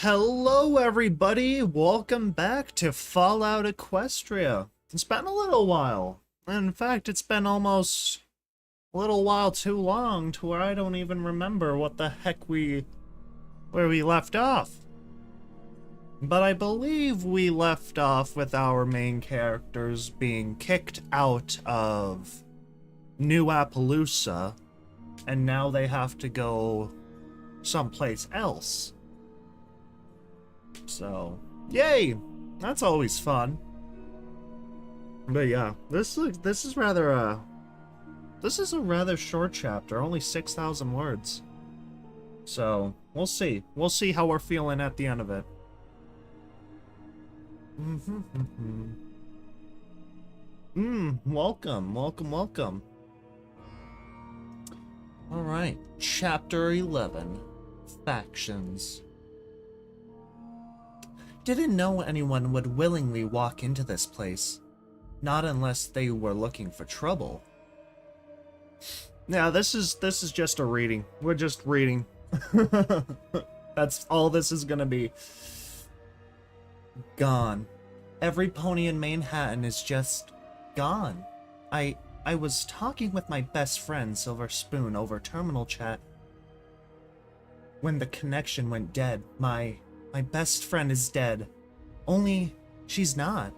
Hello everybody, welcome back to Fallout Equestria. It's been a little while. In fact, it's been almost a little while too long to where I don't even remember what the heck where we left off. But I believe we left off with our main characters being kicked out of New Appaloosa, and now they have to go someplace else. So, yay! That's always fun. But yeah, this is a rather short chapter, only 6,000 words. So, we'll see. We'll see how we're feeling at the end of it. Welcome. Alright, chapter 11, Factions. Didn't know anyone would willingly walk into this place. Not unless they were looking for trouble. Yeah, this is just a reading. We're just reading. That's all this is gonna be. Gone. Every pony in Manhattan is just gone. I was talking with my best friend Silver Spoon over terminal chat when the connection went dead. My best friend is dead. Only she's not.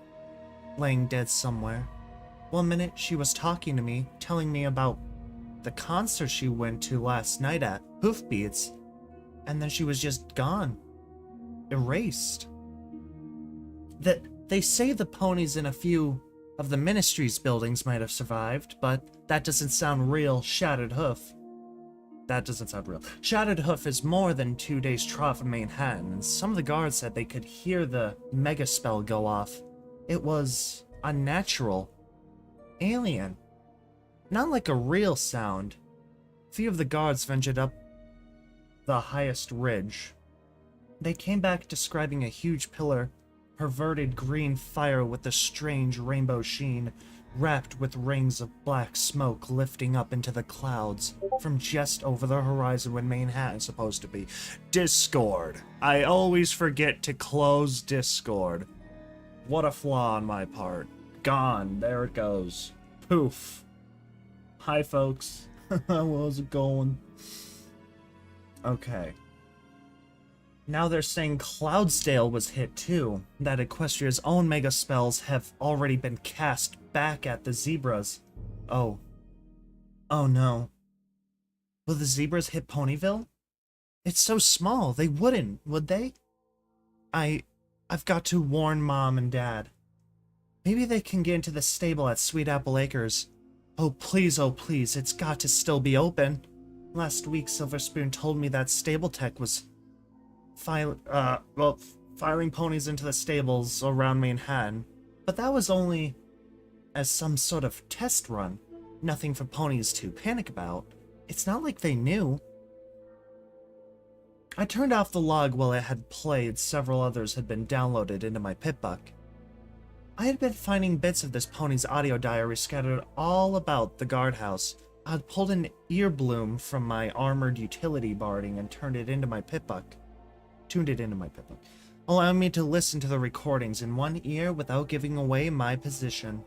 Laying dead somewhere. One minute she was talking to me, telling me about the concert she went to last night at Hoof, and then she was just gone. Erased. That they say the ponies in a few of the ministry's buildings might have survived, but that doesn't sound real. Shattered Hoof. That doesn't sound real. Shattered Hoof is more than 2 days' trot from Manhattan, and some of the guards said they could hear the mega spell go off. It was unnatural. Alien. Not like a real sound. Few of the guards ventured up the highest ridge. They came back describing a huge pillar, perverted green fire with a strange rainbow sheen, wrapped with rings of black smoke lifting up into the clouds from just over the horizon when Manhattan's supposed to be. Discord. I always forget to close Discord. What a flaw on my part. Gone. There it goes. Poof. Hi, folks. How's it going? Okay. Now they're saying Cloudsdale was hit too. That Equestria's own mega spells have already been cast back at the zebras. Oh. Oh no. Will the zebras hit Ponyville? It's so small, they wouldn't, would they? I've got to warn Mom and Dad. Maybe they can get into the stable at Sweet Apple Acres. Oh please, it's got to still be open. Last week Silver Spoon told me that stable tech was filing ponies into the stables around Manhattan, but that was only as some sort of test run. Nothing for ponies to panic about. It's not like they knew. I turned off the log while it had played. Several others had been downloaded into my pitbuck. I had been finding bits of this pony's audio diary scattered all about the guardhouse. I had pulled an ear bloom from my armored utility barding and tuned it into my pitbuck, allowing me to listen to the recordings in one ear without giving away my position.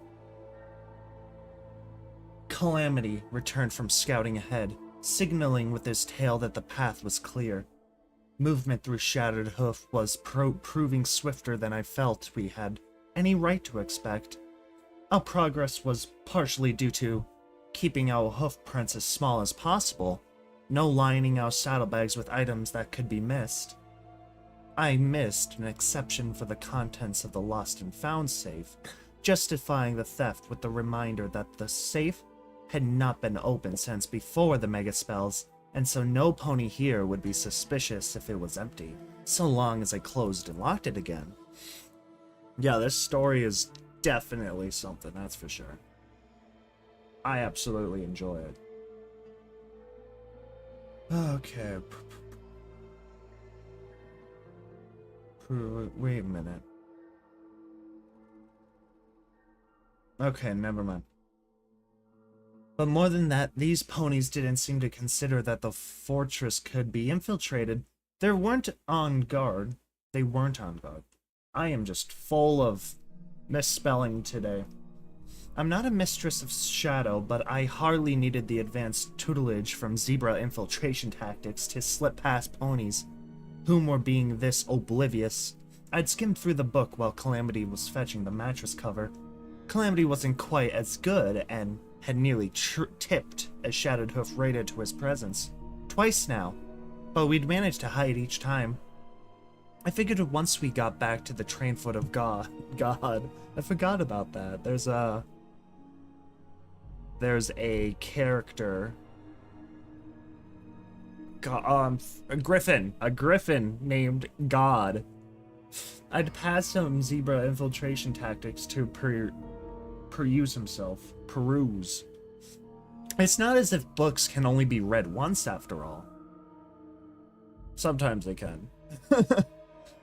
Calamity returned from scouting ahead, signaling with his tail that the path was clear. Movement through Shattered Hoof was proving swifter than I felt we had any right to expect. Our progress was partially due to keeping our hoof prints as small as possible, no lining our saddlebags with items that could be missed. I missed an exception for the contents of the lost and found safe, justifying the theft with the reminder that the safe had not been opened since before the mega spells, and so no pony here would be suspicious if it was empty, so long as I closed and locked it again. Yeah, this story is definitely something, that's for sure. I absolutely enjoy it. Okay. Wait a minute. Okay, never mind. But more than that, these ponies didn't seem to consider that the fortress could be infiltrated. They weren't on guard. They weren't on guard. I am just full of misspelling today. I'm not a mistress of shadow, but I hardly needed the advanced tutelage from zebra infiltration tactics to slip past ponies, whom were being this oblivious. I'd skimmed through the book while Calamity was fetching the mattress cover. Calamity wasn't quite as good and had nearly tipped as Shattered Hoof raided to his presence. Twice now, but we'd managed to hide each time. I figured once we got back to the train foot of God, I forgot about that. There's a character, a griffin named God. I'd passed some zebra infiltration tactics to peruse. It's not as if books can only be read once, after all. Sometimes they can.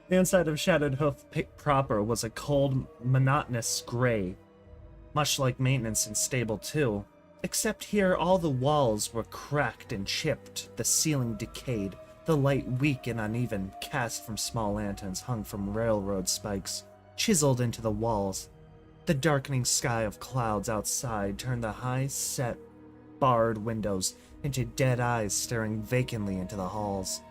The inside of Shattered Hoof proper was a cold, monotonous gray, much like maintenance in Stable 2. Except here, all the walls were cracked and chipped, the ceiling decayed, the light weak and uneven, cast from small lanterns hung from railroad spikes, chiseled into the walls. The darkening sky of clouds outside turned the high-set, barred windows into dead eyes staring vacantly into the halls.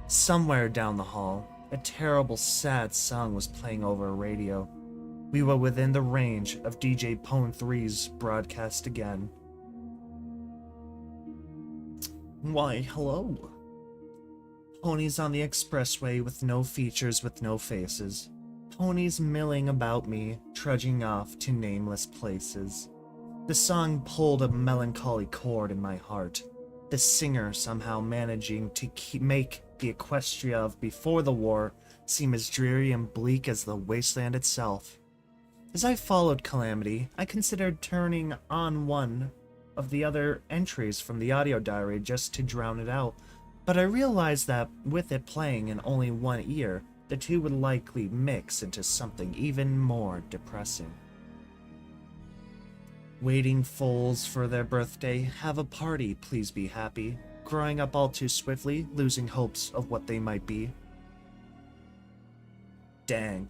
Somewhere down the hall, a terrible, sad song was playing over a radio. We were within the range of DJ Pone 3's broadcast again. Why, hello. Ponies on the expressway with no features, with no faces. Ponies milling about me, trudging off to nameless places. The song pulled a melancholy chord in my heart. The singer somehow managing to make the Equestria of before the war seem as dreary and bleak as the wasteland itself. As I followed Calamity, I considered turning on one of the other entries from the audio diary just to drown it out, but I realized that with it playing in only one ear, the two would likely mix into something even more depressing. Waiting foals for their birthday, have a party, please be happy. Growing up all too swiftly, losing hopes of what they might be. Dang.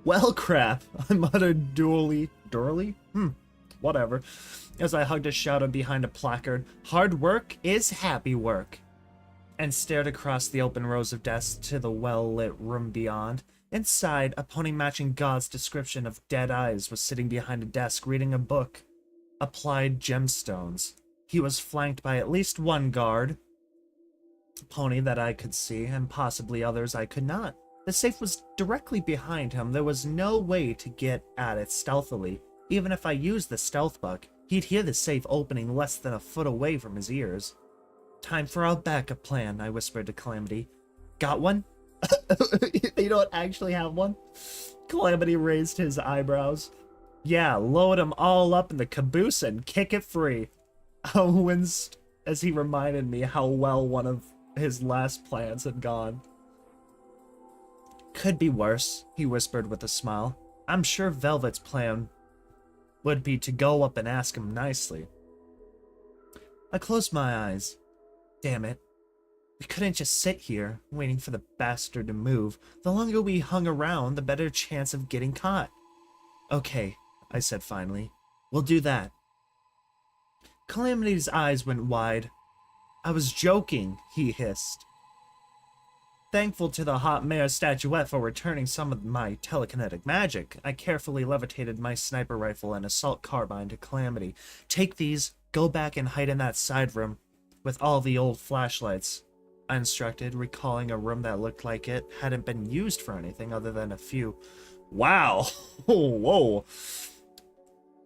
Well, crap, I muttered dourly, whatever, as I hugged a shadow behind a placard, "Hard work is happy work," and stared across the open rows of desks to the well-lit room beyond. Inside, a pony-matching god's description of dead eyes was sitting behind a desk reading a book. Applied Gemstones. He was flanked by at least one guard pony that I could see, and possibly others I could not. The safe was directly behind him. There was no way to get at it stealthily. Even if I used the stealth buck, he'd hear the safe opening less than a foot away from his ears. "Time for our backup plan," I whispered to Calamity. "Got one?" You don't actually have one? Calamity raised his eyebrows. "Yeah, load them all up in the caboose and kick it free." I winced as he reminded me how well one of his last plans had gone. "Could be worse," he whispered with a smile. "I'm sure Velvet's plan would be to go up and ask him nicely." I closed my eyes. Damn it. We couldn't just sit here, waiting for the bastard to move. The longer we hung around, the better chance of getting caught. "Okay," I said finally. "We'll do that." Calamity's eyes went wide. "I was joking," he hissed. Thankful to the hot mare statuette for returning some of my telekinetic magic, I carefully levitated my sniper rifle and assault carbine to Calamity. "Take these, go back and hide in that side room with all the old flashlights," I instructed, recalling a room that looked like it hadn't been used for anything other than a few. Wow. Whoa.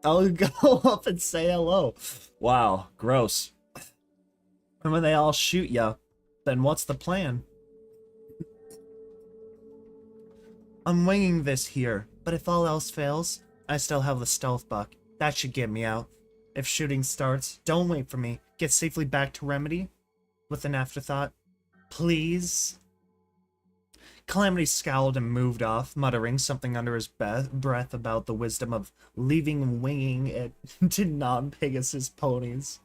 I'll go up and say hello. Wow, gross. And when they all shoot ya, then what's the plan? "I'm winging this here, but if all else fails, I still have the stealth buck. That should get me out. If shooting starts, don't wait for me. Get safely back to Remedy." With an afterthought, "Please?" Calamity scowled and moved off, muttering something under his breath about the wisdom of leaving winging it to non-Pegasus ponies.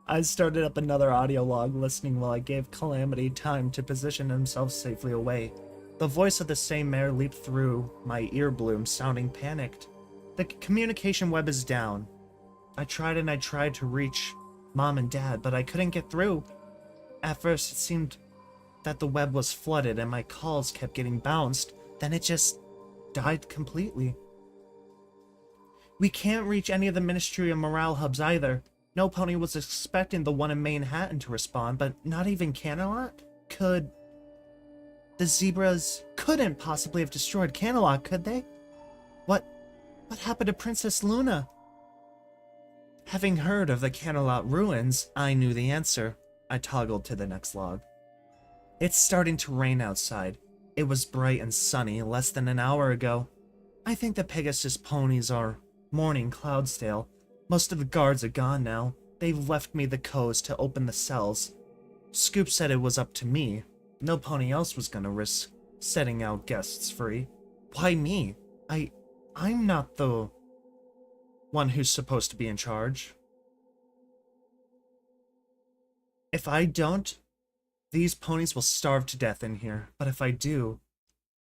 I started up another audio log, listening while I gave Calamity time to position himself safely away. The voice of the same mare leaped through my earbloom, sounding panicked. The communication web is down. I tried to reach Mom and Dad, but I couldn't get through. At first, it seemed that the web was flooded and my calls kept getting bounced. Then it just died completely. We can't reach any of the Ministry of Morale hubs either. No pony was expecting the one in Manhattan to respond, but not even Kkat? The zebras couldn't possibly have destroyed Kkat, could they? What happened to Princess Luna? Having heard of the Kkat ruins, I knew the answer. I toggled to the next log. It's starting to rain outside. It was bright and sunny less than an hour ago. I think the Pegasus ponies are mourning Cloudsdale. Most of the guards are gone now. They've left me the codes to open the cells. Scoop said it was up to me. No pony else was gonna risk setting out guests free. Why me? I'm not the one who's supposed to be in charge. If I don't, these ponies will starve to death in here. But if I do,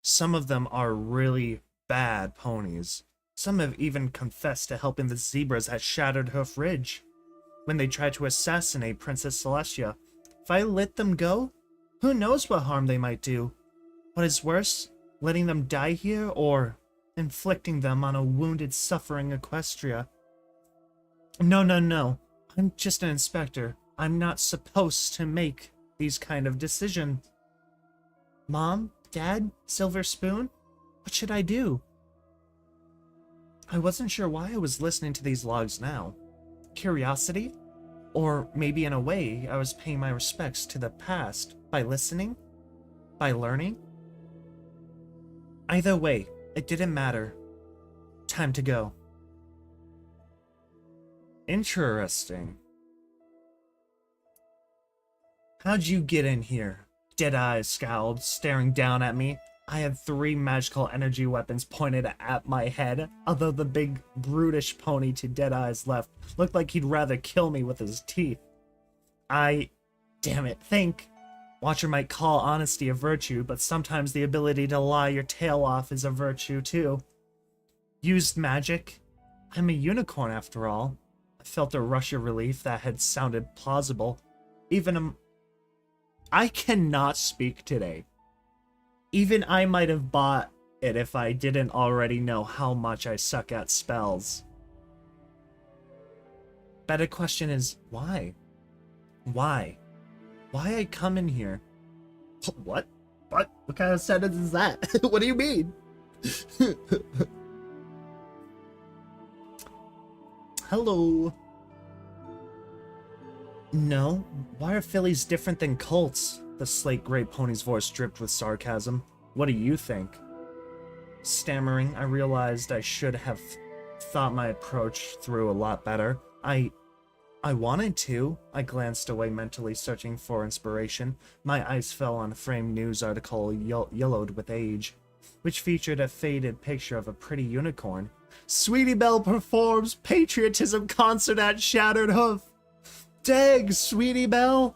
some of them are really bad ponies. Some have even confessed to helping the zebras at Shattered Hoof Ridge when they tried to assassinate Princess Celestia. If I let them go, who knows what harm they might do? What is worse, letting them die here or inflicting them on a wounded, suffering Equestria? No. I'm just an inspector. I'm not supposed to make these kind of decisions. Mom? Dad? Silver Spoon? What should I do? I wasn't sure why I was listening to these logs now. Curiosity? Or maybe in a way, I was paying my respects to the past by listening? By learning? Either way, it didn't matter. Time to go. Interesting. How'd you get in here? Deadeye scowled, staring down at me. I had 3 magical energy weapons pointed at my head, although the big, brutish pony to Deadeye's left looked like he'd rather kill me with his teeth. Damn it, think. Watcher might call honesty a virtue, but sometimes the ability to lie your tail off is a virtue too. Used magic? I'm a unicorn after all. I felt a rush of relief that had sounded plausible. I cannot speak today. Even I might have bought it if I didn't already know how much I suck at spells. Better question is, why? Why? Why I come in here? What? What kind of sentence is that? What do you mean? Hello. No, why are fillies different than colts? The slate gray pony's voice dripped with sarcasm. What do you think? Stammering, I realized I should have thought my approach through a lot better. I wanted to. I glanced away mentally, searching for inspiration. My eyes fell on a framed news article yellowed with age, which featured a faded picture of a pretty unicorn. Sweetie Belle performs patriotism concert at Shattered Hoof. Dang, Sweetie Belle!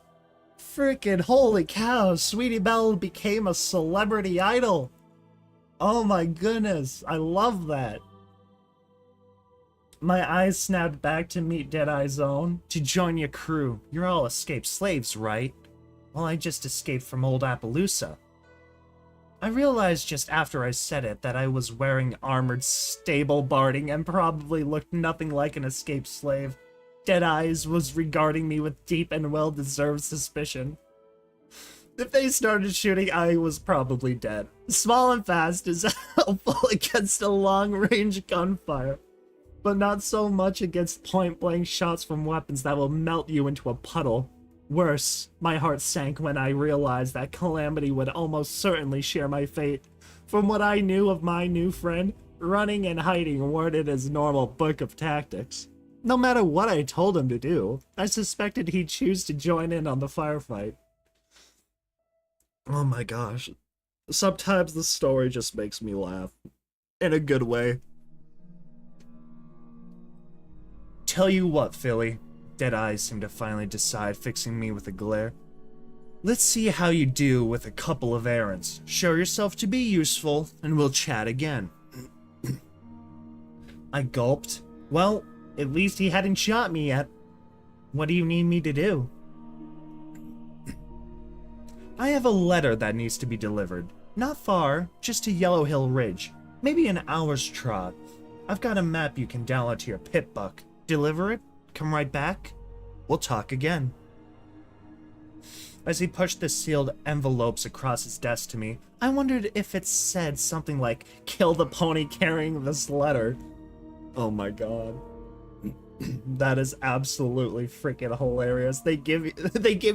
Frickin' holy cow, Sweetie Belle became a celebrity idol! Oh my goodness, I love that! My eyes snapped back to meet Deadeye's own. To join your crew. You're all escaped slaves, right? Well, I just escaped from old Appaloosa. I realized just after I said it that I was wearing armored stable barding and probably looked nothing like an escaped slave. Deadeyes was regarding me with deep and well-deserved suspicion. If they started shooting, I was probably dead. Small and fast is helpful against a long-range gunfire, but not so much against point-blank shots from weapons that will melt you into a puddle. Worse, my heart sank when I realized that Calamity would almost certainly share my fate. From what I knew of my new friend, running and hiding weren't in his normal book of tactics. No matter what I told him to do, I suspected he'd choose to join in on the firefight. Oh my gosh. Sometimes the story just makes me laugh. In a good way. Tell you what, Philly. Dead eyes seemed to finally decide, fixing me with a glare. Let's see how you do with a couple of errands. Show yourself to be useful, and we'll chat again. I gulped. Well, at least he hadn't shot me yet. What do you need me to do? I have a letter that needs to be delivered. Not far, just to Yellow Hill Ridge. Maybe an hour's trot. I've got a map you can download to your Pip-Buck. Deliver it, come right back. We'll talk again. As he pushed the sealed envelopes across his desk to me, I wondered if it said something like, "Kill the pony carrying this letter." Oh my god. That is absolutely freaking hilarious. They give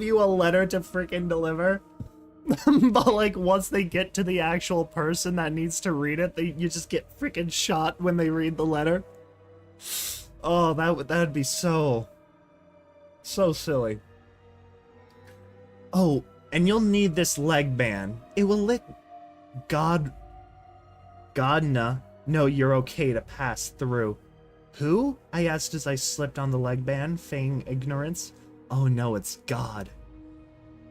you a letter to freaking deliver. But like once they get to the actual person that needs to read it, you just get freaking shot when they read the letter. Oh, that'd be so silly. Oh, and you'll need this leg band. It will let Godna know you're okay to pass through. Who? I asked as I slipped on the leg band, feigning ignorance. Oh no, it's God.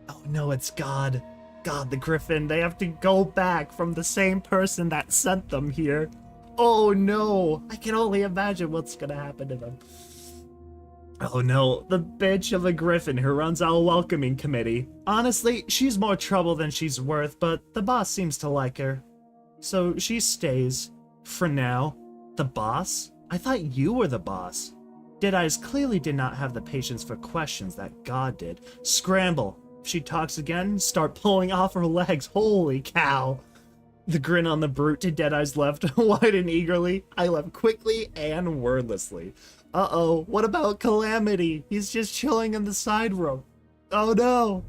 Oh no, it's God. God, the Griffin. They have to go back from the same person that sent them here. Oh no, I can only imagine what's gonna happen to them. Oh no, the bitch of a Griffin who runs our welcoming committee. Honestly, she's more trouble than she's worth, but the boss seems to like her. So she stays. For now. The boss? I thought you were the boss. Deadeyes clearly did not have the patience for questions that God did. Scramble. If she talks again, start pulling off her legs. Holy cow. The grin on the brute to Deadeye's left widened eagerly. I left quickly and wordlessly. Uh-oh, what about Calamity? He's just chilling in the side room. Oh no!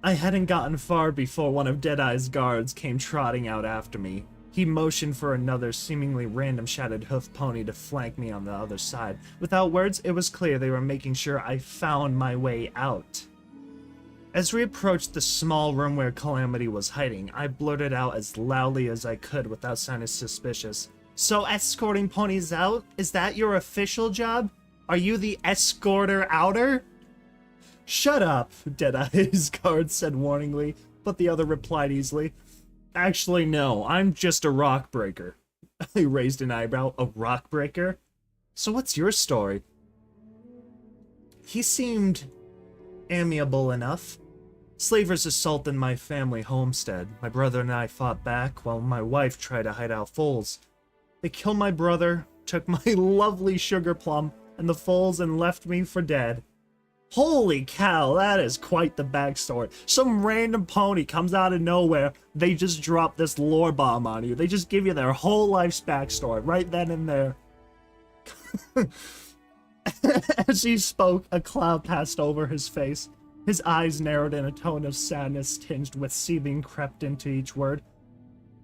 I hadn't gotten far before one of Deadeye's guards came trotting out after me. He motioned for another seemingly random shattered hoof pony to flank me on the other side. Without words, it was clear they were making sure I found my way out. As we approached the small room where Calamity was hiding, I blurted out as loudly as I could without sounding suspicious. So escorting ponies out? Is that your official job? Are you the escorter outer? Shut up, Deadeye's guard said warningly, but the other replied easily. Actually, no, I'm just a rock breaker. I raised an eyebrow. A rock breaker? So what's your story? He seemed amiable enough. Slavers assaulted my family homestead. My brother and I fought back while my wife tried to hide out foals. They killed my brother, took my lovely sugar plum and the foals and left me for dead. Holy cow, that is quite the backstory. Some random pony comes out of nowhere, they just drop this lore bomb on you. They just give you their whole life's backstory right then and there. As he spoke, a cloud passed over his face. His eyes narrowed and a tone of sadness tinged with seething crept into each word.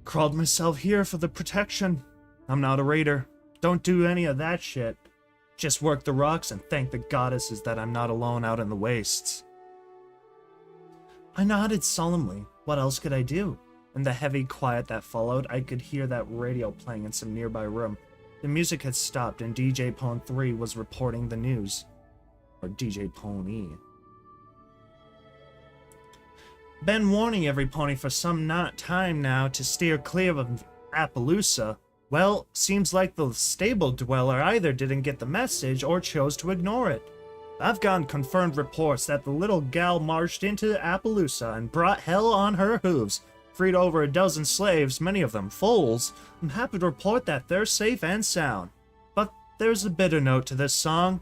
Crawled myself here for the protection. I'm not a raider. Don't do any of that shit. Just work the rocks and thank the goddesses that I'm not alone out in the wastes. I nodded solemnly. What else could I do? In the heavy quiet that followed, I could hear that radio playing in some nearby room. The music had stopped and DJ Pone 3 was reporting the news. Or DJ Pony. Been warning every pony for some time now to steer clear of Appaloosa. Well, seems like the stable dweller either didn't get the message or chose to ignore it. I've gotten confirmed reports that the little gal marched into Appaloosa and brought hell on her hooves, freed over a dozen slaves, many of them foals. I'm happy to report that they're safe and sound. But there's a bitter note to this song.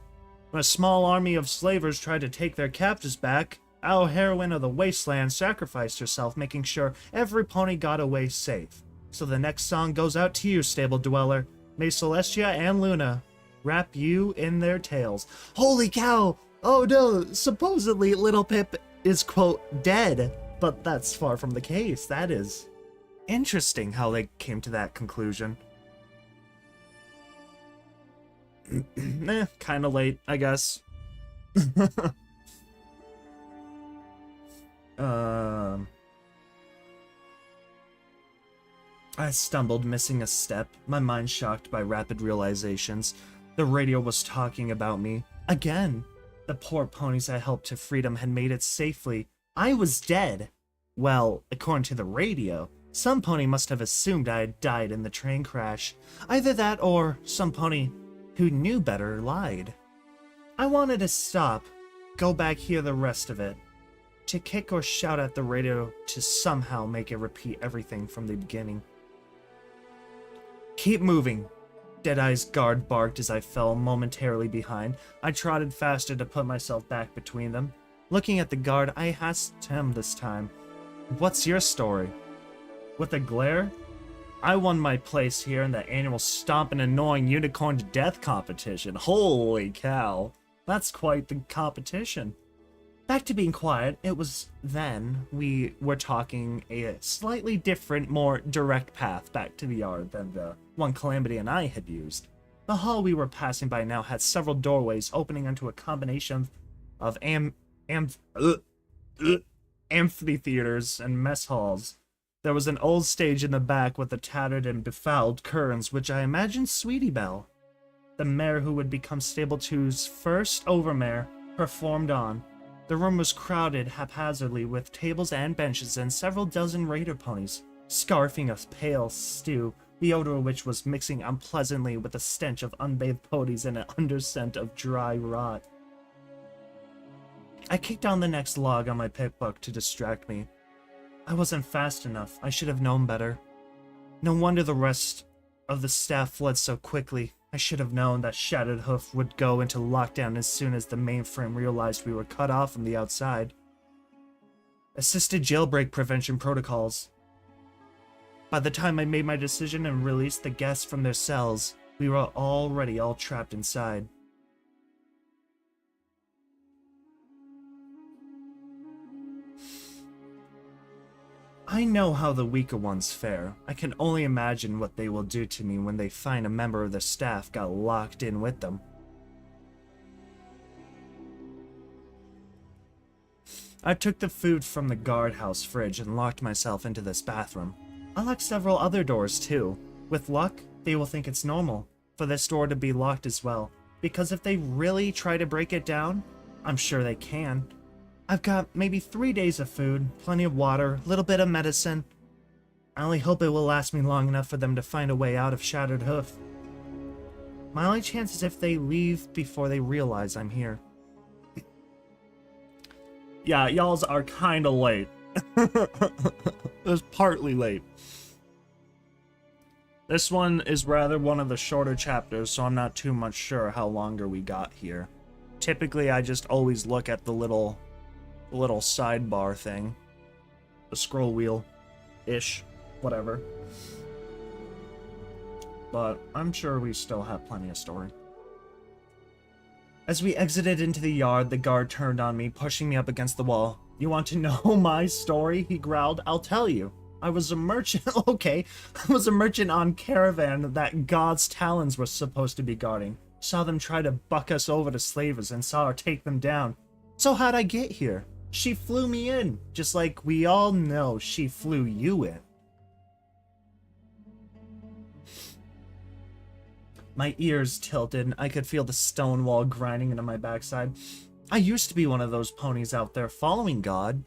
When a small army of slavers tried to take their captives back, our heroine of the wasteland sacrificed herself, making sure every pony got away safe. So the next song goes out to you, stable dweller. May Celestia and Luna wrap you in their tails. Holy cow! Oh no, supposedly Little Pip is, quote, dead. But that's far from the case. That is interesting how they came to that conclusion. Kinda late, I guess. I stumbled, missing a step, my mind shocked by rapid realizations. The radio was talking about me. Again. The poor ponies I helped to freedom had made it safely. I was dead. Well, according to the radio, some pony must have assumed I had died in the train crash. Either that or some pony who knew better lied. I wanted to stop, go back, hear the rest of it. To kick or shout at the radio to somehow make it repeat everything from the beginning. Keep moving. Deadeye's guard barked as I fell momentarily behind. I trotted faster to put myself back between them. Looking at the guard, I asked him this time, "What's your story?" With a glare, "I won my place here in the annual Stomp and Annoying Unicorn to Death competition." Holy cow. That's quite the competition. Back to being quiet, it was then we were talking a slightly different, more direct path back to the yard than the one Calamity and I had used. The hall we were passing by now had several doorways opening onto a combination of amphitheaters and mess halls. There was an old stage in the back with the tattered and befouled curtains, which I imagined Sweetie Belle, the mare who would become Stable 2's first overmare, performed on. The room was crowded haphazardly with tables and benches and several dozen raider ponies, scarfing a pale stew, the odor of which was mixing unpleasantly with the stench of unbathed ponies and an underscent of dry rot. I kicked down the next log on my pickbook to distract me. I wasn't fast enough. I should have known better. No wonder the rest of the staff fled so quickly. I should have known that Shattered Hoof would go into lockdown as soon as the mainframe realized we were cut off from the outside. Assisted jailbreak prevention protocols. By the time I made my decision and released the guests from their cells, we were already all trapped inside. I know how the weaker ones fare. I can only imagine what they will do to me when they find a member of their staff got locked in with them. I took the food from the guardhouse fridge and locked myself into this bathroom. I locked several other doors too. With luck, they will think it's normal for this door to be locked as well, because if they really try to break it down, I'm sure they can. I've got maybe 3 days of food, plenty of water, a little bit of medicine. I only hope it will last me long enough for them to find a way out of Shattered Hoof. My only chance is if they leave before they realize I'm here. Yeah, y'alls are kinda late. It was partly late. This one is rather one of the shorter chapters, so I'm not too much sure how longer we got here. Typically, I just always look at the little sidebar thing. The scroll wheel-ish, whatever. But I'm sure we still have plenty of story. As we exited into the yard, the guard turned on me, pushing me up against the wall. "You want to know my story?" he growled. "I'll tell you. I was a merchant." Okay. "I was a merchant on caravan that God's talons were supposed to be guarding. Saw them try to buck us over to slavers and saw her take them down. So how'd I get here? She flew me in, just like we all know she flew you in." My ears tilted, and I could feel the stone wall grinding into my backside. I used to be one of those ponies out there following God.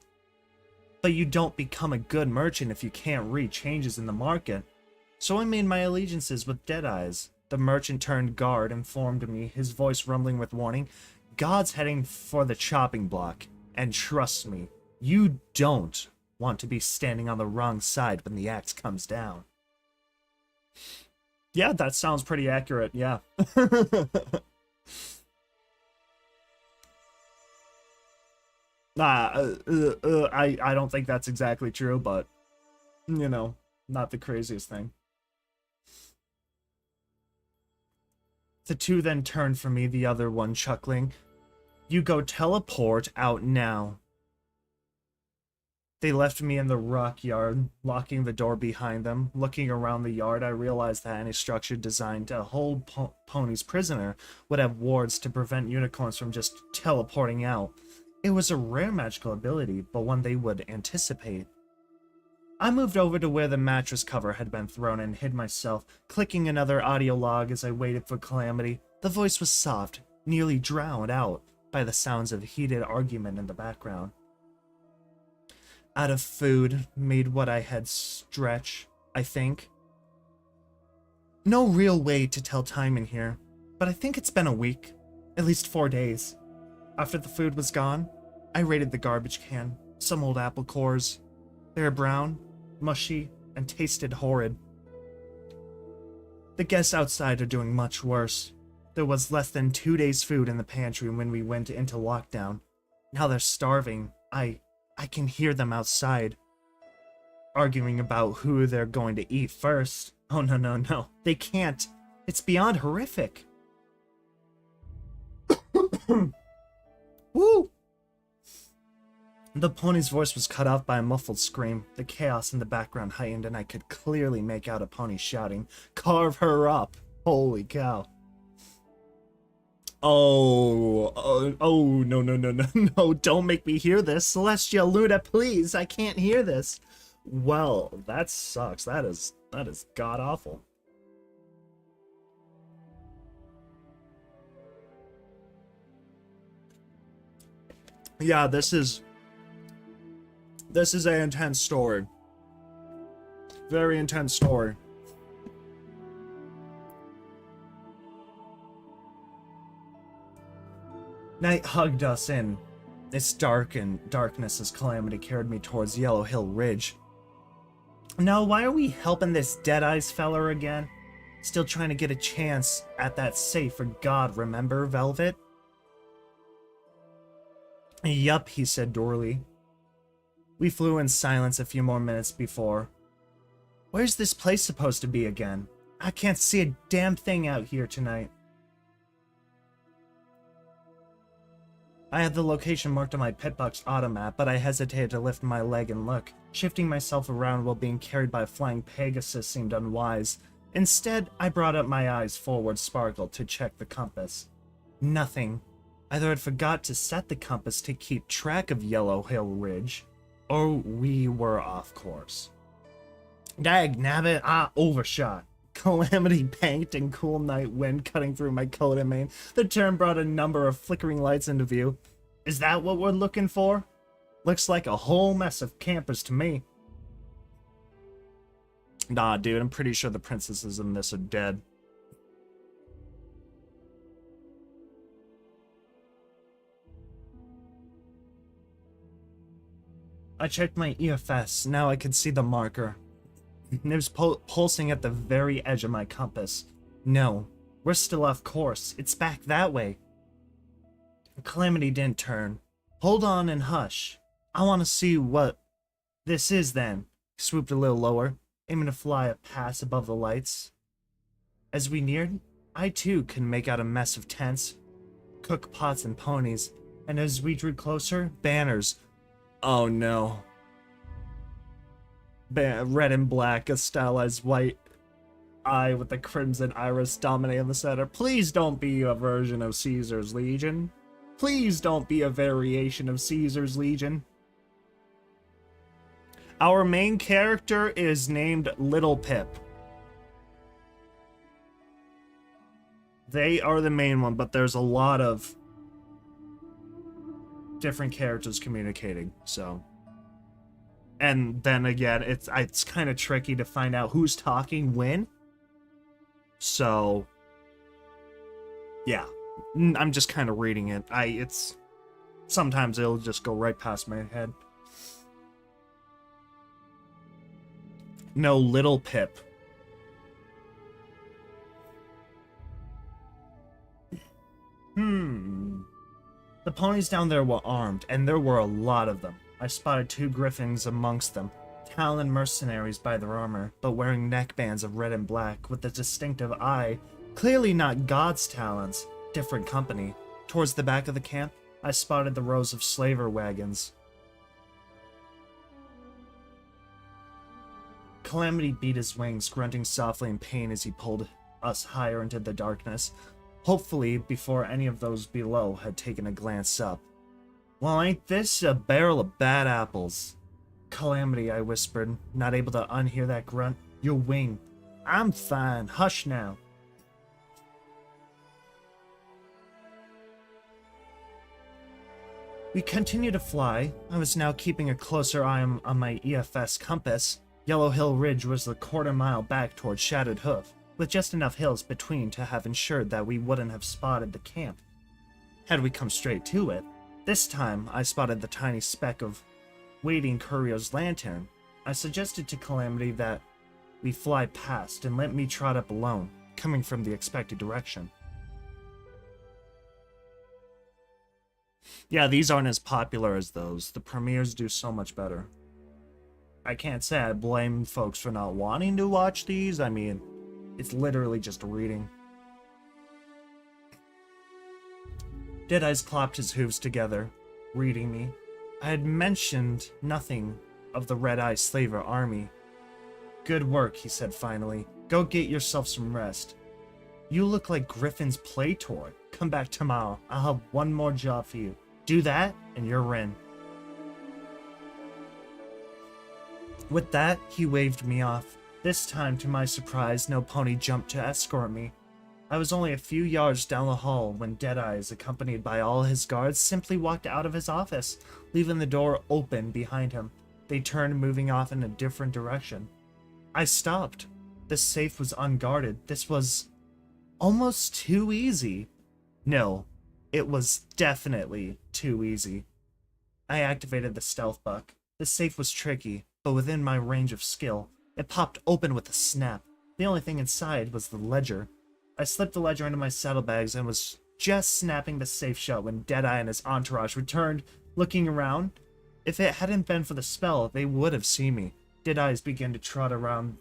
But you don't become a good merchant if you can't read changes in the market. So I made my allegiances with Deadeye's. The merchant turned guard informed me, his voice rumbling with warning. "God's heading for the chopping block. And trust me, you don't want to be standing on the wrong side when the axe comes down." Yeah, that sounds pretty accurate, yeah. I don't think that's exactly true, but, you know, not the craziest thing. The two then turned from me, the other one chuckling. "You go teleport out now." They left me in the rock yard, locking the door behind them. Looking around the yard, I realized that any structure designed to hold ponies prisoner would have wards to prevent unicorns from just teleporting out. It was a rare magical ability, but one they would anticipate. I moved over to where the mattress cover had been thrown and hid myself, clicking another audio log as I waited for Calamity. The voice was soft, nearly drowned out by the sounds of heated argument in the background. Out of food, made what I had stretch, I think. No real way to tell time in here, but I think it's been a week, at least 4 days. After the food was gone, I raided the garbage can. Some old apple cores. They were brown, mushy, and tasted horrid. The guests outside are doing much worse. There was less than 2 days' food in the pantry when we went into lockdown. Now they're starving. I can hear them outside, arguing about who they're going to eat first. Oh, no. They can't. It's beyond horrific. Woo! The pony's voice was cut off by a muffled scream. The chaos in the background heightened, and I could clearly make out a pony shouting, "Carve her up!" Holy cow. Oh, no, don't make me hear this. Celestial Luna, please, I can't hear this. Well, that sucks. That is god-awful. Yeah, this is an intense story. Very intense story. Night hugged us in. It's dark and darkness as Calamity carried me towards Yellow Hill Ridge. Now, why are we helping this Dead-Eyes feller again? Still trying to get a chance at that safe for God, remember, Velvet? Yup, he said dourly. We flew in silence a few more minutes before. Where's this place supposed to be again? I can't see a damn thing out here tonight. I had the location marked on my Pitbox auto map, but I hesitated to lift my leg and look. Shifting myself around while being carried by a flying Pegasus seemed unwise. Instead, I brought up my eyes forward sparkle to check the compass. Nothing. Either I'd forgot to set the compass to keep track of Yellow Hill Ridge, or we were off course. Dag nabbit, overshot. Calamity banked and cool night wind cutting through my coat and mane. The turn brought a number of flickering lights into view. Is that what we're looking for? Looks like a whole mess of campers to me. Nah, dude, I'm pretty sure the princesses in this are dead. I checked my EFS. Now I could see the marker. It was pulsing at the very edge of my compass. No, we're still off course. It's back that way. Calamity didn't turn. Hold on and hush. I want to see what this is then. He swooped a little lower, aiming to fly a pass above the lights. As we neared, I too could make out a mess of tents, cook pots and ponies, and as we drew closer, banners. Oh no. Red and black, a stylized white eye with the crimson iris dominating the center. Please don't be a version of Caesar's Legion. Please don't be a variation of Caesar's Legion. Our main character is named Little Pip. They are the main one, but there's a lot of different characters communicating, so. And then again, it's kind of tricky to find out who's talking when. So, yeah. I'm just kind of reading it. Sometimes it'll just go right past my head. No, Little Pip. The ponies down there were armed, and there were a lot of them. I spotted 2 griffins amongst them, Talon mercenaries by their armor, but wearing neckbands of red and black with a distinctive eye. Clearly not God's talons, different company. Towards the back of the camp, I spotted the rows of slaver wagons. Calamity beat his wings, grunting softly in pain as he pulled us higher into the darkness, hopefully before any of those below had taken a glance up. Well, ain't this a barrel of bad apples? Calamity, I whispered, not able to unhear that grunt. Your wing. I'm fine. Hush now. We continued to fly. I was now keeping a closer eye on my EFS compass. Yellow Hill Ridge was a quarter-mile back towards Shattered Hoof, with just enough hills between to have ensured that we wouldn't have spotted the camp had we come straight to it. This time, I spotted the tiny speck of waiting Courier's lantern. I suggested to Calamity that we fly past and let me trot up alone, coming from the expected direction. Yeah, these aren't as popular as those. The premieres do so much better. I can't say I blame folks for not wanting to watch these. I mean, it's literally just reading. Deadeye's clopped his hooves together, reading me. I had mentioned nothing of the Red-Eye Slaver army. Good work, he said finally. Go get yourself some rest. You look like Griffin's play toy. Come back tomorrow. I'll have one more job for you. Do that, and you're in. With that, he waved me off. This time, to my surprise, no pony jumped to escort me. I was only a few yards down the hall when Deadeyes, accompanied by all his guards, simply walked out of his office, leaving the door open behind him. They turned, moving off in a different direction. I stopped. The safe was unguarded. This was almost too easy. No, it was definitely too easy. I activated the stealth buck. The safe was tricky, but within my range of skill. It popped open with a snap. The only thing inside was the ledger. I slipped the ledger into my saddlebags and was just snapping the safe shut when Deadeye and his entourage returned, looking around. If it hadn't been for the spell, they would have seen me. Deadeyes began to trot around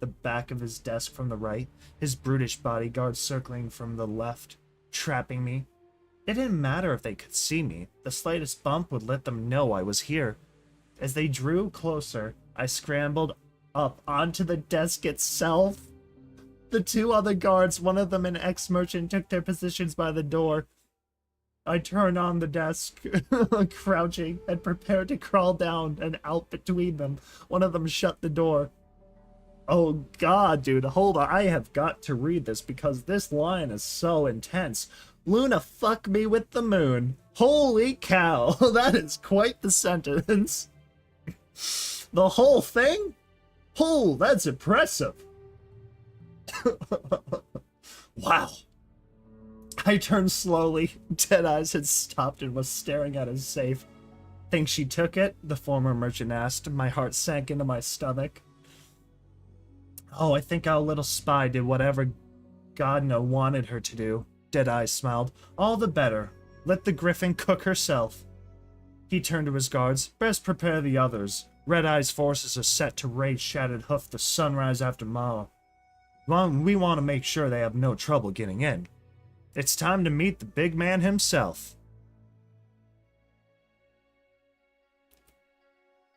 the back of his desk from the right, his brutish bodyguard circling from the left, trapping me. It didn't matter if they could see me. The slightest bump would let them know I was here. As they drew closer, I scrambled up onto the desk itself. The two other guards, one of them an ex-merchant, took their positions by the door. I turned on the desk, crouching, and prepared to crawl down and out between them. One of them shut the door. Oh god, dude, hold on. I have got to read this because this line is so intense. Luna, fuck me with the moon. Holy cow, that is quite the sentence. The whole thing? Oh, that's impressive. Wow. I turned slowly. Deadeyes had stopped and was staring at his safe. Think she took it? The former merchant asked. My heart sank into my stomach. Oh, I think our little spy did whatever Godno wanted her to do. Deadeyes smiled. All the better. Let the Griffin cook herself. He turned to his guards. Best prepare the others. Red-Eye's forces are set to raid Shattered Hoof the sunrise after tomorrow. We want to make sure they have no trouble getting in. It's time to meet the big man himself.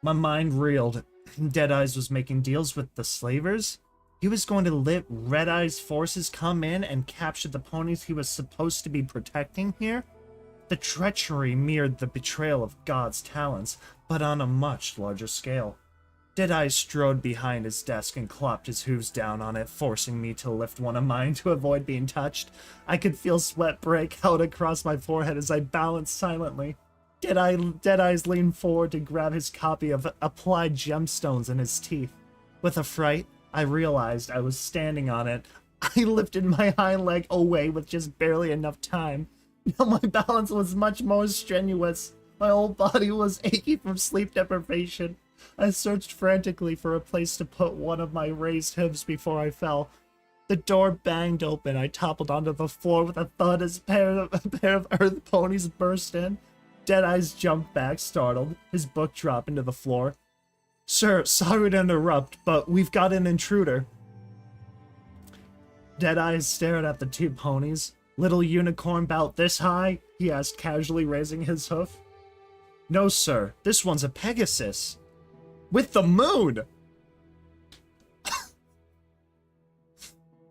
My mind reeled. Deadeyes was making deals with the slavers? He was going to let Red-Eye's forces come in and capture the ponies he was supposed to be protecting here? The treachery mirrored the betrayal of God's talents, but on a much larger scale. Deadeye strode behind his desk and clopped his hooves down on it, forcing me to lift one of mine to avoid being touched. I could feel sweat break out across my forehead as I balanced silently. Deadeyes leaned forward to grab his copy of Applied Gemstones in his teeth. With a fright, I realized I was standing on it. I lifted my hind leg away with just barely enough time. Now my balance was much more strenuous. My whole body was achy from sleep deprivation. I searched frantically for a place to put one of my raised hooves before I fell. The door banged open. I toppled onto the floor with a thud as a pair of earth ponies burst in. Deadeyes jumped back, startled. His book dropped into the floor. Sir, sorry to interrupt, but we've got an intruder. Deadeyes stared at the two ponies. Little unicorn about this high? He asked casually, raising his hoof. No, sir. This one's a Pegasus. With the moon!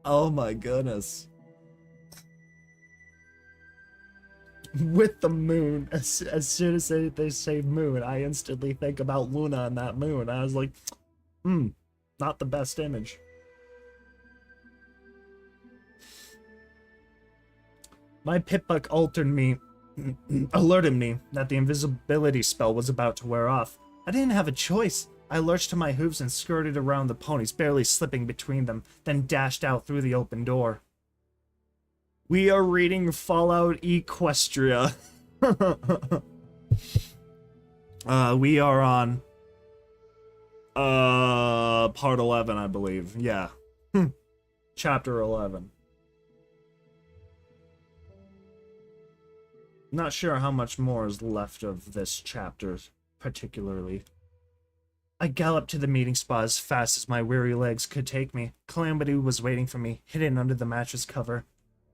Oh my goodness. With the moon. As soon as they say moon, I instantly think about Luna and that moon. I was like, not the best image. My pitbuck altered me alerted me that the invisibility spell was about to wear off. I didn't have a choice. I lurched to my hooves and skirted around the ponies, barely slipping between them, then dashed out through the open door. We are reading Fallout Equestria. We are on part 11, I believe. Yeah. Chapter 11. Not sure how much more is left of this chapter, particularly. I galloped to the meeting spot as fast as my weary legs could take me. Calamity was waiting for me, hidden under the mattress cover.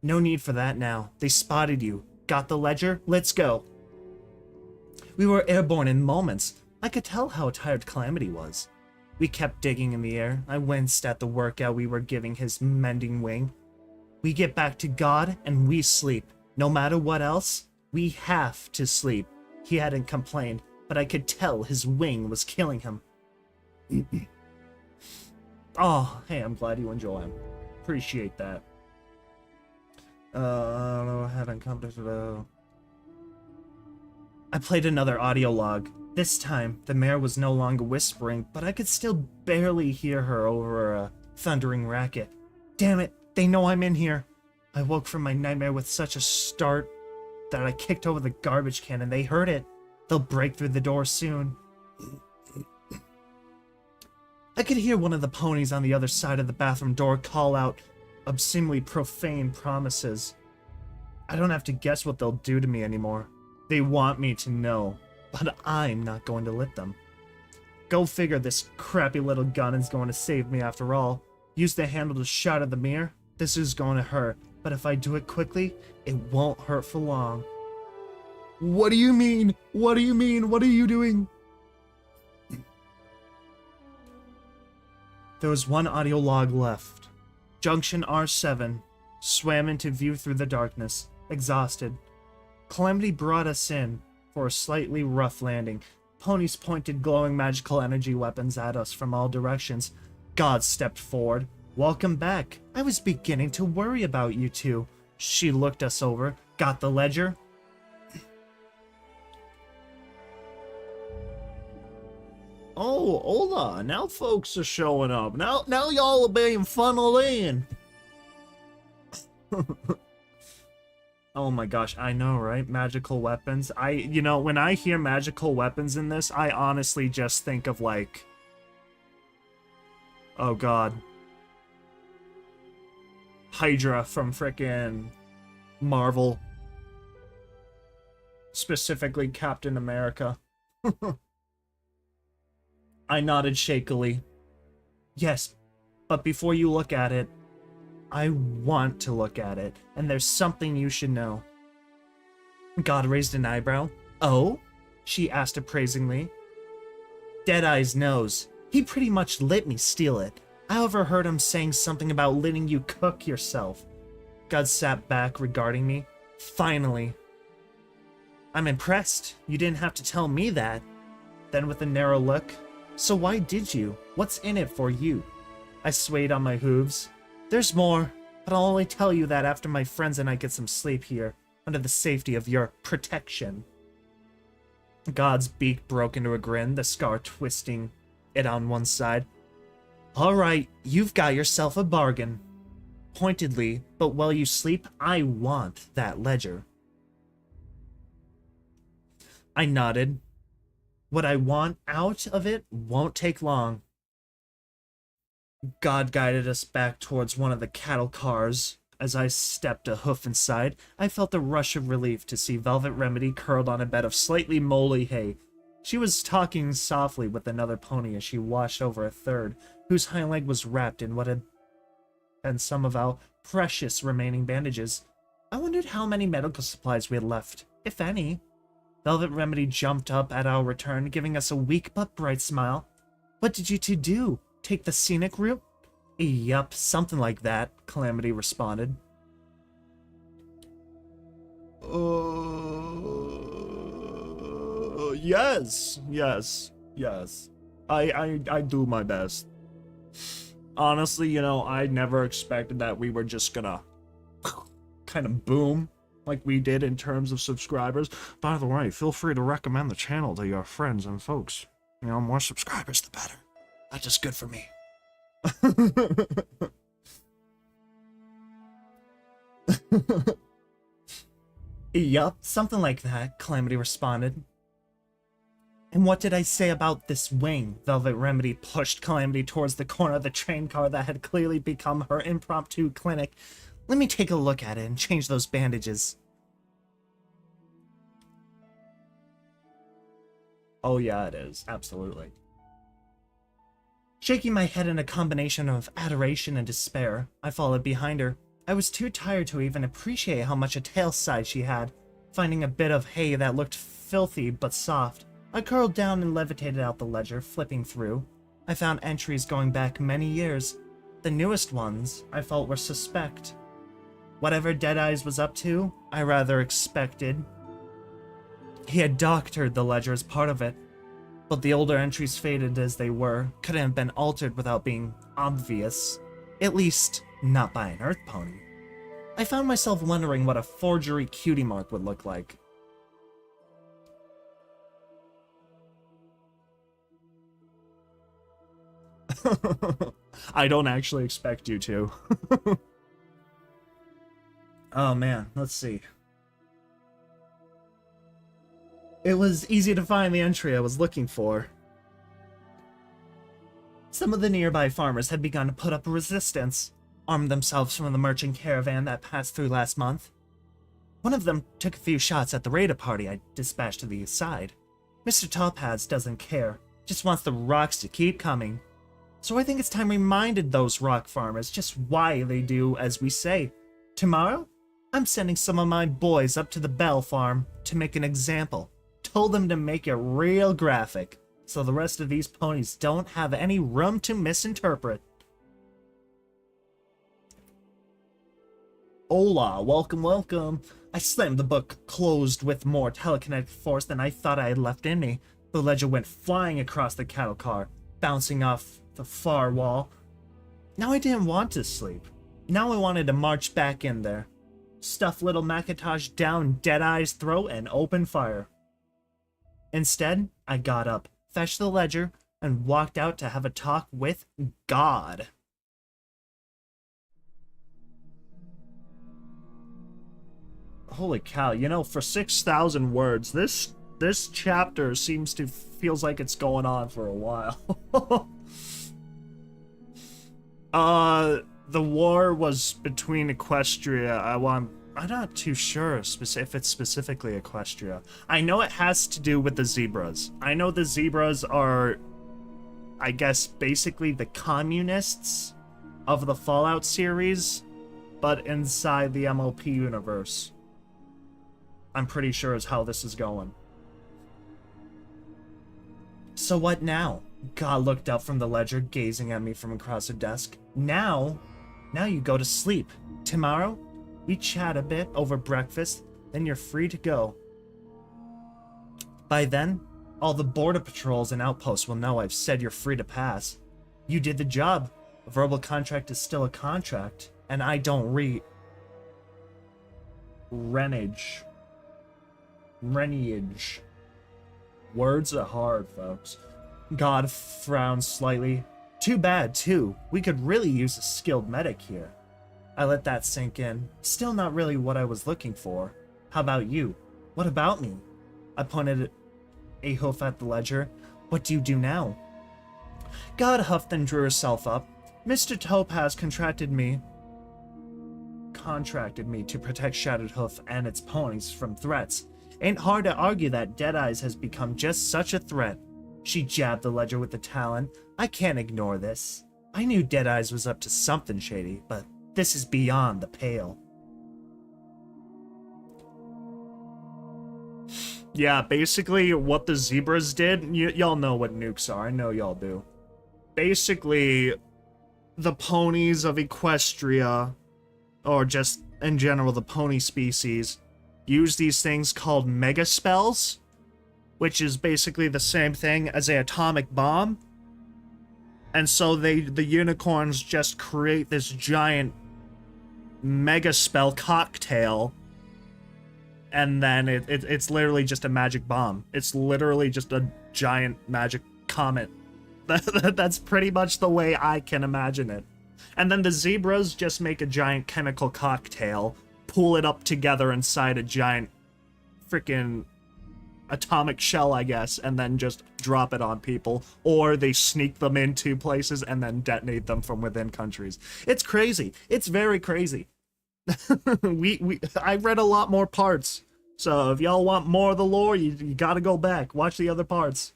No need for that now. They spotted you. Got the ledger? Let's go. We were airborne in moments. I could tell how tired Calamity was. We kept digging in the air. I winced at the workout we were giving his mending wing. We get back to God and we sleep. No matter what else, we have to sleep. He hadn't complained, but I could tell his wing was killing him. Oh, hey, I'm glad you enjoy him. Appreciate that. I haven't come to... I played another audio log. This time, the mare was no longer whispering, but I could still barely hear her over a thundering racket. Damn it, they know I'm in here. I woke from my nightmare with such a start that I kicked over the garbage can and they heard it. They'll break through the door soon. I could hear one of the ponies on the other side of the bathroom door call out obscenely profane promises. I don't have to guess what they'll do to me anymore. They want me to know, but I'm not going to let them. Go figure, this crappy little gun is going to save me after all. Use the handle to shot at the mirror. This is going to hurt, but if I do it quickly, it won't hurt for long. What do you mean? What do you mean? What are you doing? There was one audio log left. Junction R7 swam into view through the darkness, exhausted. Calamity brought us in for a slightly rough landing. Ponies pointed glowing magical energy weapons at us from all directions. God stepped forward. Welcome back. I was beginning to worry about you two. She looked us over. Got the ledger? Oh, hold on. Now folks are showing up. Now y'all are being funneled in. Oh my gosh, I know, right? Magical weapons. When I hear magical weapons in this, I honestly just think of like... Oh god. Hydra from frickin' Marvel. Specifically Captain America. I nodded shakily. Yes, but before you look at it, I want to look at it, and there's something you should know. God raised an eyebrow. Oh? She asked appraisingly. Deadeye's knows. He pretty much let me steal it. I overheard him saying something about letting you cook yourself. God sat back regarding me. Finally. I'm impressed. You didn't have to tell me that. Then with a narrow look, so why did you? What's in it for you? I swayed on my hooves. There's more, but I'll only tell you that after my friends and I get some sleep here, under the safety of your protection. God's beak broke into a grin, the scar twisting it on one side. Alright, you've got yourself a bargain. Pointedly, but while you sleep, I want that ledger. I nodded. What I want out of it won't take long. God guided us back towards one of the cattle cars. As I stepped a hoof inside, I felt a rush of relief to see Velvet Remedy curled on a bed of slightly moldy hay. She was talking softly with another pony as she watched over a third, whose hind leg was wrapped in what had been some of our precious remaining bandages. I wondered how many medical supplies we had left, if any. Velvet Remedy jumped up at our return, giving us a weak but bright smile. What did you two do? Take the scenic route? Yup, something like that, Calamity responded. Yes. I do my best. Honestly, I never expected that we were just gonna kind of boom like we did in terms of subscribers. By the way, feel free to recommend the channel to your friends and folks. You know, more subscribers, the better. That's just good for me. Yup, something like that, Calamity responded. And what did I say about this wing? Velvet Remedy pushed Calamity towards the corner of the train car that had clearly become her impromptu clinic. Let me take a look at it and change those bandages. Oh yeah, it is. Absolutely. Shaking my head in a combination of adoration and despair, I followed behind her. I was too tired to even appreciate how much a tail side she had. Finding a bit of hay that looked filthy but soft, I curled down and levitated out the ledger, flipping through. I found entries going back many years. The newest ones, I felt, were suspect. Whatever Deadeyes was up to, I rather expected. He had doctored the ledger as part of it, but the older entries, faded as they were, couldn't have been altered without being obvious. At least, not by an Earth pony. I found myself wondering what a forgery cutie mark would look like. I don't actually expect you to. Oh man, let's see. It was easy to find the entry I was looking for. Some of the nearby farmers had begun to put up a resistance, armed themselves from the merchant caravan that passed through last month. One of them took a few shots at the raider party I dispatched to the side. Mr. Topaz doesn't care, just wants the rocks to keep coming. So I think it's time we reminded those rock farmers just why they do as we say. Tomorrow, I'm sending some of my boys up to the Bell farm to make an example. Told them to make it real graphic, so the rest of these ponies don't have any room to misinterpret. Hola, welcome, welcome. I slammed the book closed with more telekinetic force than I thought I had left in me. The ledger went flying across the cattle car, bouncing off the far wall. Now I didn't want to sleep. Now I wanted to march back in there. Stuff little Macintosh down Deadeye's throat and open fire. Instead, I got up, fetched the ledger, and walked out to have a talk with God. Holy cow, you know, for 6,000 words, this chapter feels like it's going on for a while. The war was between Equestria. I'm not too sure if it's specifically Equestria. I know it has to do with the zebras. I know the zebras are, I guess, basically the communists of the Fallout series, but inside the MLP universe. I'm pretty sure is how this is going. So what now? God looked up from the ledger, gazing at me from across her desk. Now you go to sleep. Tomorrow, we chat a bit over breakfast, then you're free to go. By then, all the border patrols and outposts will know I've said you're free to pass. You did the job. A verbal contract is still a contract, and I don't renage. Words are hard, folks. God frowned slightly. Too bad, too. We could really use a skilled medic here. I let that sink in. Still not really what I was looking for. How about you? What about me? I pointed a hoof at the ledger. What do you do now? God huffed and drew herself up. Mr. Topaz contracted me to protect Shattered Hoof and its ponies from threats. Ain't hard to argue that Deadeyes has become just such a threat. She jabbed the ledger with the talon. I can't ignore this. I knew Deadeyes was up to something shady, but this is beyond the pale. Yeah, basically what the zebras did, y'all know what nukes are, I know y'all do. Basically, the ponies of Equestria, or just in general the pony species, use these things called mega spells, which is basically the same thing as an atomic bomb. And so the unicorns just create this giant mega spell cocktail and then it's literally just a magic bomb. It's literally just a giant magic comet. That's pretty much the way I can imagine it. And then the zebras just make a giant chemical cocktail, pull it up together inside a giant freaking atomic shell, I guess, and then just drop it on people. Or they sneak them into places and then detonate them from within countries. It's crazy. It's very crazy. I read a lot more parts. So if y'all want more of the lore, you gotta go back. Watch the other parts.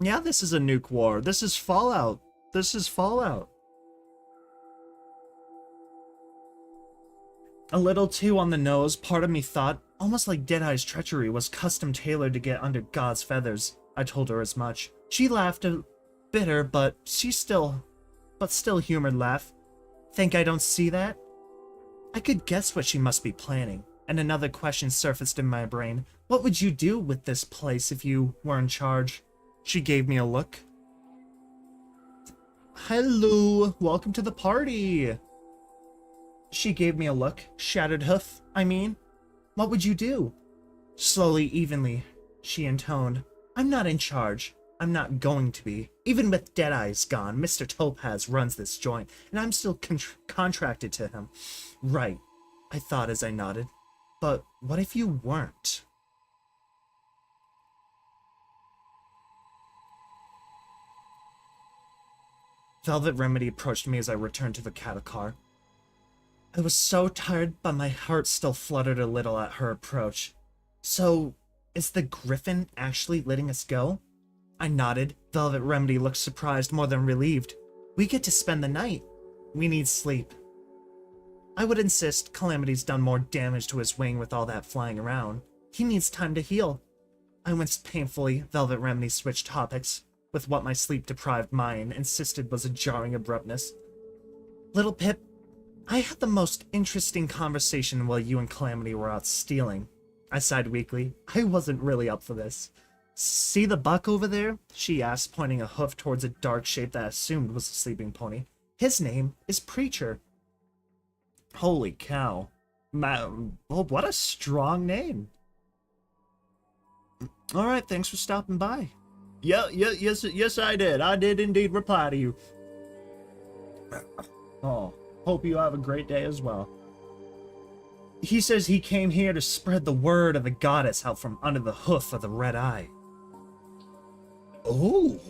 Yeah, this is a nuke war. This is Fallout. This is Fallout. A little too on the nose, part of me thought, almost like Deadeye's treachery was custom tailored to get under God's feathers. I told her as much. She laughed a bitter, but still humored laugh. Think I don't see that? I could guess what she must be planning, and another question surfaced in my brain. What would you do with this place if you were in charge? She gave me a look. Hello, welcome to the party. She gave me a look. Shattered hoof, I mean. What would you do? Slowly, evenly, she intoned. I'm not in charge. I'm not going to be. Even with Deadeye's gone, Mr. Topaz runs this joint, and I'm still contracted to him. Right, I thought as I nodded. But what if you weren't? Velvet Remedy approached me as I returned to the cattle car. I was so tired, but my heart still fluttered a little at her approach. So, is the Griffin actually letting us go? I nodded. Velvet Remedy looked surprised more than relieved. We get to spend the night. We need sleep. I would insist Calamity's done more damage to his wing with all that flying around. He needs time to heal. I winced painfully. Velvet Remedy switched topics, with what my sleep-deprived mind insisted was a jarring abruptness. Little Pip, I had the most interesting conversation while you and Calamity were out stealing. I sighed weakly. I wasn't really up for this. See the buck over there? She asked, pointing a hoof towards a dark shape that I assumed was a sleeping pony. His name is Preacher. Holy cow. Oh, what a strong name. Alright, thanks for stopping by. Yes, I did. I did indeed reply to you. Oh, hope you have a great day as well. He says he came here to spread the word of the goddess out from under the hoof of the red eye. Oh.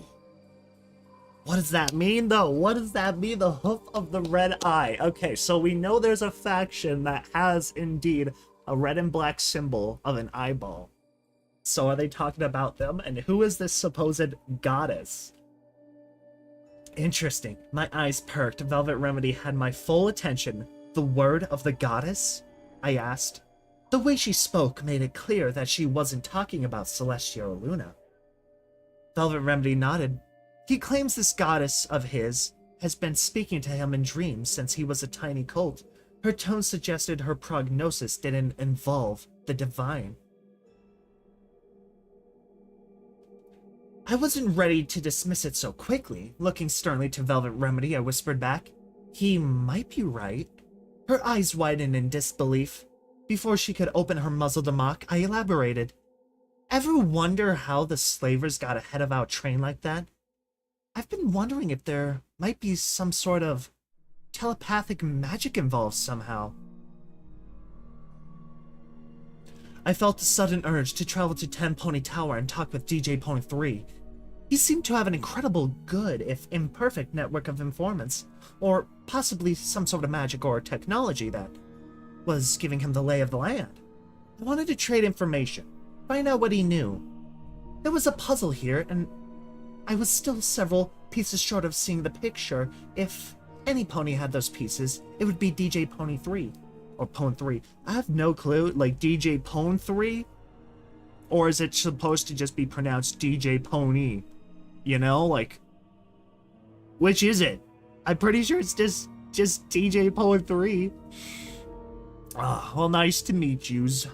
What does that mean, though? What does that mean, the hoof of the red eye? Okay, so we know there's a faction that has, indeed, a red and black symbol of an eyeball. So are they talking about them? And who is this supposed goddess? Interesting. My eyes perked. Velvet Remedy had my full attention. The word of the goddess? I asked. The way she spoke made it clear that she wasn't talking about Celestia or Luna. Velvet Remedy nodded. He claims this goddess of his has been speaking to him in dreams since he was a tiny colt. Her tone suggested her prognosis didn't involve the divine. I wasn't ready to dismiss it so quickly. Looking sternly to Velvet Remedy, I whispered back, he might be right. Her eyes widened in disbelief. Before she could open her muzzle to mock, I elaborated. Ever wonder how the slavers got ahead of our train like that? I've been wondering if there might be some sort of telepathic magic involved somehow. I felt a sudden urge to travel to 10 Pony Tower and talk with DJ Pony 3. He seemed to have an incredible good, if imperfect, network of informants, or possibly some sort of magic or technology that was giving him the lay of the land. I wanted to trade information, find out what he knew. There was a puzzle here, and I was still several pieces short of seeing the picture. If any pony had those pieces, it would be DJ Pony 3. Or Pone 3. I have no clue, like DJ Pone 3? Or is it supposed to just be pronounced DJ Pony? You know, like, which is it? I'm pretty sure it's just DJ Pone 3. Well, nice to meet yous.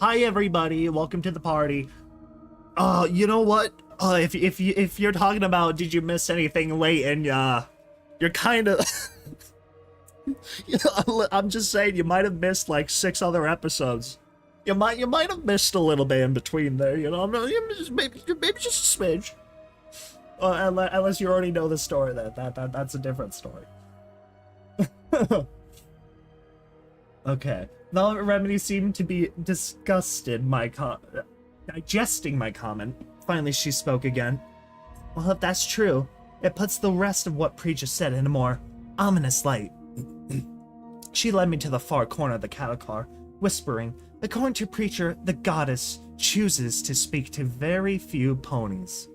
Hi everybody, welcome to the party. You know what? If you're talking about did you miss anything late and you're kind of I'm just saying you might have missed like 6 other episodes. You might have missed a little bit in between there, you know. Maybe just a smidge. Unless you already know the story, that's a different story. Okay. Velvet Remedy seemed to be digesting my comment. Finally, she spoke again. Well, if that's true, it puts the rest of what Preacher said in a more ominous light. She led me to the far corner of the cattle car, whispering, according to Preacher, the goddess chooses to speak to very few ponies.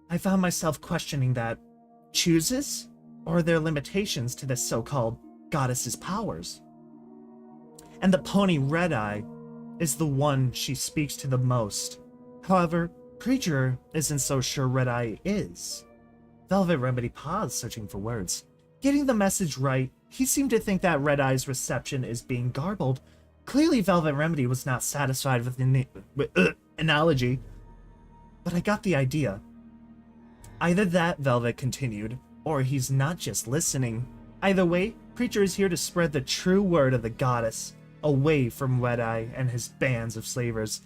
I found myself questioning that. Chooses? Or are there limitations to this so-called goddess's powers? And the pony Red Eye is the one she speaks to the most. However, Preacher isn't so sure Red Eye is. Velvet Remedy paused, searching for words. Getting the message right, he seemed to think that Red Eye's reception is being garbled. Clearly, Velvet Remedy was not satisfied with the analogy. But I got the idea. Either that, Velvet continued, or he's not just listening. Either way, Preacher is here to spread the true word of the goddess, away from Red Eye and his bands of slavers.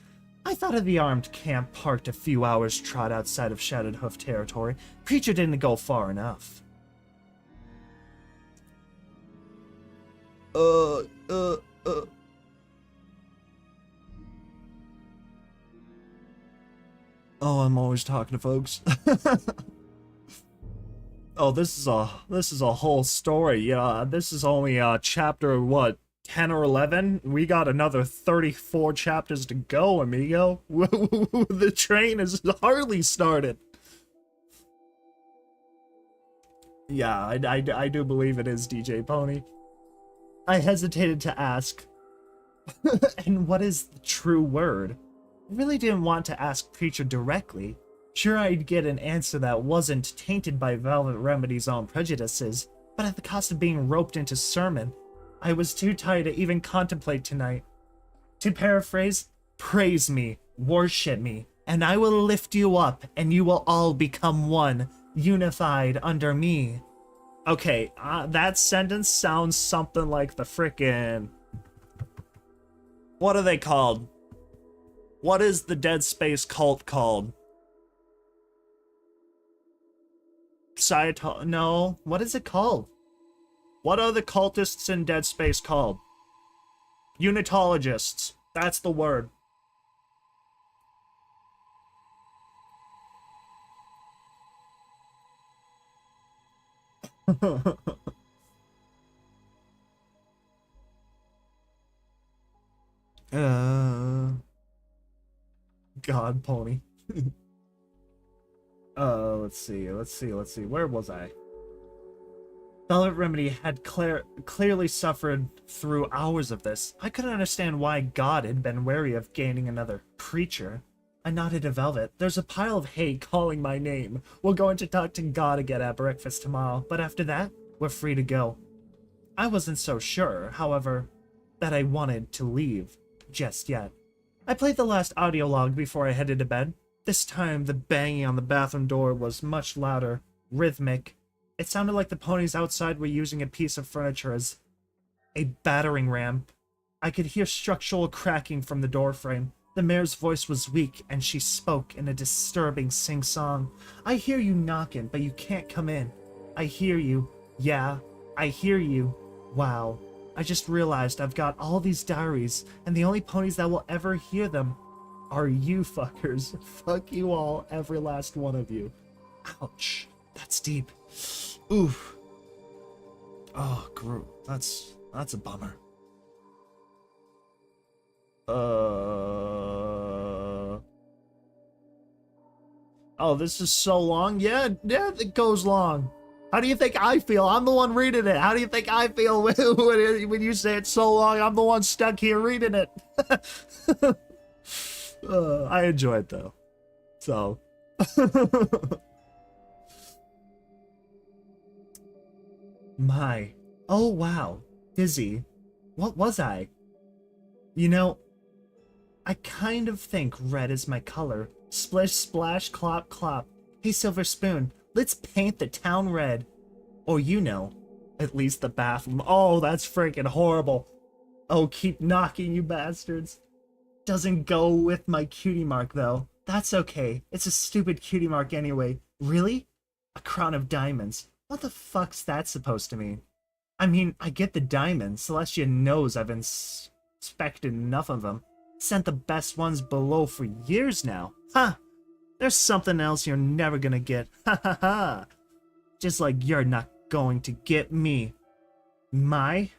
I thought of the armed camp parked a few hours trot outside of Shattered Hoof territory. Preacher didn't go far enough. Oh, I'm always talking to folks. Oh, this is a whole story. Yeah, this is only chapter what, 10 or 11? We got another 34 chapters to go, amigo. The train has hardly started. Yeah, I do believe it is DJ Pony. I hesitated to ask, and what is the true word? I really didn't want to ask Preacher directly. Sure, I'd get an answer that wasn't tainted by Velvet Remedy's own prejudices, but at the cost of being roped into sermon, I was too tired to even contemplate tonight. To paraphrase, praise me, worship me, and I will lift you up, and you will all become one, unified under me. Okay, that sentence sounds something like the frickin'... What are they called? What is the Dead Space cult called? No, what is it called? What are the cultists in Dead Space called? Unitologists. That's the word. God, Pony. Let's see. Where was I? Velvet Remedy had clearly suffered through hours of this. I couldn't understand why God had been wary of gaining another Preacher. I nodded to Velvet. There's a pile of hay calling my name. We're going to talk to God again at breakfast tomorrow, but after that, we're free to go. I wasn't so sure, however, that I wanted to leave just yet. I played the last audio log before I headed to bed. This time, the banging on the bathroom door was much louder, rhythmic. It sounded like the ponies outside were using a piece of furniture as a battering ram. I could hear structural cracking from the doorframe. The mare's voice was weak, and she spoke in a disturbing sing-song. I hear you knocking, but you can't come in. I hear you. Yeah, I hear you. Wow. I just realized I've got all these diaries, and the only ponies that will ever hear them are you fuckers. Fuck you all, every last one of you. Ouch. That's deep. Oof. Oh, Groot. That's a bummer. Oh, this is so long? Yeah, it goes long. How do you think I feel? I'm the one reading it. How do you think I feel when you say it's so long? I'm the one stuck here reading it. I enjoy it, though. So. My. Oh, wow. Dizzy. What was I? You know, I kind of think red is my color. Splish, splash, clop, clop. Hey, Silver Spoon, let's paint the town red. Or, you know, at least the bathroom. Oh, that's freaking horrible. Oh, keep knocking, you bastards. Doesn't go with my cutie mark, though. That's okay. It's a stupid cutie mark anyway. Really? A crown of diamonds. What the fuck's that supposed to mean? I mean, I get the diamonds. Celestia knows I've inspected enough of them. Sent the best ones below for years now. Ha! There's something else you're never gonna get. Ha ha ha! Just like you're not going to get me. My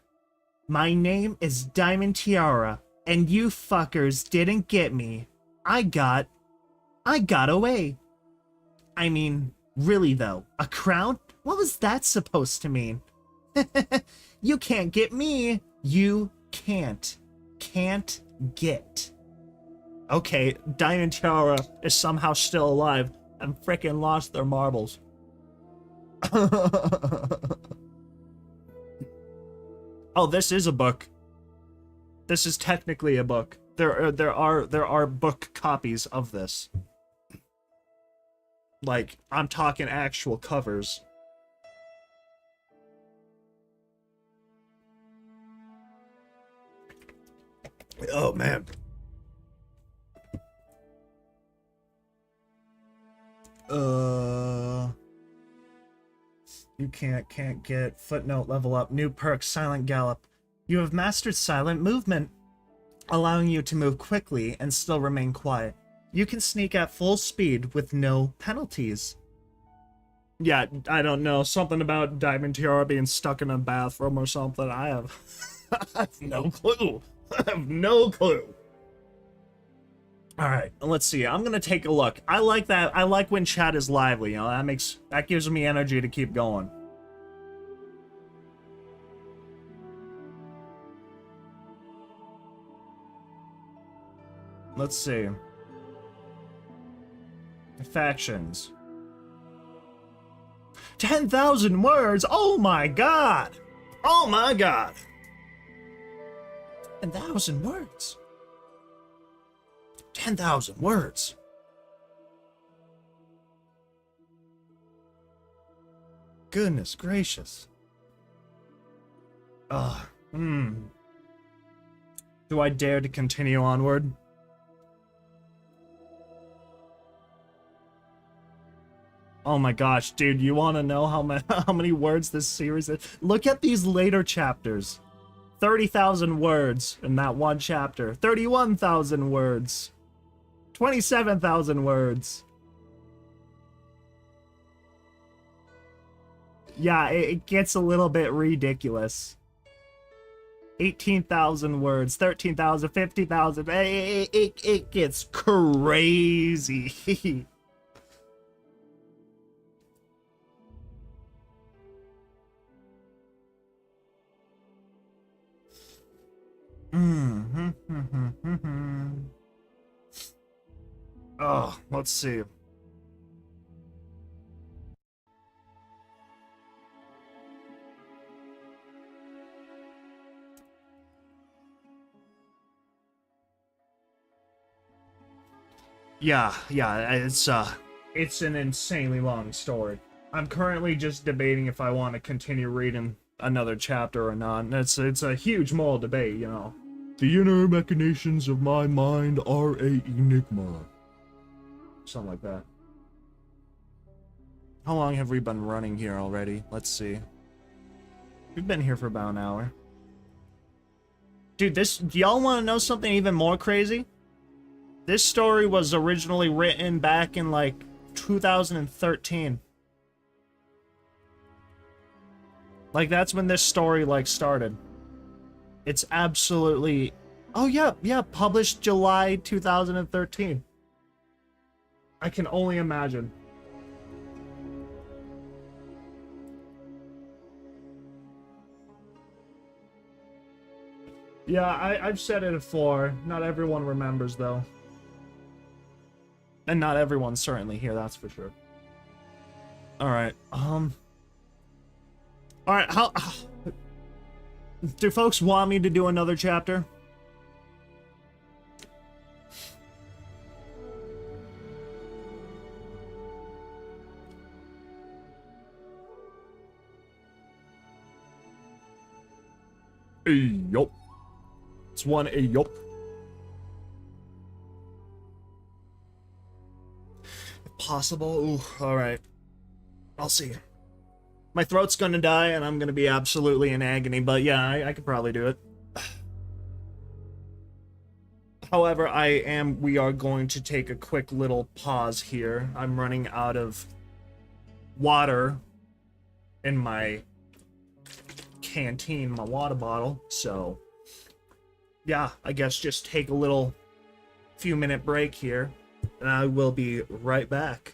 name is Diamond Tiara, and you fuckers didn't get me. I got away. I mean, really though, a crown? What was that supposed to mean? You can't get me. You can't. Can't get. Okay, Diamond Tiara is somehow still alive and frickin' lost their marbles. Oh, this is a book. This is technically a book. There are book copies of this. Like, I'm talking actual covers. Oh man. You can't get footnote level up. New perk, Silent Gallop. You have mastered silent movement, allowing you to move quickly and still remain quiet. You can sneak at full speed with no penalties. Yeah, I don't know. Something about Diamond Tiara being stuck in a bathroom or something. I have no clue. I have no clue. Alright, let's see. I'm gonna take a look. I like that. I like when chat is lively, you know, that gives me energy to keep going. Let's see. Factions. 10,000 words! Oh my god! Oh my god! 10,000 words. 10,000 words. Goodness gracious. Do I dare to continue onward? Oh my gosh, dude, you want to know how many words this series is? Look at these later chapters. 30,000 words in that one chapter. 31,000 words. 27,000 words. Yeah, it gets a little bit ridiculous. 18,000 words, 13,000, 50,000. It gets crazy. Oh, let's see. Yeah, it's an insanely long story. I'm currently just debating if I want to continue reading another chapter or not. And it's a huge moral debate, you know. The inner machinations of my mind are a enigma. Something like that. How long have we been running here already? Let's see. We've been here for about an hour. Dude, do y'all want to know something even more crazy? This story was originally written back in, like, 2013. Like, that's when this story, like, started. It's absolutely... Oh, yeah, published July 2013. I can only imagine. Yeah, I've said it before. Not everyone remembers, though. And not everyone's certainly here, that's for sure. Alright, Alright, how... Do folks want me to do another chapter? Yup. It's one yup. possible? Ooh, alright. I'll see. My throat's gonna die, and I'm gonna be absolutely in agony, but yeah, I could probably do it. However, we are going to take a quick little pause here. I'm running out of water in my canteen, my water bottle, so yeah, I guess just take a little few-minute break here, and I will be right back.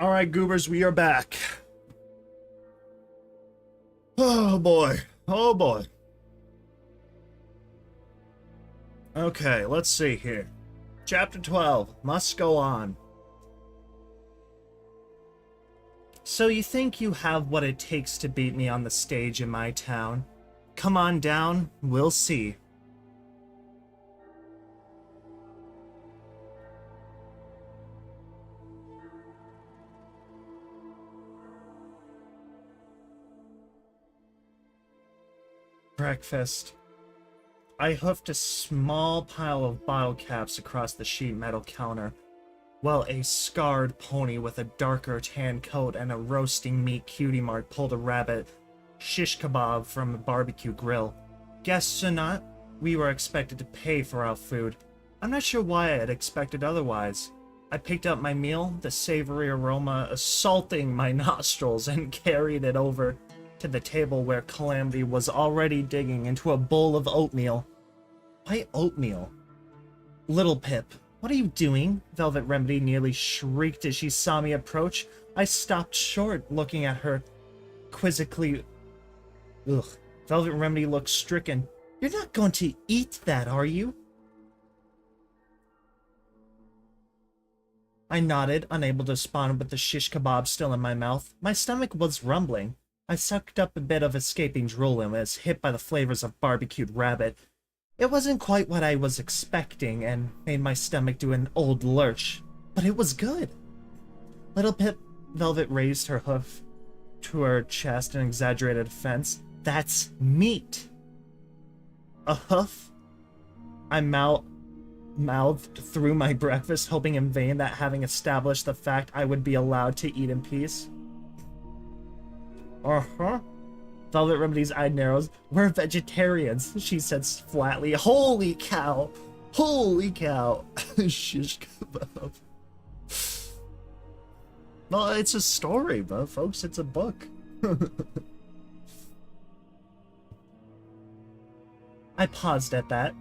Alright, goobers, we are back. Oh boy. Oh boy. Okay, let's see here. Chapter 12, must go on. So you think you have what it takes to beat me on the stage in my town? Come on down, we'll see. breakfast. I hoofed a small pile of bottle caps across the sheet metal counter, while a scarred pony with a darker tan coat and a roasting meat cutie mark pulled a rabbit shish kebab from a barbecue grill. Guests or not, we were expected to pay for our food. I'm not sure why I had expected otherwise. I picked up my meal, the savory aroma assaulting my nostrils, and carried it over to the table where Calamity was already digging into a bowl of oatmeal. Why oatmeal? Little Pip, what are you doing? Velvet Remedy nearly shrieked as she saw me approach. I stopped short, looking at her quizzically. Ugh. Velvet Remedy looked stricken. You're not going to eat that, are you? I nodded, unable to respond with the shish kebab still in my mouth. My stomach was rumbling. I sucked up a bit of escaping drool and was hit by the flavors of barbecued rabbit. It wasn't quite what I was expecting and made my stomach do an old lurch, but it was good. Little Pip, Velvet raised her hoof to her chest in exaggerated offense. That's meat. A hoof? I mouthed through my breakfast, hoping in vain that having established the fact I would be allowed to eat in peace. Uh-huh. Velvet Remedy's eye narrows. We're vegetarians, she said flatly. Holy cow! Holy cow! Shish kebab. Well, it's a story, but folks, it's a book. I paused at that.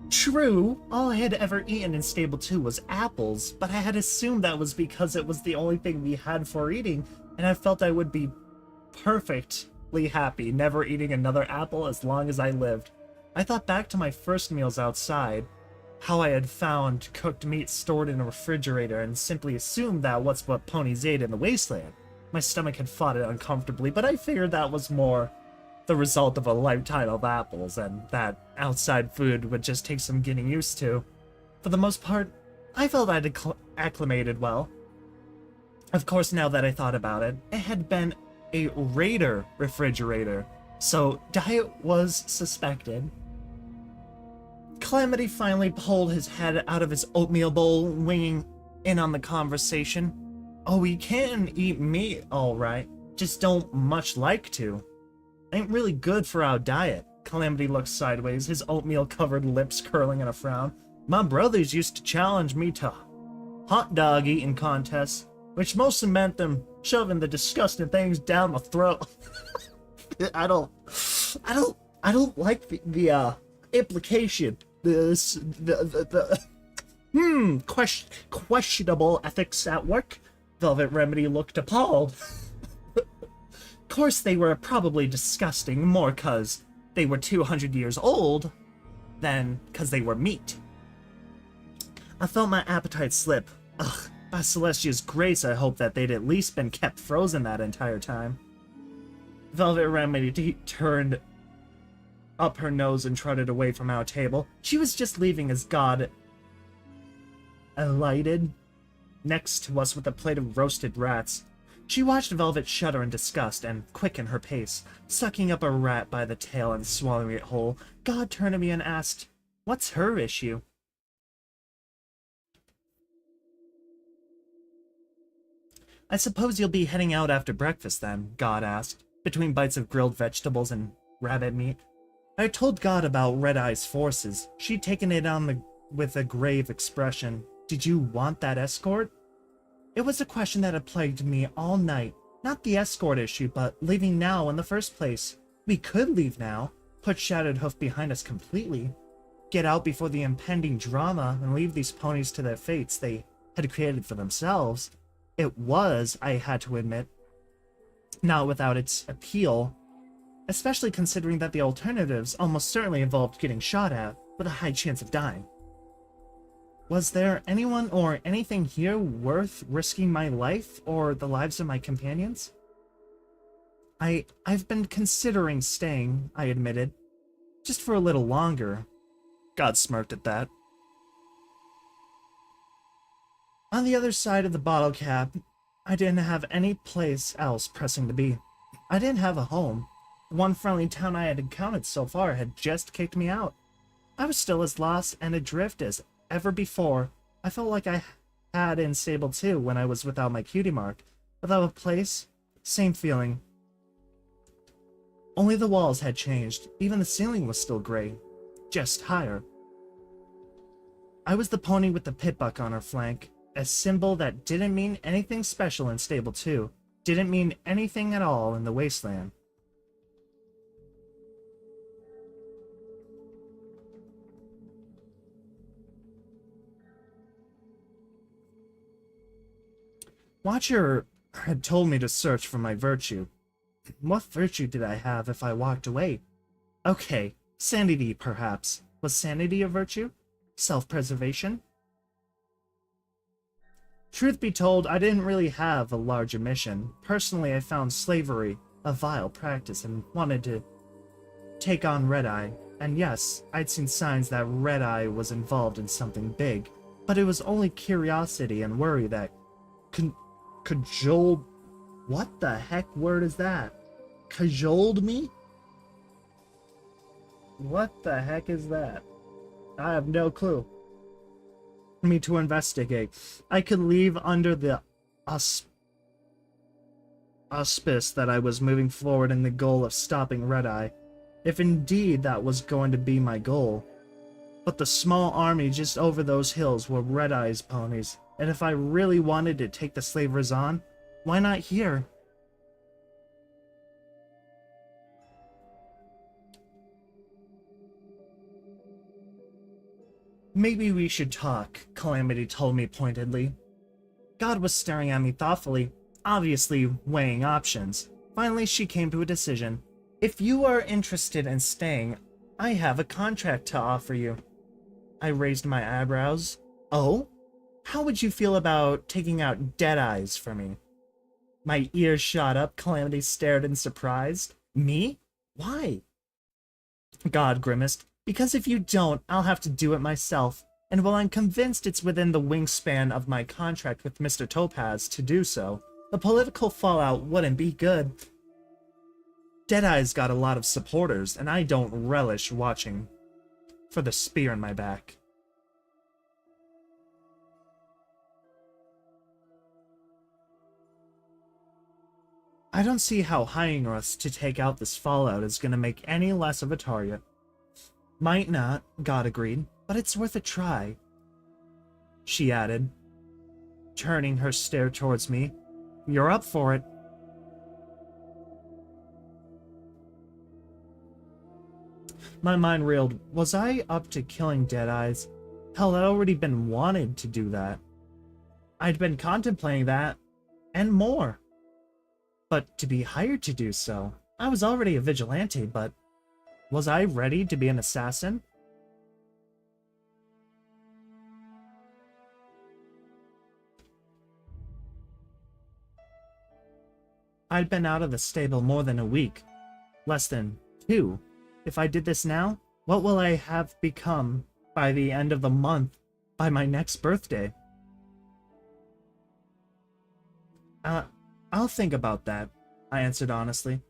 True, all I had ever eaten in Stable 2 was apples, but I had assumed that was because it was the only thing we had for eating, and I felt I would be perfectly happy never eating another apple as long as I lived. I thought back to my first meals outside, how I had found cooked meat stored in a refrigerator and simply assumed that was what ponies ate in the wasteland. My stomach had fought it uncomfortably, but I figured that was more the result of a lifetime of apples, and that outside food would just take some getting used to. For the most part, I felt I'd acclimated well. Of course, now that I thought about it, it had been a raider refrigerator, so diet was suspected. Calamity finally pulled his head out of his oatmeal bowl, winging in on the conversation. Oh, we can eat meat, alright, just don't much like to. Ain't really good for our diet. Calamity looked sideways, his oatmeal-covered lips curling in a frown. My brothers used to challenge me to hot dog eating contests, which mostly meant them shoving the disgusting things down my throat. I don't like the implication. Questionable ethics at work. Velvet Remedy looked appalled. Of course they were probably disgusting, more 'cause they were 200 years old than 'cause they were meat. I felt my appetite slip. Ugh, by Celestia's grace, I hope that they'd at least been kept frozen that entire time. Velvet Remedy turned up her nose and trotted away from our table. She was just leaving as God alighted next to us with a plate of roasted rats. She watched Velvet shudder in disgust and quicken her pace, sucking up a rat by the tail and swallowing it whole. God turned to me and asked, "What's her issue?" I suppose you'll be heading out after breakfast then, God asked, between bites of grilled vegetables and rabbit meat. I told God about Red Eye's forces. She'd taken it on with a grave expression. Did you want that escort? It was a question that had plagued me all night. Not the escort issue, but leaving now in the first place. We could leave now, put Shattered Hoof behind us completely, get out before the impending drama, and leave these ponies to their fates they had created for themselves. It was, I had to admit, not without its appeal, especially considering that the alternatives almost certainly involved getting shot at, with a high chance of dying. Was there anyone or anything here worth risking my life or the lives of my companions? I've been considering staying, I admitted. Just for a little longer. God smirked at that. On the other side of the bottle cap, I didn't have any place else pressing to be. I didn't have a home. One friendly town I had encountered so far had just kicked me out. I was still as lost and adrift as ever before. I felt like I had in Sable 2 when I was without my cutie mark. Without a place, same feeling. Only the walls had changed. Even the ceiling was still gray, just higher. I was the pony with the pitbuck on her flank, a symbol that didn't mean anything special in Stable 2, didn't mean anything at all in the Wasteland. Watcher had told me to search for my virtue. What virtue did I have if I walked away? Okay, sanity perhaps. Was sanity a virtue? Self-preservation? Truth be told, I didn't really have a larger mission. Personally, I found slavery a vile practice and wanted to take on Red-Eye. And yes, I'd seen signs that Red-Eye was involved in something big, but it was only curiosity and worry that cajoled... What the heck word is that? Cajoled me? What the heck is that? I have no clue. Me to investigate. I could leave under the auspice that I was moving forward in the goal of stopping Red-Eye, if indeed that was going to be my goal. But the small army just over those hills were Red-Eye's ponies, and if I really wanted to take the slavers on, why not here? Maybe we should talk, Calamity told me pointedly. God was staring at me thoughtfully, obviously weighing options. Finally, she came to a decision. If you are interested in staying, I have a contract to offer you. I raised my eyebrows. Oh? How would you feel about taking out Deadeyes for me? My ears shot up. Calamity stared in surprise. Me? Why? God grimaced. Because if you don't, I'll have to do it myself. And while I'm convinced it's within the wingspan of my contract with Mr. Topaz to do so, the political fallout wouldn't be good. Deadeye's got a lot of supporters, and I don't relish watching for the spear in my back. I don't see how hiring us to take out this fallout is going to make any less of a target. Might not, God agreed, but it's worth a try, she added, turning her stare towards me. You're up for it. My mind reeled. Was I up to killing Deadeyes? Hell, I'd already been wanted to do that. I'd been contemplating that, and more. But to be hired to do so, I was already a vigilante, but was I ready to be an assassin? I'd been out of the stable more than a week. Less than 2. If I did this now, what will I have become by the end of the month, by my next birthday? I'll think about that, I answered honestly.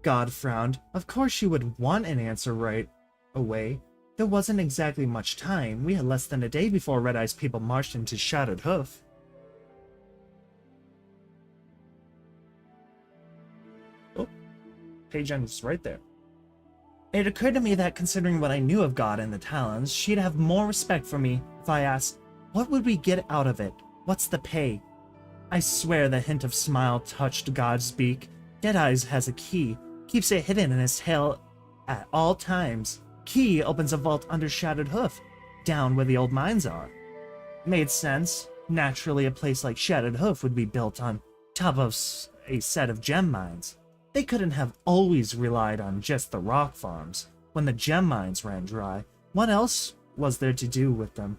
God frowned. Of course you would want an answer right away. There wasn't exactly much time. We had less than a day before Red-Eye's people marched into Shattered Hoof. Oh, page ends right there. It occurred to me that considering what I knew of God and the Talons, she'd have more respect for me if I asked, what would we get out of it? What's the pay? I swear the hint of smile touched God's beak. Deadeyes has a key. Keeps it hidden in his tail at all times. Key opens a vault under Shattered Hoof, down where the old mines are. Made sense. Naturally, a place like Shattered Hoof would be built on top of a set of gem mines. They couldn't have always relied on just the rock farms. When the gem mines ran dry, what else was there to do with them?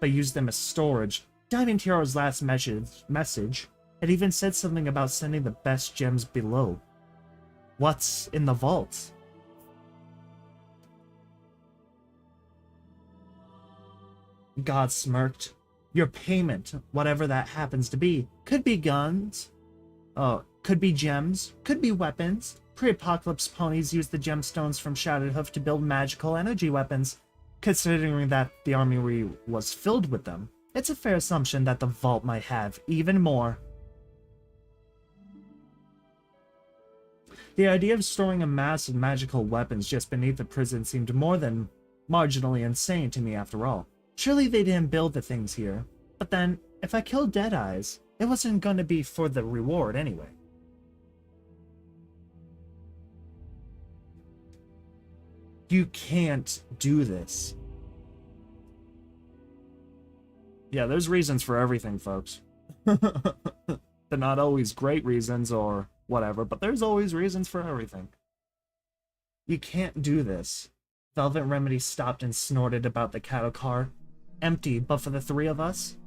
But use them as storage. Diamond Hero's last message had even said something about sending the best gems below. What's in the vault? God smirked. Your payment, whatever that happens to be, could be guns, could be gems, could be weapons, Pre-apocalypse ponies used the gemstones from Shattered Hoof to build magical energy weapons. Considering that the armory was filled with them, it's a fair assumption that the vault might have even more. The idea of storing a mass of magical weapons just beneath the prison seemed more than marginally insane to me after all. Surely they didn't build the things here. But then, if I killed Deadeyes, it wasn't going to be for the reward anyway. You can't do this. Yeah, there's reasons for everything, folks. They're not always great reasons or whatever, but there's always reasons for everything. You can't do this. Velvet Remedy stopped and snorted about the cattle car. Empty, but for the three of us?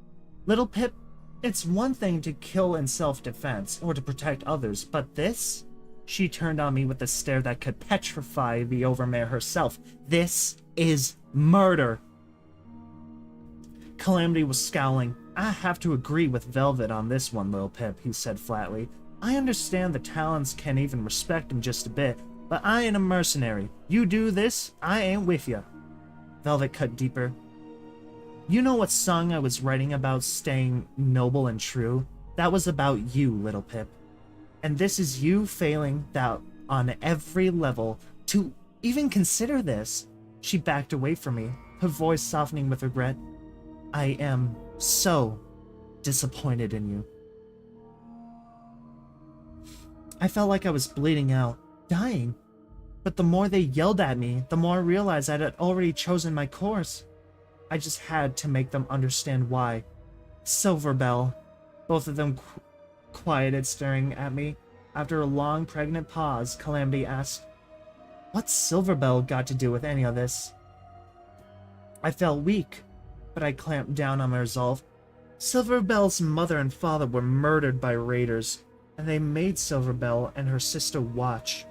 Little Pip, it's one thing to kill in self-defense or to protect others, but this? She turned on me with a stare that could petrify the Overmare herself. This is murder. Calamity was scowling. I have to agree with Velvet on this one, Lil Pip, he said flatly. I understand the Talons can even respect him just a bit, but I ain't a mercenary. You do this, I ain't with ya. Velvet cut deeper. You know what song I was writing about staying noble and true? That was about you, Little Pip. And this is you failing that on every level to even consider this. She backed away from me, her voice softening with regret. I am so disappointed in you. I felt like I was bleeding out, dying. But the more they yelled at me, the more I realized I had already chosen my course. I just had to make them understand why. Silverbell. Both of them quieted, staring at me. After a long, pregnant pause, Calamity asked, "What's Silverbell got to do with any of this?" I felt weak, but I clamped down on my resolve. Silverbell's mother and father were murdered by raiders, and they made Silverbell and her sister watch.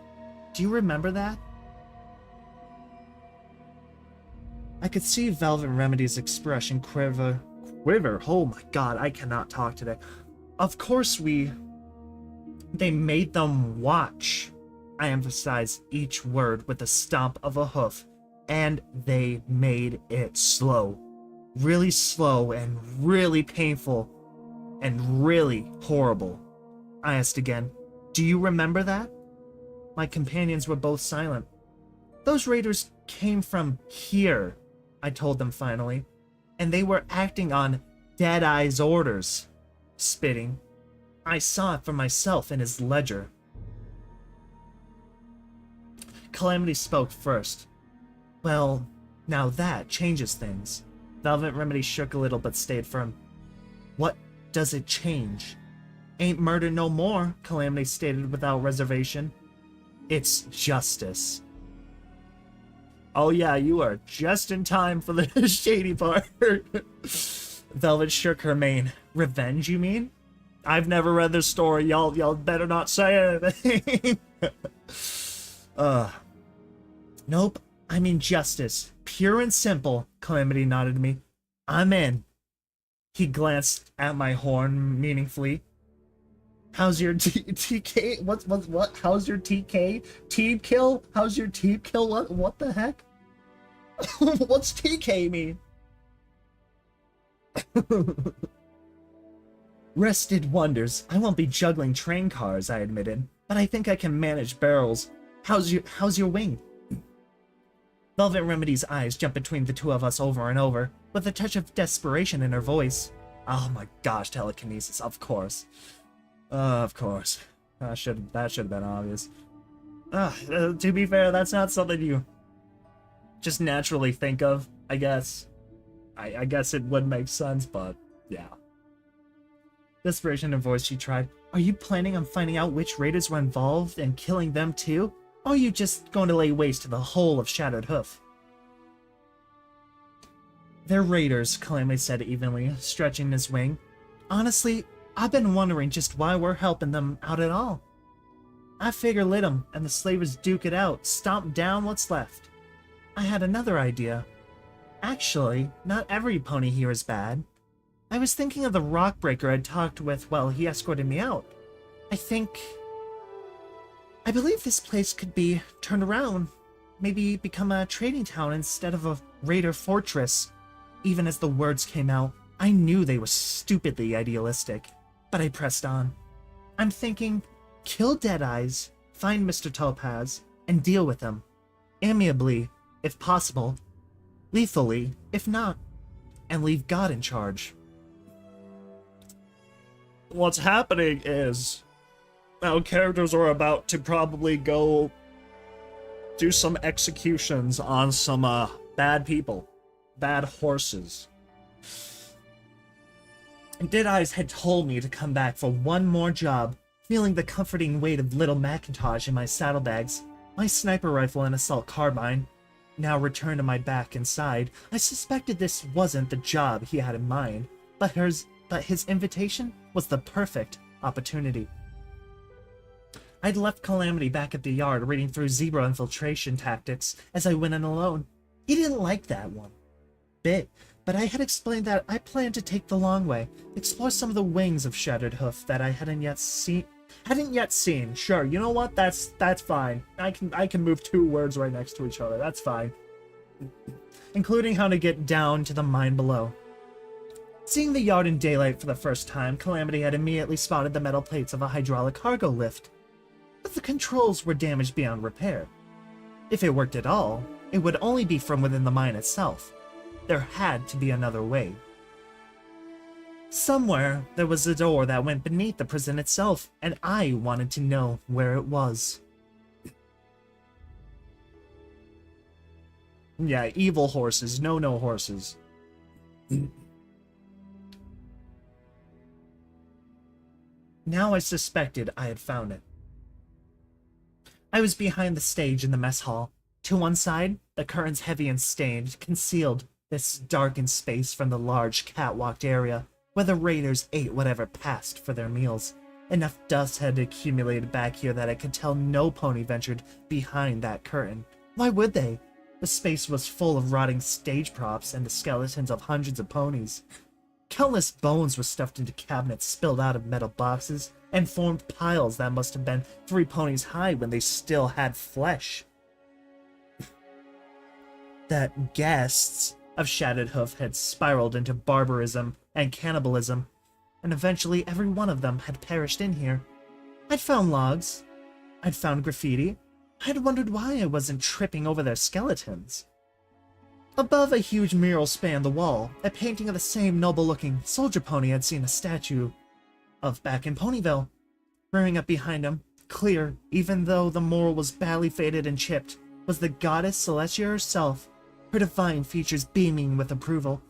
Do you remember that? I could see Velvet Remedy's expression quiver. Oh my god, I cannot talk today. Of course they made them watch. I emphasized each word with the stomp of a hoof, and they made it slow. Really slow and really painful and really horrible. I asked again, do you remember that? My companions were both silent. Those raiders came from here, I told them finally, and they were acting on Deadeye's orders. Spitting. I saw it for myself in his ledger. Calamity spoke first. Well, now that changes things. Velvet Remedy shook a little but stayed firm. What does it change? Ain't murder no more, Calamity stated without reservation. It's justice. Oh yeah, you are just in time for the shady part. Velvet shook her mane. Revenge, you mean? I've never read this story. Y'all better not say anything. Nope. I mean justice. Pure and simple, Calamity nodded to me. I'm in. He glanced at my horn meaningfully. How's your TK? What? How's your TK? Team kill? How's your team kill? What the heck? What's TK mean? Rested wonders. I won't be juggling train cars, I admitted, but I think I can manage barrels. How's your wing? Velvet Remedy's eyes jumped between the two of us over and over, with a touch of desperation in her voice. Oh my gosh, telekinesis, of course. Of course. That should have been obvious. To be fair, that's not something you just naturally think of, I guess. I guess it would make sense, but yeah. Desperation in her voice, she tried. Are you planning on finding out which raiders were involved and killing them too? Or are you just going to lay waste to the whole of Shattered Hoof? They're raiders, Calamity said evenly, stretching his wing. Honestly, I've been wondering just why we're helping them out at all. I figure lit 'em and the slavers duke it out, stomp down what's left. I had another idea. Actually, not every pony here is bad. I was thinking of the rock breaker I'd talked with while he escorted me out. I think I believe this place could be turned around. Maybe become a trading town instead of a raider fortress. Even as the words came out, I knew they were stupidly idealistic, but I pressed on. I'm thinking, kill Deadeyes, find Mr. Topaz, and deal with him. Amiably, if possible. Lethally, if not. And leave God in charge. What's happening is our characters are about to probably go do some executions on some bad people, bad horses. And Deadeyes had told me to come back for one more job, feeling the comforting weight of little Macintosh in my saddlebags, my sniper rifle and assault carbine, now returned to my back and side. I suspected this wasn't the job he had in mind, but his invitation was the perfect opportunity. I'd left Calamity back at the yard reading through zebra infiltration tactics as I went in alone. He didn't like that one bit, but I had explained that I planned to take the long way, explore some of the wings of Shattered Hoof that I hadn't yet seen. Sure, you know what? That's fine. I can move two words right next to each other. That's fine. Including how to get down to the mine below. Seeing the yard in daylight for the first time, Calamity had immediately spotted the metal plates of a hydraulic cargo lift. But the controls were damaged beyond repair. If it worked at all, it would only be from within the mine itself. There had to be another way. Somewhere, there was a door that went beneath the prison itself, and I wanted to know where it was. Yeah, evil horses, no horses. Now I suspected I had found it. I was behind the stage in the mess hall. To one side, the curtains heavy and stained concealed this darkened space from the large catwalked area where the raiders ate whatever passed for their meals. Enough dust had accumulated back here that I could tell no pony ventured behind that curtain. Why would they? The space was full of rotting stage props and the skeletons of hundreds of ponies. Countless bones were stuffed into cabinets spilled out of metal boxes and formed piles that must have been 3 ponies high when they still had flesh. That guests of Shattered Hoof had spiraled into barbarism and cannibalism, and eventually every one of them had perished in here. I'd found logs. I'd found graffiti. I'd wondered why I wasn't tripping over their skeletons. Above a huge mural spanned the wall, a painting of the same noble-looking soldier pony I'd seen a statue of back in Ponyville. Rearing up behind him, clear, even though the mural was badly faded and chipped, was the goddess Celestia herself, her divine features beaming with approval.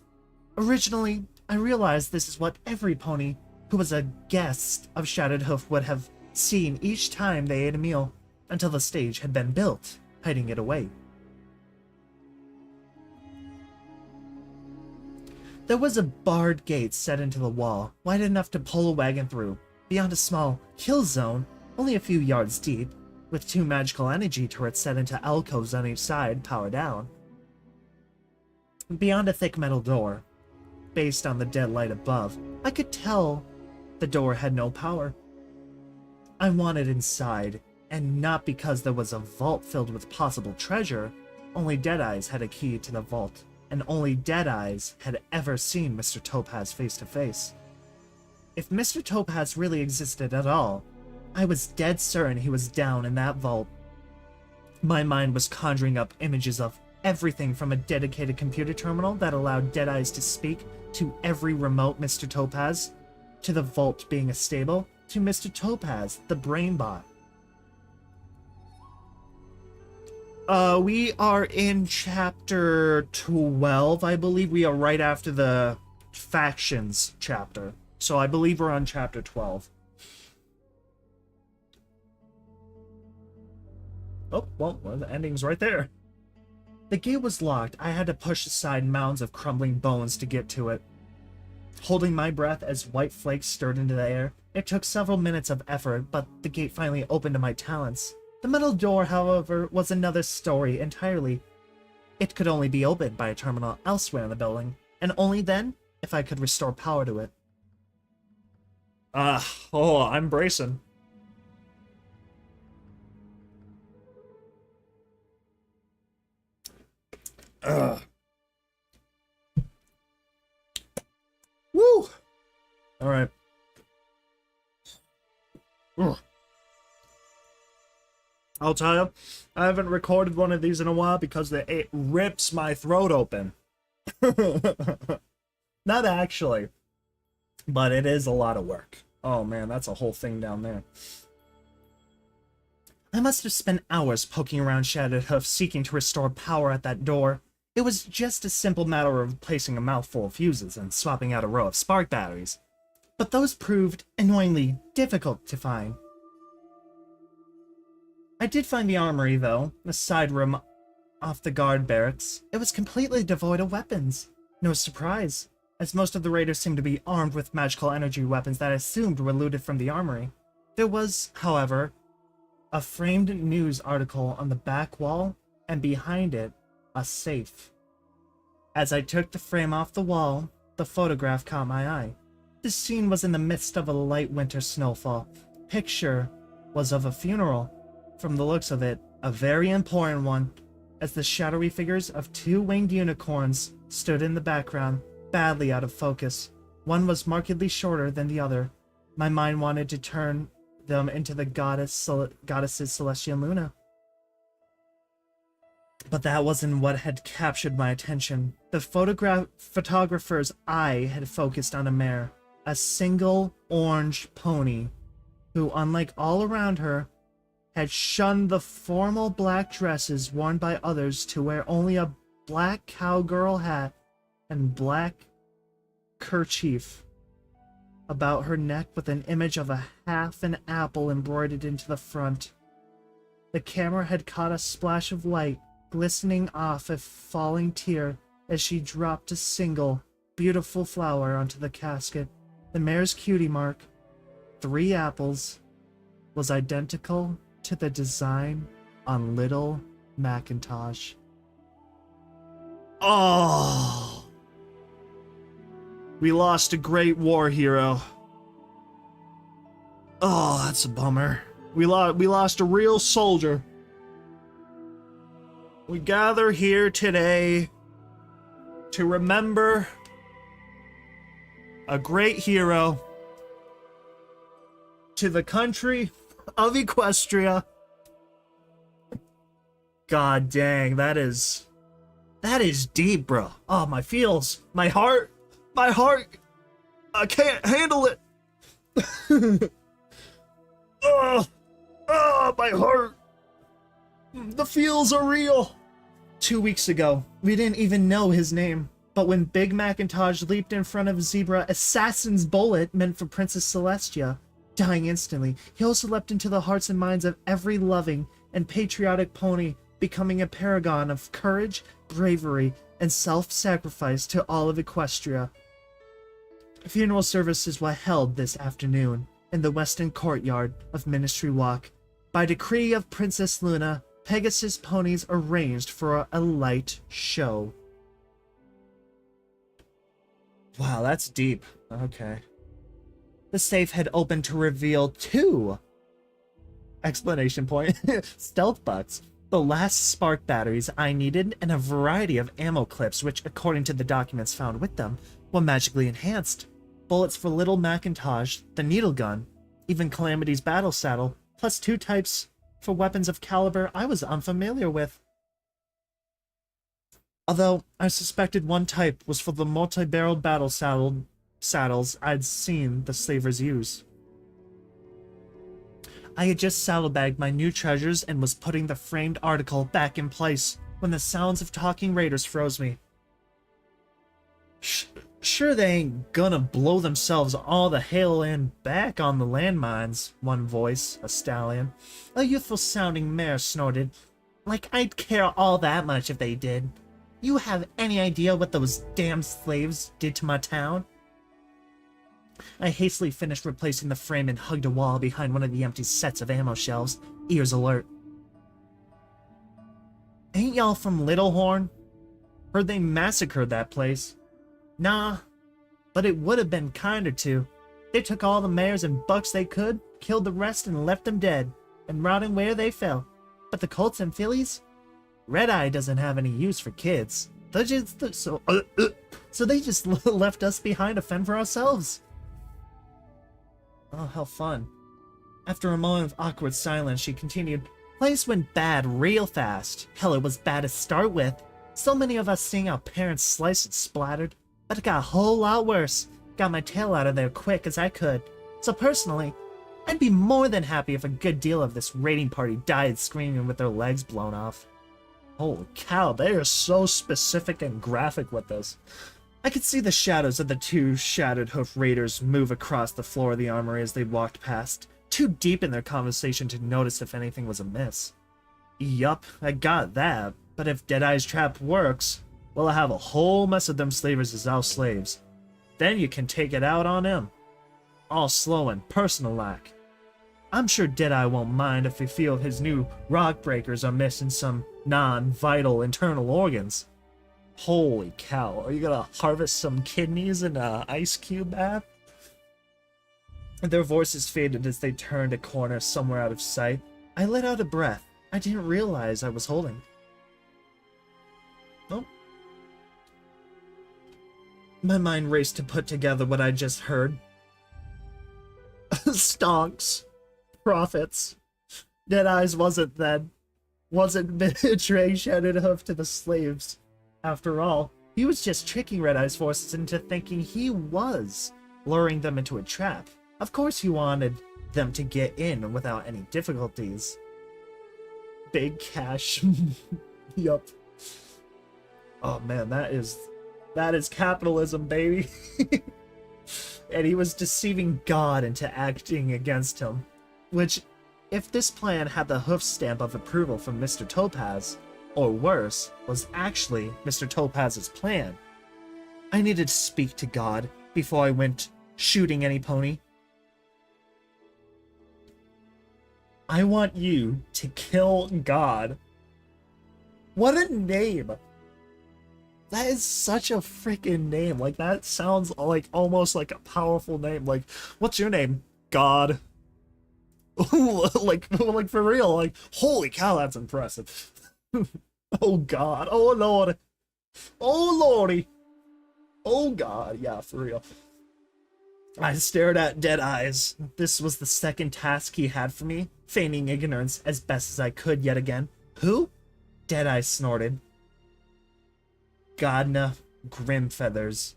Originally, I realized this is what every pony who was a guest of Shattered Hoof would have seen each time they ate a meal, until the stage had been built, hiding it away. There was a barred gate set into the wall, wide enough to pull a wagon through, beyond a small kill zone, only a few yards deep, with 2 magical energy turrets set into alcoves on each side, power down. Beyond a thick metal door, based on the dead light above, I could tell the door had no power. I wanted inside, and not because there was a vault filled with possible treasure. Only Deadeyes had a key to the vault, and only Deadeyes had ever seen Mr. Topaz face to face. If Mr. Topaz really existed at all, I was dead certain he was down in that vault. My mind was conjuring up images of everything from a dedicated computer terminal that allowed Deadeyes to speak to every remote Mr. Topaz, to the vault being a stable, to Mr. Topaz, the brain bot. We are in chapter 12, I believe. We are right after the factions chapter. So I believe we're on chapter 12. Oh, well, the ending's right there. The gate was locked. I had to push aside mounds of crumbling bones to get to it. Holding my breath as white flakes stirred into the air, it took several minutes of effort, but the gate finally opened to my talents. The metal door, however, was another story entirely. It could only be opened by a terminal elsewhere in the building, and only then if I could restore power to it. I'm bracing. Woo! Alright. I'll tell you, I haven't recorded one of these in a while because it rips my throat open. Not actually, but it is a lot of work. Oh man, that's a whole thing down there. I must have spent hours poking around Shattered Hoof, seeking to restore power at that door. It was just a simple matter of replacing a mouthful of fuses and swapping out a row of spark batteries. But those proved annoyingly difficult to find. I did find the armory, though, a side room off the guard barracks. It was completely devoid of weapons. No surprise, as most of the raiders seemed to be armed with magical energy weapons that I assumed were looted from the armory. There was, however, a framed news article on the back wall, and behind it, a safe. As I took the frame off the wall, the photograph caught my eye. The scene was in the midst of a light winter snowfall. Picture was of a funeral. From the looks of it, a very important one, as the shadowy figures of two winged unicorns stood in the background, badly out of focus. One was markedly shorter than the other. My mind wanted to turn them into the goddesses Celestia and Luna. But that wasn't what had captured my attention. The photographer's eye had focused on a mare, a single orange pony, who, unlike all around her, had shunned the formal black dresses worn by others to wear only a black cowgirl hat and black kerchief about her neck with an image of a half an apple embroidered into the front. The camera had caught a splash of light glistening off a falling tear as she dropped a single, beautiful flower onto the casket. The mare's cutie mark, 3 apples, was identical to the design on Little Macintosh. Oh! We lost a great war hero. Oh, that's a bummer. We lost a real soldier. We gather here today to remember a great hero to the country of Equestria. God dang, that is deep, bro. Oh, my feels, my heart, I can't handle it. My heart. The feels are real. 2 weeks ago, we didn't even know his name, but when Big Macintosh leaped in front of Zebra Assassin's bullet meant for Princess Celestia, dying instantly, he also leapt into the hearts and minds of every loving and patriotic pony, becoming a paragon of courage, bravery, and self-sacrifice to all of Equestria. Funeral services were held this afternoon in the western courtyard of Ministry Walk. By decree of Princess Luna, Pegasus ponies arranged for a light show. Wow, that's deep. Okay. The safe had opened to reveal 2 exclamation point stealth butts, the last spark batteries I needed, and a variety of ammo clips which, according to the documents found with them, were magically enhanced. Bullets for Little Macintosh, the needle gun, even Calamity's battle saddle, plus 2 types for weapons of caliber I was unfamiliar with. Although I suspected one type was for the multi-barreled battle saddles I'd seen the slavers use. I had just saddlebagged my new treasures and was putting the framed article back in place when the sounds of talking raiders froze me. Sure they ain't gonna blow themselves all the hell in back on the landmines, one voice, a stallion. A youthful-sounding mare snorted. Like I'd care all that much if they did. You have any idea what those damn slaves did to my town? I hastily finished replacing the frame and hugged a wall behind one of the empty sets of ammo shelves, ears alert. Ain't y'all from Little Horn? Heard they massacred that place. Nah, but it would have been kinder to. They took all the mares and bucks they could, killed the rest and left them dead, and rotting where they fell. But the colts and fillies? Red-Eye doesn't have any use for kids. So they just left us behind to fend for ourselves. Oh, how fun. After a moment of awkward silence, she continued, Place went bad real fast. Hell, it was bad to start with. So many of us seeing our parents sliced and splattered. But it got a whole lot worse. Got my tail out of there quick as I could. So personally, I'd be more than happy if a good deal of this raiding party died screaming with their legs blown off. Holy cow, they are so specific and graphic with this. I could see the shadows of the two shattered hoof raiders move across the floor of the armory as they walked past, too deep in their conversation to notice if anything was amiss. Yup, I got that, but if Deadeye's trap works, well, I have a whole mess of them slavers as our slaves. Then you can take it out on him. All slow and personal-like. I'm sure Deadeye won't mind if we feel his new rock breakers are missing some non-vital internal organs. Holy cow, are you gonna harvest some kidneys in an ice cube bath? Their voices faded as they turned a corner somewhere out of sight. I let out a breath I didn't realize I was holding. Oh. My mind raced to put together what I just heard. Stonks. Profits. Deadeye's wasn't then. Wasn't betraying Shattered Hoof to the slaves. After all, he was just tricking Red Eye's forces into thinking he was, luring them into a trap. Of course he wanted them to get in without any difficulties. Big cash. Yup. Oh man, that is capitalism, baby. And he was deceiving God into acting against him. Which, if this plan had the hoof stamp of approval from Mr. Topaz, or worse, was actually Mr. Topaz's plan, I needed to speak to God before I went shooting any pony. I want you to kill God. What a name! That is such a freaking name. Like, that sounds like almost like a powerful name. Like, what's your name? God. like for real. Like, holy cow, that's impressive. Oh God. Oh Lord. Oh Lordy. Oh God. Yeah, for real. I stared at Deadeye's. This was the second task he had for me, feigning ignorance as best as I could yet again. Who? Deadeye snorted. Godna Grimfeathers.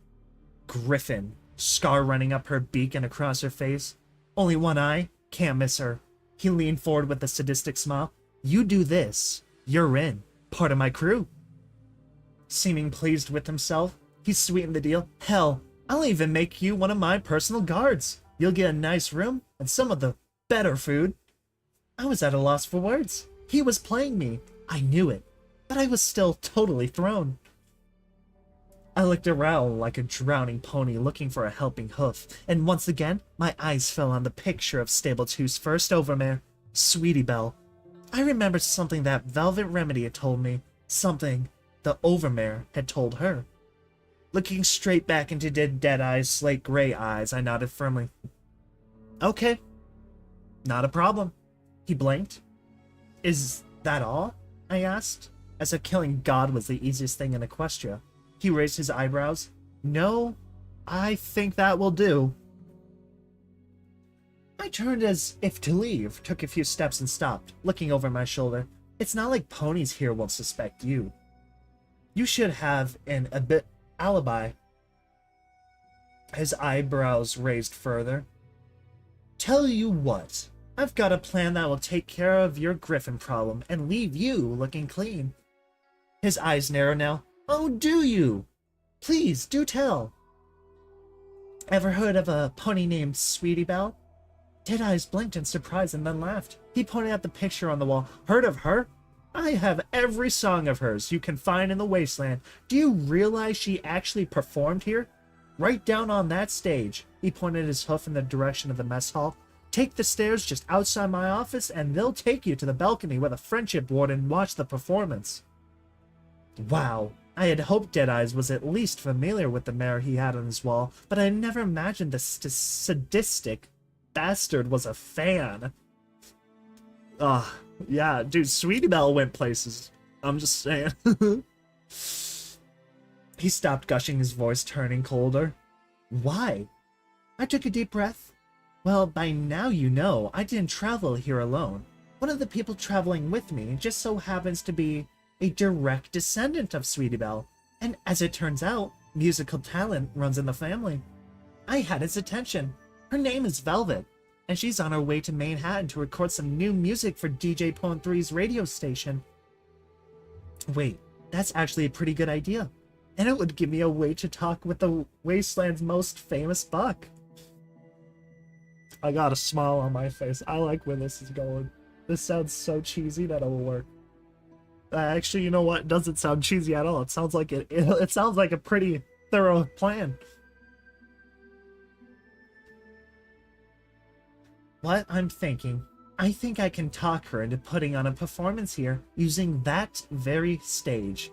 Griffin. Scar running up her beak and across her face. Only one eye. Can't miss her. He leaned forward with a sadistic smile. You do this. You're in. Part of my crew. Seeming pleased with himself, he sweetened the deal. Hell, I'll even make you one of my personal guards. You'll get a nice room and some of the better food. I was at a loss for words. He was playing me. I knew it. But I was still totally thrown. I looked around like a drowning pony looking for a helping hoof, and once again, my eyes fell on the picture of Stable 2's first overmare, Sweetie Belle. I remembered something that Velvet Remedy had told me, something the overmare had told her. Looking straight back into Deadeye's slate gray eyes, I nodded firmly. Okay, not a problem. He blinked. Is that all? I asked, as if killing God was the easiest thing in Equestria. He raised his eyebrows. No, I think that will do. I turned as if to leave, took a few steps and stopped, looking over my shoulder. It's not like ponies here won't suspect you. You should have an alibi. His eyebrows raised further. Tell you what, I've got a plan that will take care of your Griffin problem and leave you looking clean. His eyes narrow now. Oh, do you? Please, do tell. Ever heard of a pony named Sweetie Belle? Deadeye's blinked in surprise and then laughed. He pointed at the picture on the wall. Heard of her? I have every song of hers you can find in the wasteland. Do you realize she actually performed here? Right down on that stage. He pointed his hoof in the direction of the mess hall. Take the stairs just outside my office and they'll take you to the balcony where the friendship ward and watch the performance. Wow. I had hoped Deadeye's was at least familiar with the mare he had on his wall, but I never imagined the sadistic bastard was a fan. Yeah, dude, Sweetie Belle went places. I'm just saying. He stopped gushing, his voice turning colder. Why? I took a deep breath. Well, by now you know, I didn't travel here alone. One of the people traveling with me just so happens to be a direct descendant of Sweetie Belle, and as it turns out, musical talent runs in the family. I had his attention. Her name is Velvet, and she's on her way to Manhattan to record some new music for DJ Pone 3's radio station. Wait, that's actually a pretty good idea, and it would give me a way to talk with the Wasteland's most famous buck. I got a smile on my face. I like where this is going. This sounds so cheesy that it will work. Actually, you know what? It doesn't sound cheesy at all. It sounds like it sounds like a pretty thorough plan. What I'm thinking, I think I can talk her into putting on a performance here using that very stage.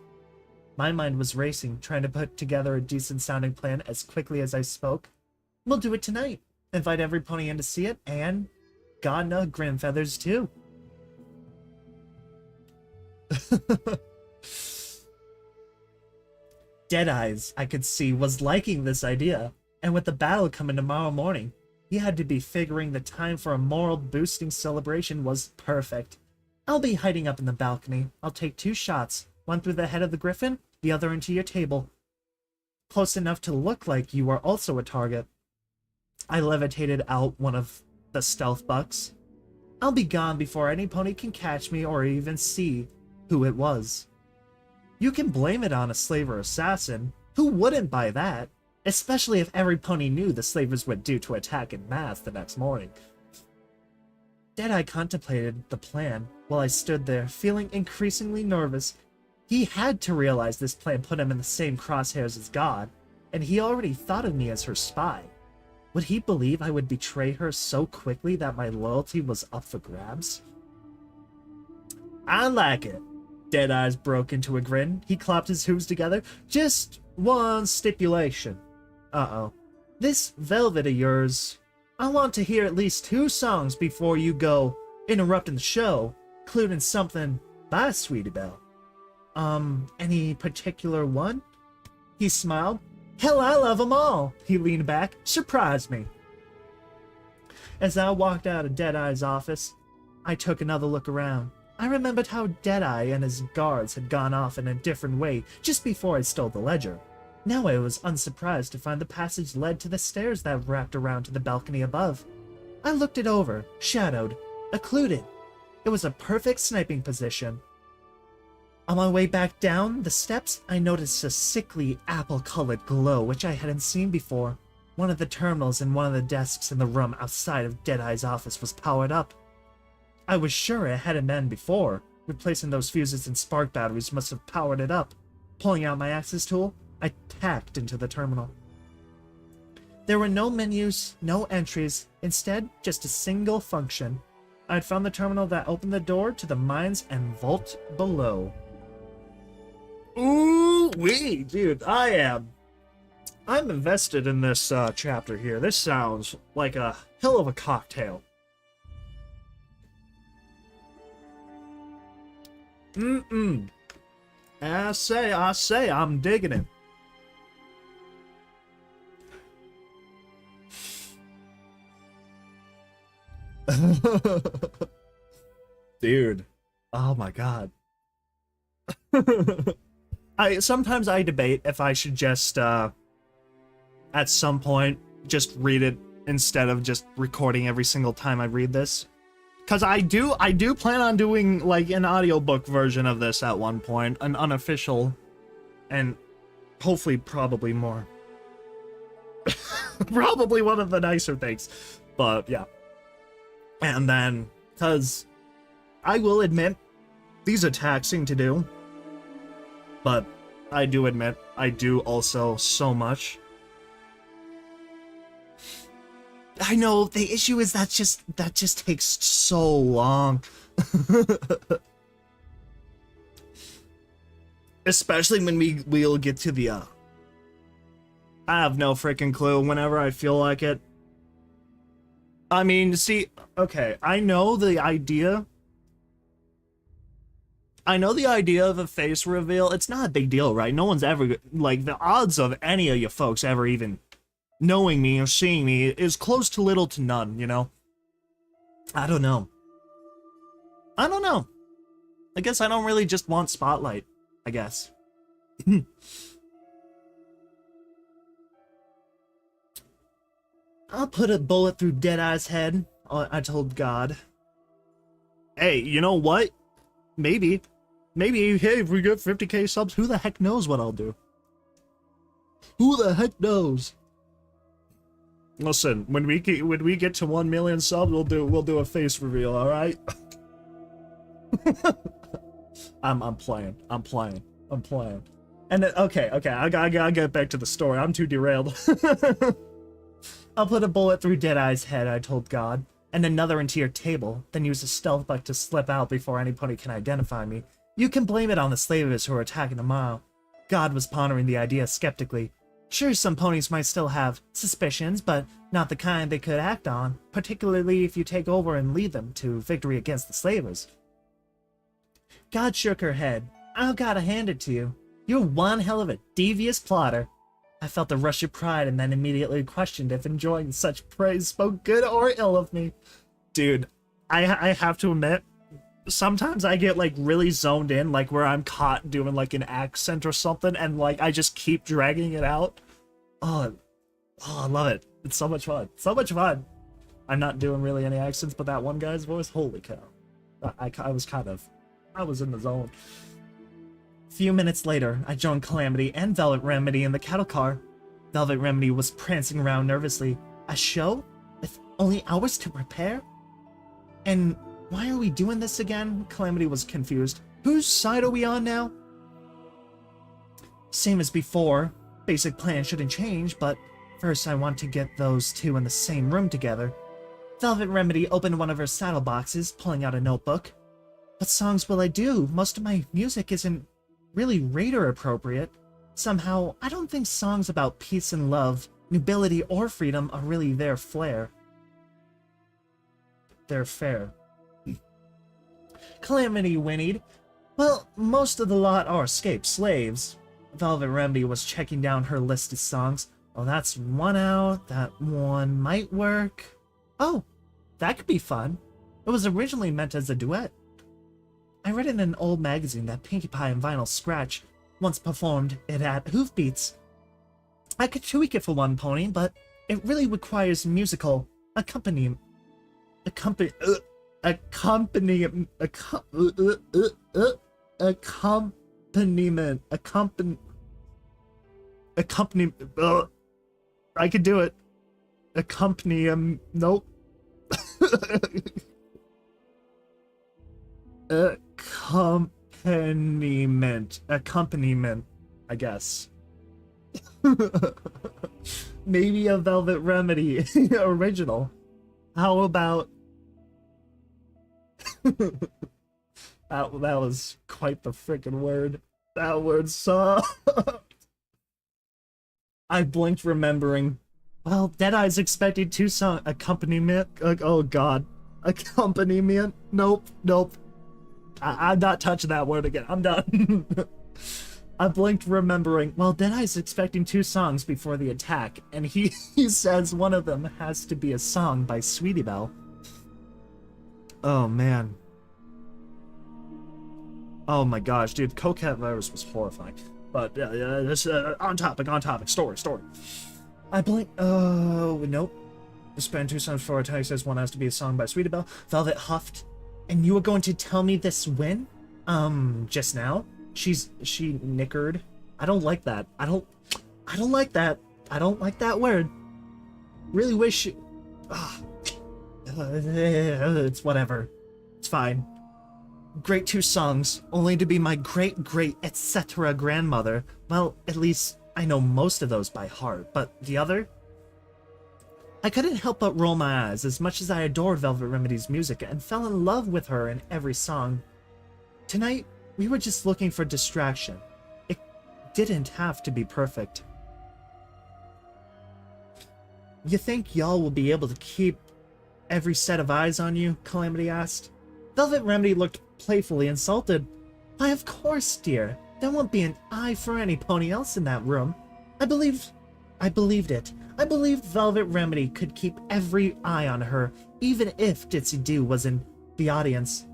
My mind was racing, trying to put together a decent sounding plan as quickly as I spoke. We'll do it tonight. Invite every pony in to see it, and God no Grimfeathers too. Deadeyes, I could see, was liking this idea, and with the battle coming tomorrow morning, he had to be figuring the time for a moral-boosting celebration was perfect. I'll be hiding up in the balcony. I'll take 2 shots, one through the head of the griffin, the other into your table. Close enough to look like you are also a target. I levitated out one of the stealth bucks. I'll be gone before any pony can catch me or even see who it was. You can blame it on a slave or assassin. Who wouldn't buy that? Especially if every pony knew the slavers were due to attack en masse the next morning. Deadeye contemplated the plan while I stood there, feeling increasingly nervous. He had to realize this plan put him in the same crosshairs as God, and he already thought of me as her spy. Would he believe I would betray her so quickly that my loyalty was up for grabs? I like it. Deadeyes broke into a grin. He clapped his hooves together. Just one stipulation. Uh-oh. This Velvet of yours, I want to hear at least 2 songs before you go interrupting the show, including something by Sweetie Belle. Any particular one? He smiled. Hell, I love them all. He leaned back. Surprised me. As I walked out of Deadeye's office, I took another look around. I remembered how Deadeye and his guards had gone off in a different way just before I stole the ledger. Now I was unsurprised to find the passage led to the stairs that wrapped around to the balcony above. I looked it over, shadowed, occluded. It was a perfect sniping position. On my way back down the steps, I noticed a sickly apple-colored glow which I hadn't seen before. One of the terminals in one of the desks in the room outside of Deadeye's office was powered up. I was sure it hadn't been before. Replacing those fuses and spark batteries must have powered it up. Pulling out my access tool, I tacked into the terminal. There were no menus, no entries, instead just a single function. I had found the terminal that opened the door to the mines and vault below. Ooh-wee, dude, I'm invested in this chapter here. This sounds like a hell of a cocktail. I say, I'm digging it. Dude, oh my god. Sometimes I debate if I should just at some point just read it instead of just recording every single time I read this, because I do plan on doing like an audiobook version of this at one point, an unofficial, and hopefully probably more. Probably one of the nicer things, but yeah. And then, because I will admit, these are taxing to do, but I do admit, I do also so much. I know, the issue is that just takes so long. Especially when we'll get to the, I have no freaking clue whenever I feel like it. I mean, see, okay, I know the idea I know the idea of a face reveal, it's not a big deal, right? No one's ever, like, the odds of any of you folks ever even knowing me or seeing me is close to little to none, you know? I don't know. I don't know. I guess I don't really just want spotlight, I guess. I'll put a bullet through Deadeye's head, I told God. Hey, you know what? Maybe, hey, if we get 50k subs, who the heck knows what I'll do? Who the heck knows? Listen, when we get to 1 million subs, we'll do a face reveal, all right? I'm playing. And then, okay, I gotta get back to the story. I'm too derailed. I'll put a bullet through Deadeye's head, I told God, and another into your table, then use a stealth bug to slip out before anybody can identify me. You can blame it on the slavers who are attacking tomorrow. God was pondering the idea skeptically. Sure, some ponies might still have suspicions, but not the kind they could act on, particularly if you take over and lead them to victory against the slavers. God shook her head. I've gotta hand it to you. You're one hell of a devious plotter. I felt a rush of pride and then immediately questioned if enjoying such praise spoke good or ill of me. Dude, I have to admit, sometimes I get like really zoned in, like where I'm caught doing like an accent or something, and like I just keep dragging it out. Oh, I love it. It's so much fun. So much fun. I'm not doing really any accents, but that one guy's voice, holy cow. I was in the zone. A few minutes later, I joined Calamity and Velvet Remedy in the cattle car. Velvet Remedy was prancing around nervously. A show? With only hours to prepare? And why are we doing this again? Calamity was confused. Whose side are we on now? Same as before. Basic plan shouldn't change, but first I want to get those two in the same room together. Velvet Remedy opened one of her saddle boxes, pulling out a notebook. What songs will I do? Most of my music isn't really Raider appropriate. Somehow, I don't think songs about peace and love, nobility or freedom are really their flair. Their fare. Calamity whinnied. Well, most of the lot are escaped slaves. Velvet Remedy was checking down her list of songs. Oh, that's one out. That one might work. Oh, that could be fun. It was originally meant as a duet. I read in an old magazine that Pinkie Pie and Vinyl Scratch once performed it at Hoofbeats. I could tweak it for one pony, but it really requires musical accompaniment. I could do it. Nope. Accompaniment, I guess. Maybe a Velvet Remedy original. How about... that was quite the freaking word. That word sucked. I blinked, remembering. Well, Deadeye's expecting two song accompaniment. Oh god. Accompaniment? Nope. I'm not touching that word again. I'm done. I blinked, remembering. Well, Deadeye's expecting two songs before the attack, and he says one of them has to be a song by Sweetie Belle. Oh, man. Oh my gosh, dude, Kkat virus was horrifying. But, this, on topic, story. I blinked. Oh, nope. I spent two songs before attack says one has to be a song by Sweetie Belle. Velvet huffed. And you were going to tell me this when? Just now? She nickered. I don't like that. I don't like that. I don't like that word. Really wish... it's whatever. It's fine. Great two songs, only to be my great etc. grandmother. Well, at least I know most of those by heart, but the other? I couldn't help but roll my eyes as much as I adored Velvet Remedy's music and fell in love with her in every song. Tonight, we were just looking for distraction. It didn't have to be perfect. You think y'all will be able to keep every set of eyes on you? Calamity asked. Velvet Remedy looked playfully insulted. Why, of course, dear. There won't be an eye for any pony else in that room. I believed it. I believed Velvet Remedy could keep every eye on her, even if Ditsy Doo was in the audience.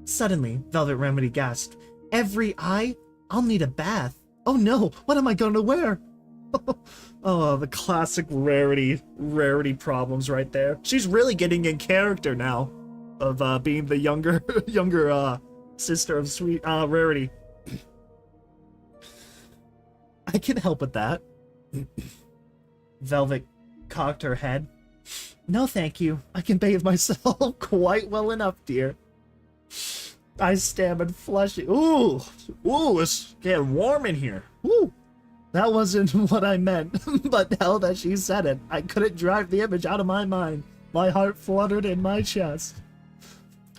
Suddenly, Velvet Remedy gasped. Every eye? I'll need a bath. Oh no, what am I going to wear? Oh, the classic rarity problems right there. She's really getting in character now of being the younger sister of sweet Rarity. I can help with that. Velvet cocked her head. No, thank you. I can bathe myself quite well enough, dear. I stammered, flushing. Ooh, it's getting warm in here. Ooh, that wasn't what I meant. But now that she said it, I couldn't drive the image out of my mind. My heart fluttered in my chest.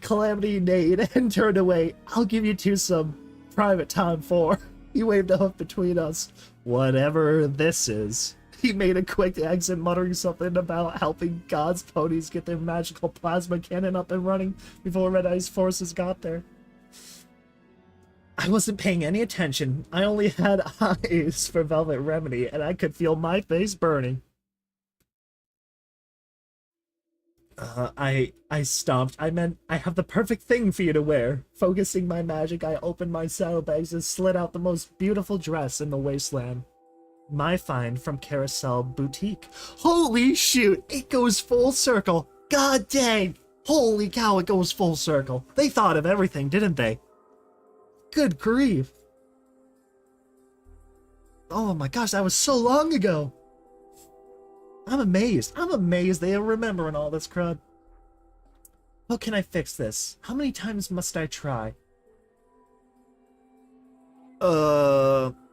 Calamity neighed and turned away. I'll give you two some private time for. He waved a hoof between us. Whatever this is. He made a quick exit, muttering something about helping God's ponies get their magical plasma cannon up and running before Red Eye's forces got there. I wasn't paying any attention. I only had eyes for Velvet Remedy, and I could feel my face burning. I stomped. I meant, I have the perfect thing for you to wear. Focusing my magic, I opened my saddlebags and slid out the most beautiful dress in the wasteland. My find from Carousel Boutique. Holy shoot, it goes full circle. God dang. Holy cow, it goes full circle. They thought of everything, didn't they? Good grief. Oh my gosh, that was so long ago. I'm amazed they are remembering all this crud. How can I fix this? How many times must I try?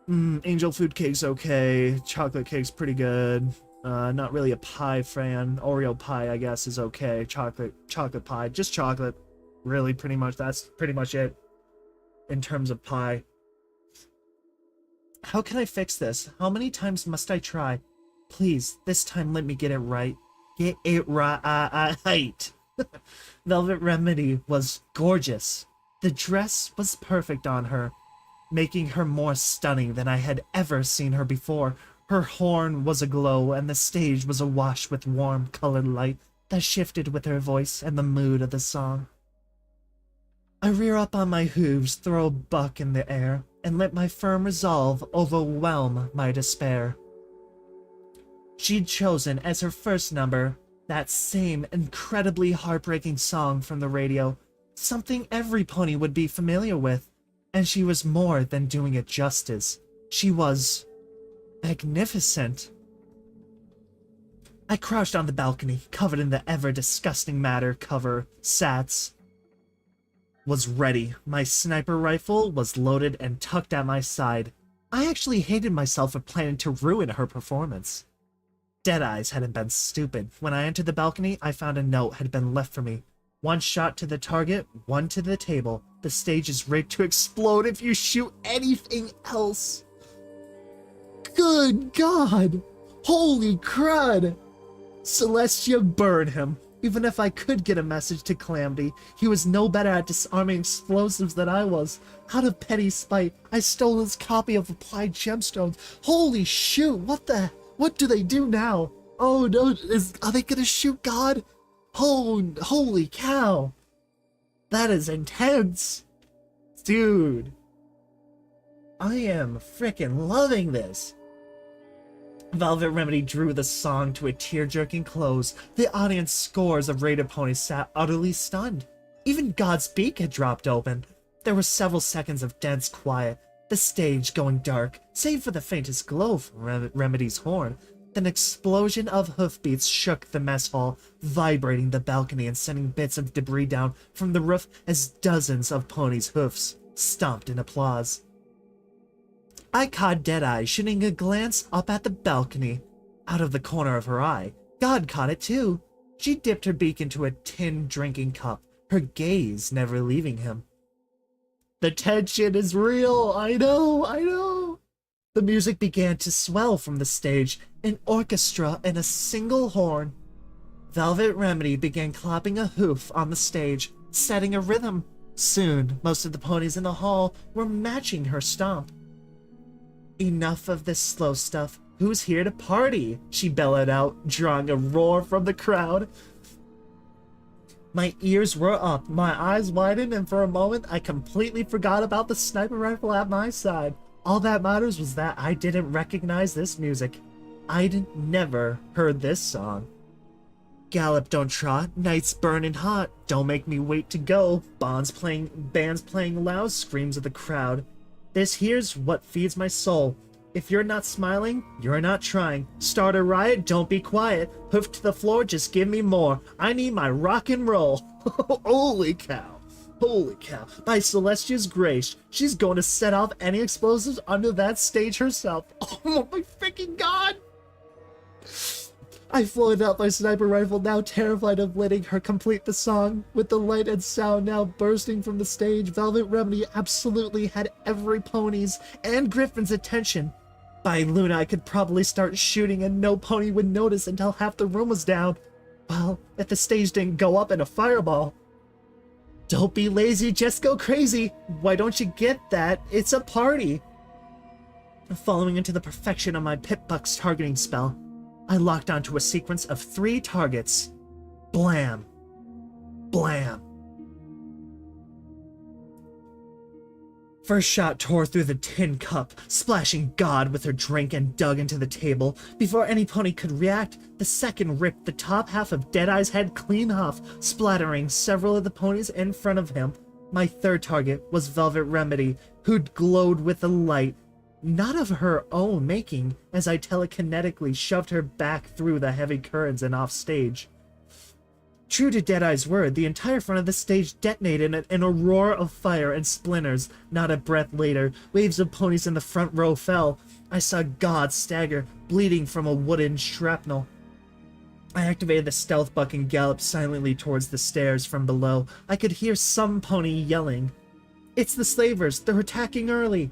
Angel food cake's okay. Chocolate cake's pretty good. Not really a pie fan. Oreo pie, I guess, is okay. Chocolate pie. Just chocolate. Really, pretty much. That's pretty much it in terms of pie. How can I fix this? How many times must I try? Please, this time let me get it right. Get it right. Velvet Remedy was gorgeous. The dress was perfect on her, making her more stunning than I had ever seen her before. Her horn was aglow, and the stage was awash with warm colored light that shifted with her voice and the mood of the song. I rear up on my hooves, throw a buck in the air, and let my firm resolve overwhelm my despair. She'd chosen as her first number that same incredibly heartbreaking song from the radio, something every pony would be familiar with, and she was more than doing it justice. She was magnificent. I crouched on the balcony, covered in the ever-disgusting matter cover Sats. Was ready. My sniper rifle was loaded and tucked at my side. I actually hated myself for planning to ruin her performance. Deadeyes hadn't been stupid. When I entered the balcony, I found a note had been left for me. One shot to the target, one to the table. The stage is rigged to explode if you shoot anything else. Good God! Holy crud! Celestia, burn him. Even if I could get a message to Calamity, he was no better at disarming explosives than I was. Out of petty spite, I stole his copy of Applied Gemstones. Holy shoot, what do they do now? Oh no, are they gonna shoot God? Holy cow. That is intense. Dude. I am freaking loving this. Velvet Remedy drew the song to a tear-jerking close. The audience scores of rated ponies sat utterly stunned. Even God's beak had dropped open. There were several seconds of dense quiet, the stage going dark, save for the faintest glow from Remedy's horn. An explosion of hoofbeats shook the mess hall, vibrating the balcony and sending bits of debris down from the roof as dozens of ponies' hoofs stomped in applause. I caught Deadeye shooting a glance up at the balcony. Out of the corner of her eye, God caught it too. She dipped her beak into a tin drinking cup, her gaze never leaving him. The tension is real, I know. The music began to swell from the stage, an orchestra and a single horn. Velvet Remedy began clapping a hoof on the stage, setting a rhythm. Soon, most of the ponies in the hall were matching her stomp. Enough of this slow stuff. Who's here to party? She bellowed out, drawing a roar from the crowd. My ears were up, my eyes widened, and for a moment I completely forgot about the sniper rifle at my side. All that matters was that I didn't recognize this music. I'd never heard this song. Gallop, don't trot, night's burning hot, don't make me wait to go. Bands playing loud, screams of the crowd. This here's what feeds my soul. If you're not smiling, you're not trying. Start a riot, don't be quiet. Hoof to the floor, just give me more. I need my rock and roll. Holy cow. Holy cow. By Celestia's grace, she's going to set off any explosives under that stage herself. Oh my freaking god! I floated out my sniper rifle, now terrified of letting her complete the song. With the light and sound now bursting from the stage, Velvet Remedy absolutely had every pony's and Griffin's attention. By Luna, I could probably start shooting and no pony would notice until half the room was down. Well, if the stage didn't go up in a fireball. Don't be lazy, just go crazy. Why don't you get that? It's a party. Following into the perfection of my Pip-Buck's targeting spell, I locked onto a sequence of 3 targets. Blam. Blam. First shot tore through the tin cup, splashing God with her drink and dug into the table. Before any pony could react, the second ripped the top half of Deadeye's head clean off, splattering several of the ponies in front of him. My third target was Velvet Remedy, who'd glowed with a light, not of her own making, as I telekinetically shoved her back through the heavy curtains and off stage. True to Deadeye's word, the entire front of the stage detonated in a roar of fire and splinters. Not a breath later, waves of ponies in the front row fell. I saw God stagger, bleeding from a wooden shrapnel. I activated the stealth buck and galloped silently towards the stairs from below. I could hear some pony yelling. It's the slavers, they're attacking early.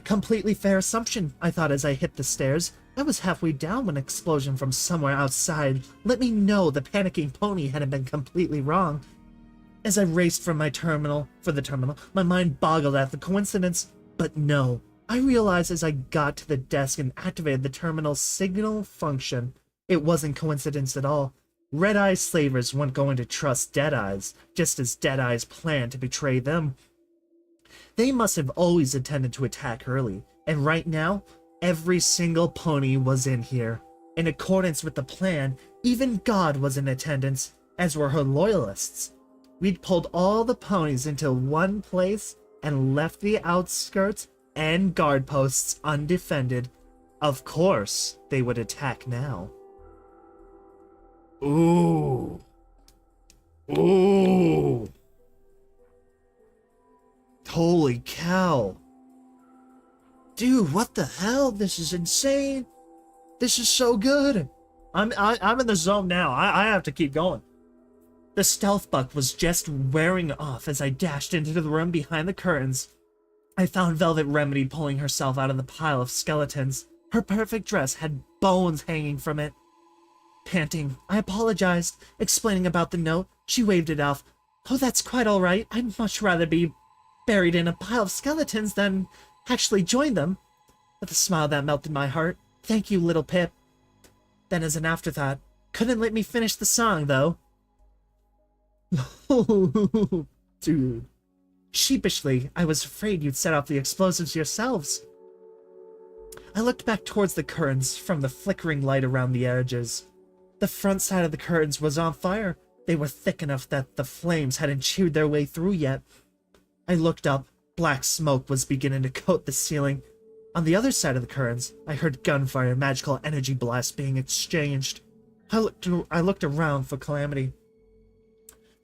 Completely fair assumption, I thought as I hit the stairs. I was halfway down when an explosion from somewhere outside let me know the panicking pony hadn't been completely wrong. As I raced for the terminal, my mind boggled at the coincidence, but no. I realized as I got to the desk and activated the terminal's signal function, it wasn't coincidence at all. Red-Eye slavers weren't going to trust Deadeye's, just as Deadeye's planned to betray them. They must have always intended to attack early, and right now, every single pony was in here. In accordance with the plan, even God was in attendance, as were her loyalists. We'd pulled all the ponies into one place and left the outskirts and guard posts undefended. Of course, they would attack now. Ooh. Ooh. Holy cow. Dude, what the hell? This is insane. This is so good. I'm in the zone now. I have to keep going. The stealth buck was just wearing off as I dashed into the room behind the curtains. I found Velvet Remedy pulling herself out of the pile of skeletons. Her perfect dress had bones hanging from it. Panting, I apologized, explaining about the note. She waved it off. Oh, that's quite all right. I'd much rather be buried in a pile of skeletons than actually join them. With a smile that melted my heart. Thank you, little Pip. Then as an afterthought, couldn't let me finish the song, though. Dude. Sheepishly, I was afraid you'd set off the explosives yourselves. I looked back towards the curtains from the flickering light around the edges. The front side of the curtains was on fire. They were thick enough that the flames hadn't chewed their way through yet. I looked up. Black smoke was beginning to coat the ceiling. On the other side of the curtains, I heard gunfire and magical energy blasts being exchanged. I looked around for Calamity.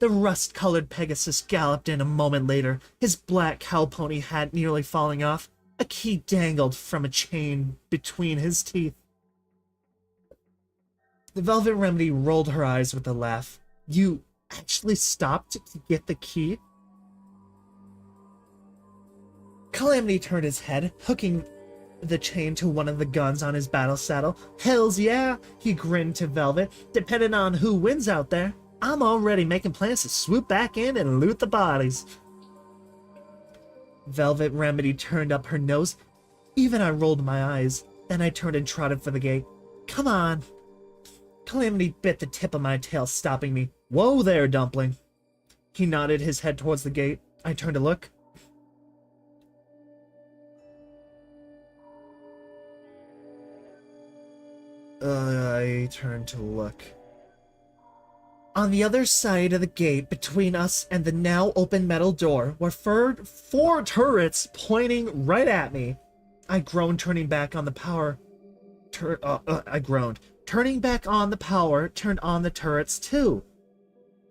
The rust-colored Pegasus galloped in a moment later, his black cow pony hat nearly falling off. A key dangled from a chain between his teeth. The Velvet Remedy rolled her eyes with a laugh. You actually stopped to get the key? Calamity turned his head, hooking the chain to one of the guns on his battle saddle. Hells yeah, he grinned to Velvet. Depending on who wins out there, I'm already making plans to swoop back in and loot the bodies. Velvet Remedy turned up her nose. Even I rolled my eyes. Then I turned and trotted for the gate. Come on. Calamity bit the tip of my tail, stopping me. Whoa there, Dumpling. He nodded his head towards the gate. I turned to look. I turned to look. On the other side of the gate, between us and the now open metal door, were four turrets pointing right at me. I groaned, turning back on the power. I groaned. Turning back on the power, turned on the turrets too.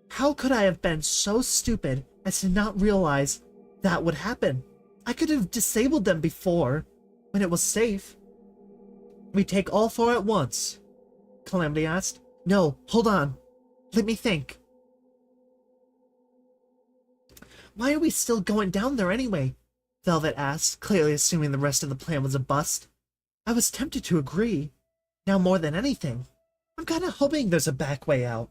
How could I have been so stupid as to not realize that would happen? I could have disabled them before, when it was safe. We take all four at once? Calamity asked. No, hold on. Let me think. Why are we still going down there anyway? Velvet asked, clearly assuming the rest of the plan was a bust. I was tempted to agree. Now more than anything, I'm kinda hoping there's a back way out.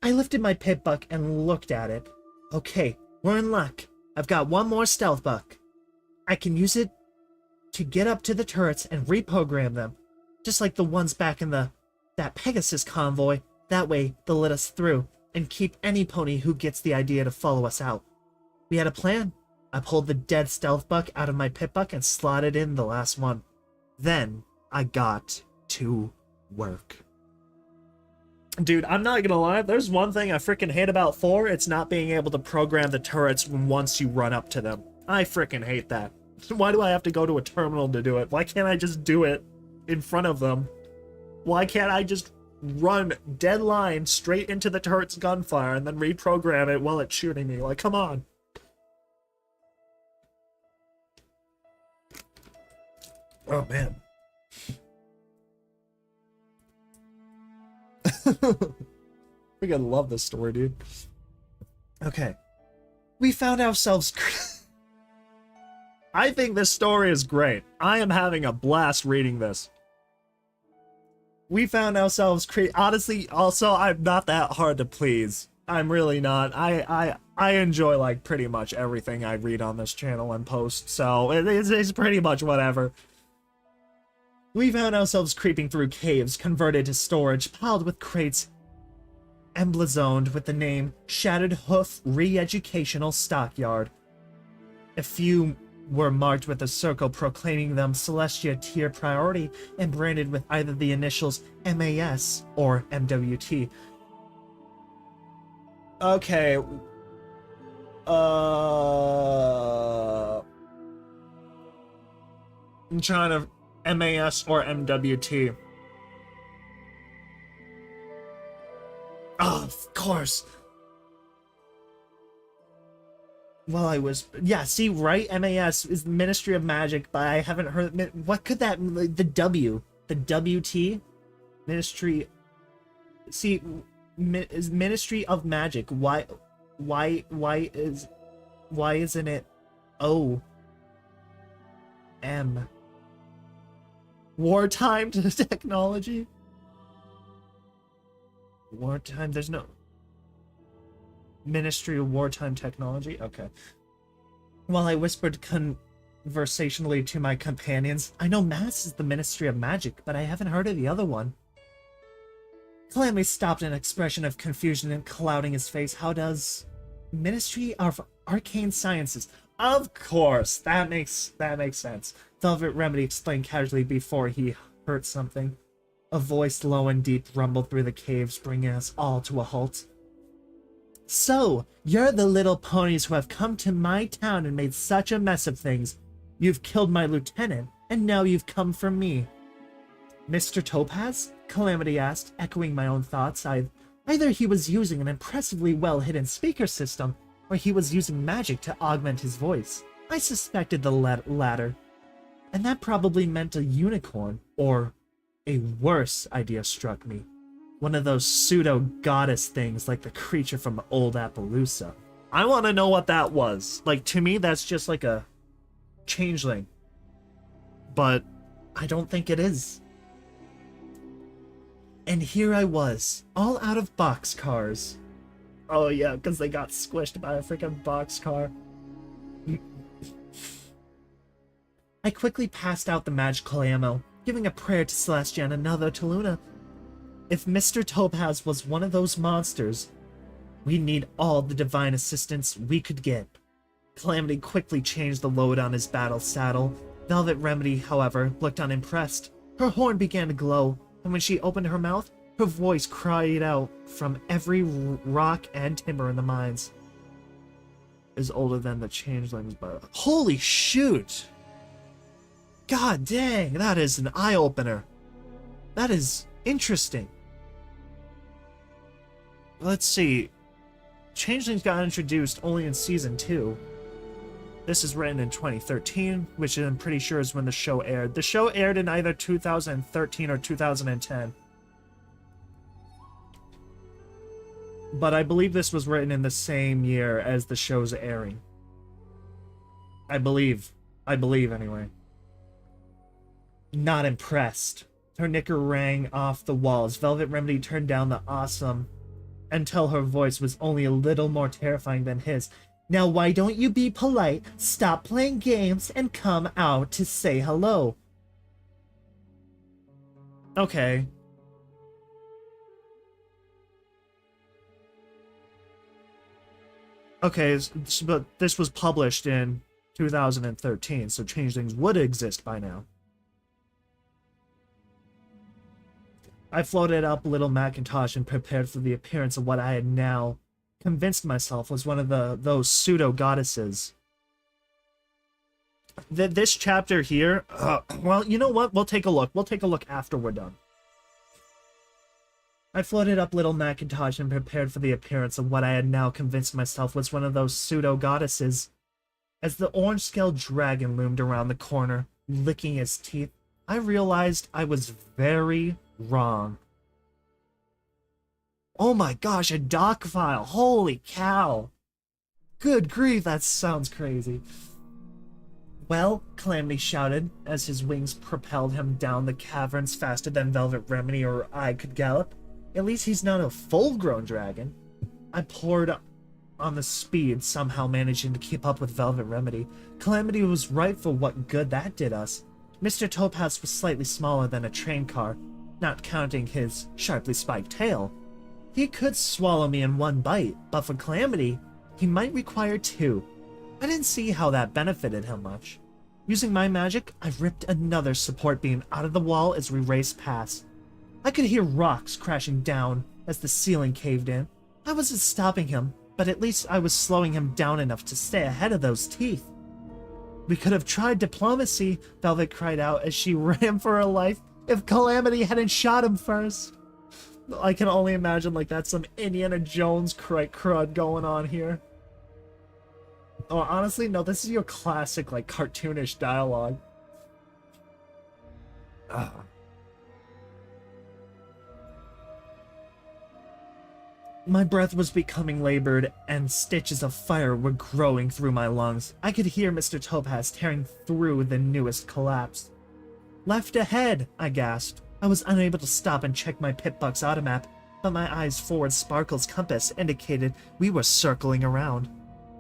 I lifted my pit buck and looked at it. Okay, we're in luck. I've got one more stealth buck. I can use it to get up to the turrets and reprogram them, just like the ones back in that Pegasus convoy. That way, they'll let us through, and keep any pony who gets the idea to follow us out. We had a plan. I pulled the dead stealth buck out of my pit buck and slotted in the last one. Then, I got to work. Dude, I'm not gonna lie, there's one thing I freaking hate about 4, it's not being able to program the turrets once you run up to them. I freaking hate that. Why do I have to go to a terminal to do it? Why can't I just do it in front of them? Why can't I just run dead line straight into the turret's gunfire and then reprogram it while it's shooting me? Like, come on. Oh, man. Freaking love this story, dude. Okay. We found ourselves... I think this story is great. I am having a blast reading this. We found ourselves honestly, also, I'm not that hard to please. I'm really not. I enjoy, like, pretty much everything I read on this channel and post, so it's pretty much whatever. We found ourselves creeping through caves converted to storage, piled with crates emblazoned with the name Shattered Hoof Re-Educational Stockyard. A few were marked with a circle proclaiming them Celestia Tier Priority and branded with either the initials MAS or MWT. Okay. I'm trying to... MAS or MWT. Oh, of course. Well, I was... Yeah, see, right? MAS is Ministry of Magic, but I haven't heard... What could that... The W. The WT? Ministry... See, is Ministry of Magic. Why isn't it O? M. Wartime technology? Wartime, there's no... Ministry of Wartime Technology? Okay. While I whispered conversationally to my companions, I know MAS is the Ministry of Magic, but I haven't heard of the other one. Calamity stopped, an expression of confusion and clouding his face. How does... Ministry of Arcane Sciences? Of course! That makes sense. Velvet Remedy explained casually before he heard something. A voice low and deep rumbled through the caves, bringing us all to a halt. So, you're the little ponies who have come to my town and made such a mess of things. You've killed my lieutenant, and now you've come for me. Mr. Topaz? Calamity asked, echoing my own thoughts. Either he was using an impressively well-hidden speaker system, or he was using magic to augment his voice. I suspected the latter. And that probably meant a unicorn, or a worse idea struck me. One of those pseudo-goddess things like the creature from old Appaloosa. I want to know what that was. Like, to me, that's just like a changeling. But I don't think it is. And here I was, all out of boxcars. Oh yeah, because they got squished by a freaking boxcar. I quickly passed out the magical ammo, giving a prayer to Celestia and another to Luna. If Mr. Topaz was one of those monsters, we need all the divine assistance we could get. Calamity quickly changed the load on his battle saddle. Velvet Remedy, however, looked unimpressed. Her horn began to glow, and when she opened her mouth, her voice cried out from every rock and timber in the mines. Is older than the changelings, but holy shoot! God dang, that is an eye-opener. That is interesting. Let's see. Changelings got introduced only in Season 2. This is written in 2013, which I'm pretty sure is when the show aired. The show aired in either 2013 or 2010. But I believe this was written in the same year as the show's airing. I believe anyway. Not impressed. Her knicker rang off the walls. Velvet Remedy turned down the awesome until her voice was only a little more terrifying than his. Now why don't you be polite, stop playing games, and come out to say hello? Okay. Okay, but this was published in 2013, so changelings would exist by now. I floated up Little Macintosh and prepared for the appearance of what I had now convinced myself was one of those pseudo-goddesses. This chapter here, well, you know what? We'll take a look. We'll take a look after we're done. I floated up Little Macintosh and prepared for the appearance of what I had now convinced myself was one of those pseudo-goddesses. As the orange-scaled dragon loomed around the corner, licking his teeth, I realized I was very wrong. Oh my gosh, a doc file! Holy cow! Good grief, that sounds crazy. Well, Calamity shouted, as his wings propelled him down the caverns faster than Velvet Remedy or I could gallop. At least he's not a full-grown dragon. I poured on the speed, somehow managing to keep up with Velvet Remedy. Calamity was right for what good that did us. Mr. Topaz was slightly smaller than a train car, not counting his sharply spiked tail. He could swallow me in one bite, but for Calamity, he might require two. I didn't see how that benefited him much. Using my magic, I ripped another support beam out of the wall as we raced past. I could hear rocks crashing down as the ceiling caved in. I wasn't stopping him, but at least I was slowing him down enough to stay ahead of those teeth. We could have tried diplomacy, Velvet cried out as she ran for her life, if Calamity hadn't shot him first. I can only imagine like that's some Indiana Jones crud going on here. Oh, honestly, no, this is your classic, like, cartoonish dialogue. My breath was becoming labored, and stitches of fire were growing through my lungs. I could hear Mr. Topaz tearing through the newest collapse. Left ahead, I gasped. I was unable to stop and check my Pip-Buck's automap, but my eyes forward Sparkle's compass indicated we were circling around.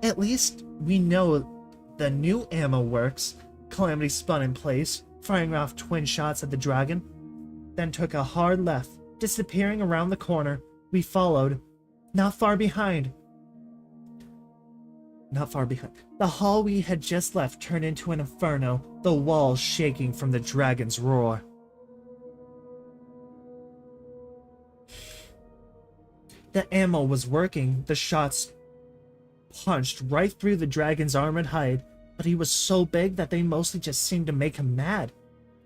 At least we know the new ammo works. Calamity spun in place, firing off twin shots at the dragon, then took a hard left, disappearing around the corner. We followed. Not far behind. The hall we had just left turned into an inferno, the walls shaking from the dragon's roar. The ammo was working. The shots punched right through the dragon's armored hide, but he was so big that they mostly just seemed to make him mad.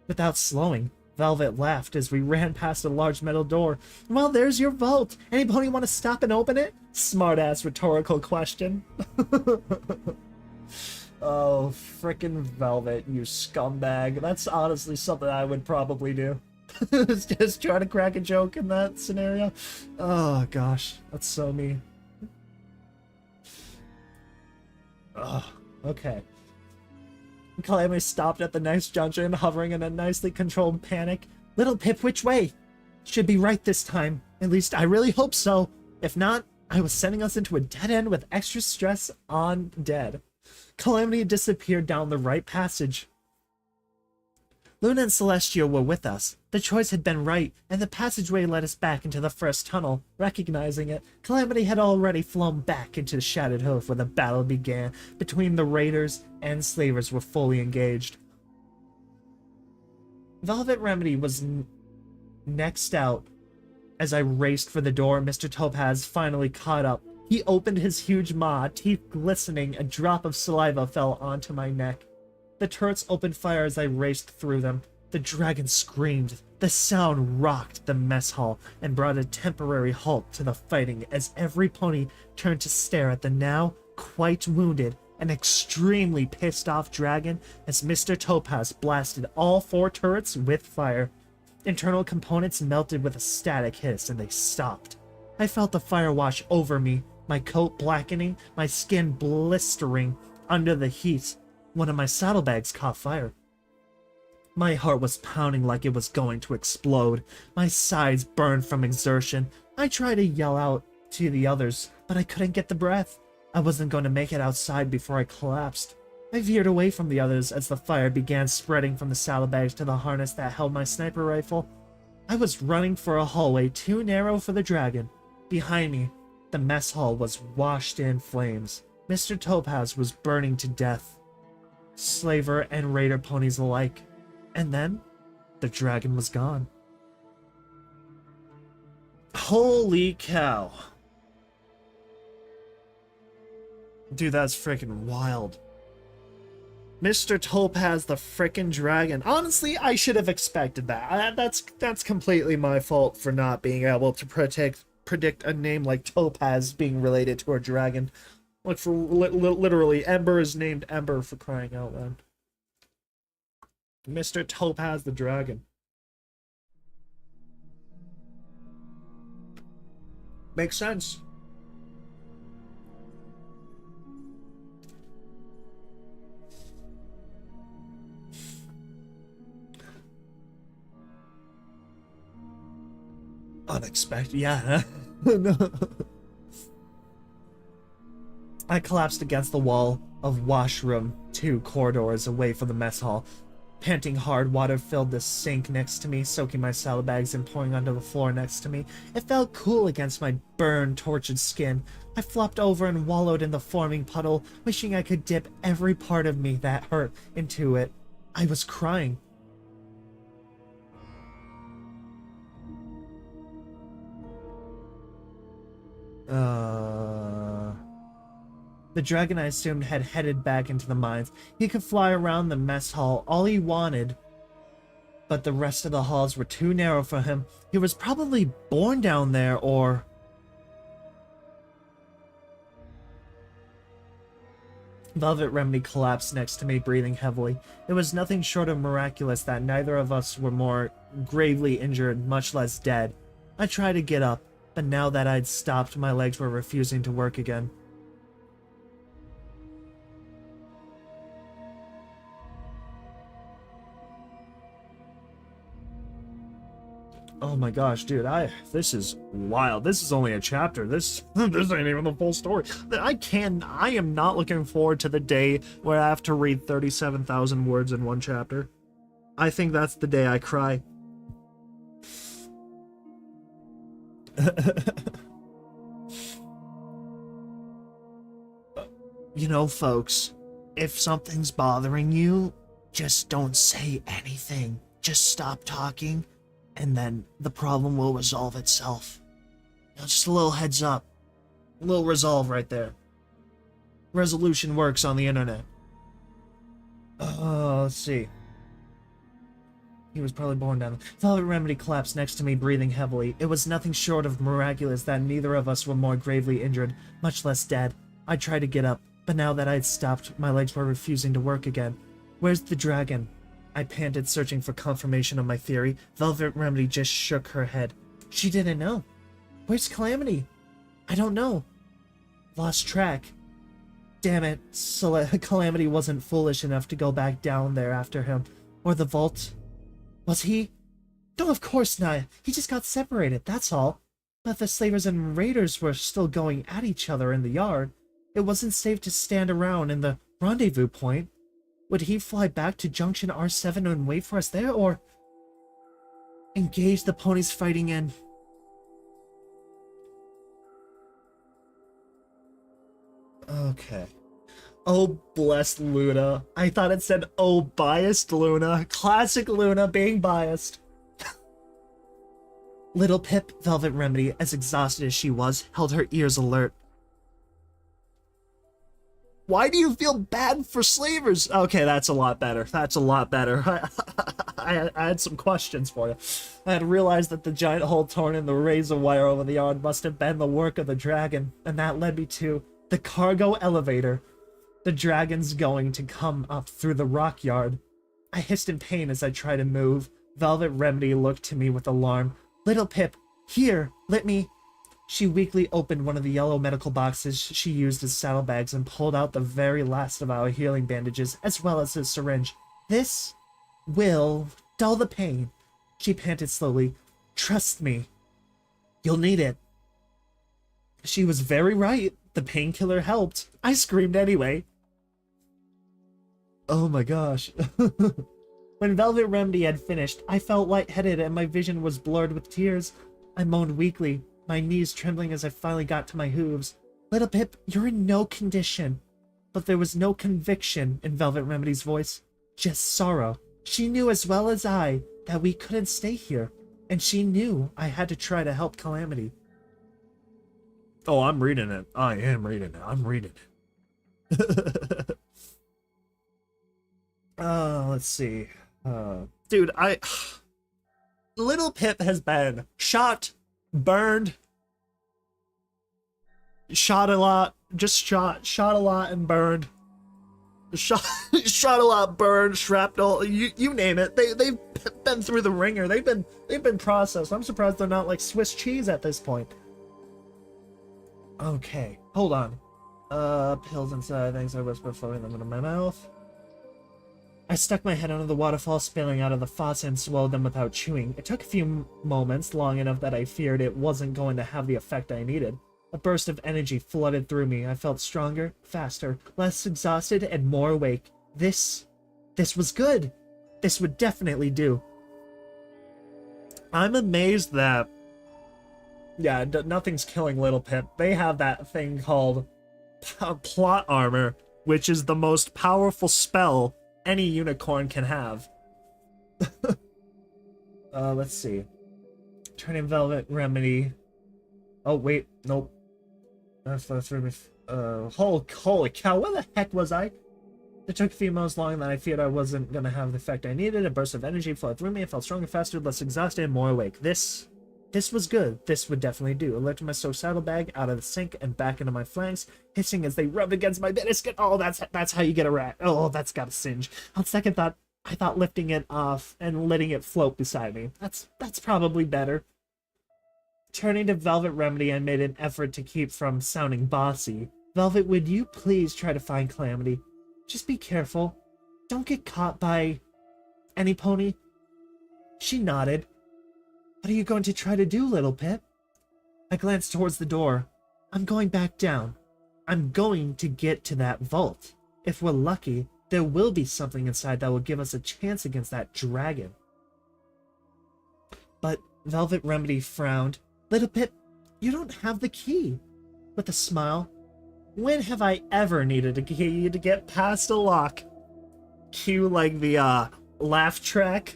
Without slowing, Velvet laughed as we ran past a large metal door. Well, there's your vault. Anybody want to stop and open it? Smart-ass rhetorical question. Oh, frickin' Velvet, you scumbag. That's honestly something I would probably do. Just try to crack a joke in that scenario. Oh, gosh. That's so me. Ugh, okay. Calamity stopped at the next junction, hovering in a nicely controlled panic. Little Pip, which way? Should be right this time. At least I really hope so. If not, I was sending us into a dead end with extra stress on dead. Calamity disappeared down the right passage. Luna and Celestial were with us. The choice had been right, and the passageway led us back into the first tunnel. Recognizing it, Calamity had already flown back into the Shattered Hoof where the battle began between the raiders and slavers were fully engaged. Velvet Remedy was next out. As I raced for the door, Mr. Topaz finally caught up. He opened his huge maw, teeth glistening, a drop of saliva fell onto my neck. The turrets opened fire as I raced through them. The dragon screamed. The sound rocked the mess hall and brought a temporary halt to the fighting as every pony turned to stare at the now quite wounded and extremely pissed off dragon as Mr. Topaz blasted all 4 turrets with fire. Internal components melted with a static hiss and they stopped. I felt the fire wash over me, my coat blackening, my skin blistering under the heat. One of my saddlebags caught fire. My heart was pounding like it was going to explode. My sides burned from exertion. I tried to yell out to the others, but I couldn't get the breath. I wasn't going to make it outside before I collapsed. I veered away from the others as the fire began spreading from the saddlebags to the harness that held my sniper rifle. I was running for a hallway too narrow for the dragon. Behind me, the mess hall was washed in flames. Mr. Topaz was burning to death. Slaver and raider ponies alike. And then, the dragon was gone. Holy cow. Dude, that's freaking wild. Mr. Topaz the frickin' dragon. Honestly, I should have expected that. That's completely my fault for not being able to predict a name like Topaz being related to a dragon. Like, for literally, Ember is named Ember, for crying out loud. Mr. Topaz the dragon. Makes sense. Unexpected, yeah. No. I collapsed against the wall of washroom 2 corridors away from the mess hall. Panting hard, water filled the sink next to me, soaking my saddlebags and pouring onto the floor next to me. It felt cool against my burned, tortured skin. I flopped over and wallowed in the forming puddle, wishing I could dip every part of me that hurt into it. I was crying. The dragon, I assumed, had headed back into the mines. He could fly around the mess hall all he wanted, but the rest of the halls were too narrow for him. He was probably born down there, or... Velvet Remedy collapsed next to me, breathing heavily. It was nothing short of miraculous that neither of us were more gravely injured, much less dead. I tried to get up, but now that I'd stopped, my legs were refusing to work again. Oh my gosh, dude, this is wild. This is only a chapter. This ain't even the full story. I am not looking forward to the day where I have to read 37,000 words in one chapter. I think that's the day I cry. You know, folks, if something's bothering you, just don't say anything. Just stop talking. And then the problem will resolve itself. You know, just a little heads up. A little resolve right there. Resolution works on the internet. Let's see. He was probably born down there. Velvet Remedy collapsed next to me, breathing heavily. It was nothing short of miraculous that neither of us were more gravely injured, much less dead. I tried to get up, but now that I'd stopped, my legs were refusing to work again. Where's the dragon? I panted, searching for confirmation of my theory. Velvet Remedy just shook her head. She didn't know. Where's Calamity? I don't know. Lost track. Damn it, Calamity wasn't foolish enough to go back down there after him. Or the vault. Was he? No, of course not. He just got separated, that's all. But the slavers and raiders were still going at each other in the yard. It wasn't safe to stand around in the rendezvous point. Would he fly back to Junction R7 and wait for us there, or engage the ponies fighting in? Okay. Oh, blessed Luna. I thought it said, oh, biased Luna. Classic Luna being biased. Little Pip, Velvet Remedy, as exhausted as she was, held her ears alert. Why do you feel bad for slavers? Okay, that's a lot better. That's a lot better. I had some questions for you. I had realized that the giant hole torn in the razor wire over the yard must have been the work of the dragon, and that led me to the cargo elevator. The dragon's going to come up through the rock yard. I hissed in pain as I tried to move. Velvet Remedy looked to me with alarm. Little Pip, here, let me... She weakly opened one of the yellow medical boxes she used as saddlebags and pulled out the very last of our healing bandages, as well as a syringe. This will dull the pain, she panted slowly. Trust me. You'll need it. She was very right. The painkiller helped. I screamed anyway. Oh my gosh. When Velvet Remedy had finished, I felt lightheaded and my vision was blurred with tears. I moaned weakly, my knees trembling as I finally got to my hooves. Little Pip, you're in no condition. But there was no conviction in Velvet Remedy's voice, just sorrow. She knew as well as I that we couldn't stay here, and she knew I had to try to help Calamity. Oh, I'm reading it. I am reading it. I'm reading it. Let's see. Dude, Little Pip has been shot, burned, shot a lot, just shot a lot and burned. Shot a lot, burned, shrapnel, you name it. They've been through the ringer. They've been processed. I'm surprised they're not like Swiss cheese at this point. Okay, hold on. Pills inside, things I whisper, flowing them into my mouth. I stuck my head under the waterfall spilling out of the faucet and swallowed them without chewing. It took a few moments, long enough that I feared it wasn't going to have the effect I needed. A burst of energy flooded through me. I felt stronger, faster, less exhausted, and more awake. This was good. This would definitely do. I'm amazed that... Yeah, nothing's killing Little Pip. They have that thing called plot armor, which is the most powerful spell any unicorn can have. Let's see. Turning Velvet Remedy. Oh, wait, nope. Holy cow, where the heck was I? It took a few moments long that I feared I wasn't gonna have the effect I needed. A burst of energy flowed through me. I felt stronger, faster, less exhausted, and more awake. This was good. This would definitely do. I lifted my stove saddlebag out of the sink and back into my flanks, hissing as they rubbed against my biscuit. Oh, that's how you get a rat. Oh, that's got a singe. On second thought, I thought lifting it off and letting it float beside me. That's probably better. Turning to Velvet Remedy, I made an effort to keep from sounding bossy. Velvet, would you please try to find Calamity? Just be careful. Don't get caught by any pony. She nodded. What are you going to try to do, Little Pip? I glanced towards the door. I'm going back down. I'm going to get to that vault. If we're lucky, there will be something inside that will give us a chance against that dragon. But Velvet Remedy frowned. Little Pip, you don't have the key. With a smile. When have I ever needed a key to get past a lock? Cue like the laugh track.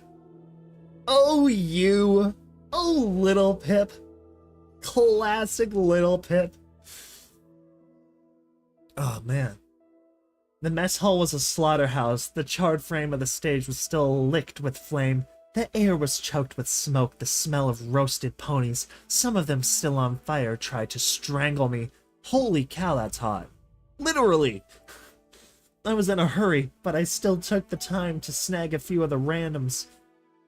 Oh, you. Oh, Little Pip. Classic Little Pip. Oh, man. The mess hall was a slaughterhouse. The charred frame of the stage was still licked with flame. The air was choked with smoke, the smell of roasted ponies. Some of them still on fire tried to strangle me. Holy cow, that's hot. Literally. I was in a hurry, but I still took the time to snag a few of the randoms.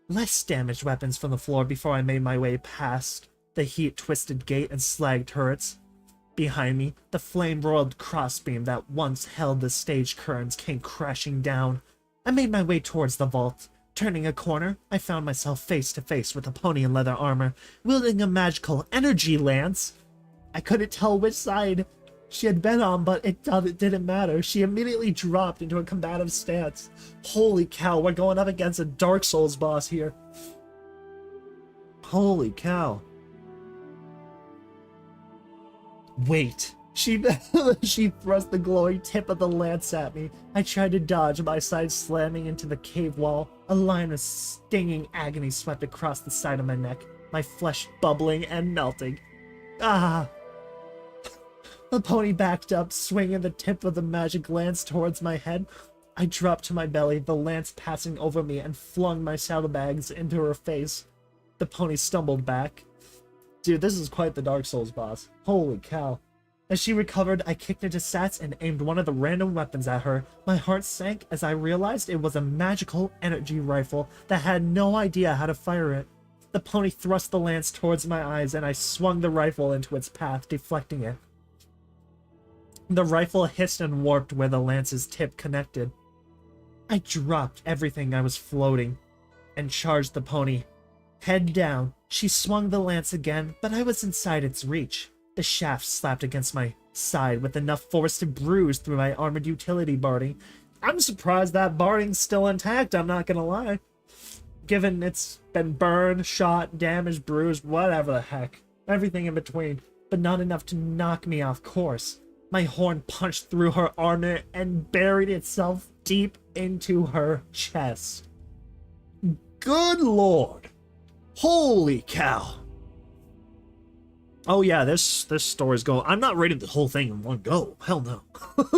Less damaged weapons from the floor before I made my way past the heat-twisted gate and slag turrets. Behind me, the flame-broiled crossbeam that once held the stage curtains came crashing down. I made my way towards the vault. Turning a corner, I found myself face to face with a pony in leather armor, wielding a magical energy lance. I couldn't tell which side She had been on, but it didn't matter. She immediately dropped into a combative stance. Holy cow, we're going up against a Dark Souls boss here. Holy cow. Wait. She thrust the glowing tip of the lance at me. I tried to dodge, my side slamming into the cave wall. A line of stinging agony swept across the side of my neck, my flesh bubbling and melting. Ah! The pony backed up, swinging the tip of the magic lance towards my head. I dropped to my belly, the lance passing over me, and flung my saddlebags into her face. The pony stumbled back. Dude, this is quite the Dark Souls boss. Holy cow. As she recovered, I kicked into Sats and aimed one of the random weapons at her. My heart sank as I realized it was a magical energy rifle that had no idea how to fire it. The pony thrust the lance towards my eyes, and I swung the rifle into its path, deflecting it. The rifle hissed and warped where the lance's tip connected. I dropped everything I was floating and charged the pony. Head down, she swung the lance again, but I was inside its reach. The shaft slapped against my side with enough force to bruise through my armored utility barding. I'm surprised that barding's still intact, I'm not gonna lie. Given it's been burned, shot, damaged, bruised, whatever the heck. Everything in between, but not enough to knock me off course. My horn punched through her armor and buried itself deep into her chest. Good lord. Holy cow. Oh yeah, this story's going. I'm not reading the whole thing in one go. Hell no.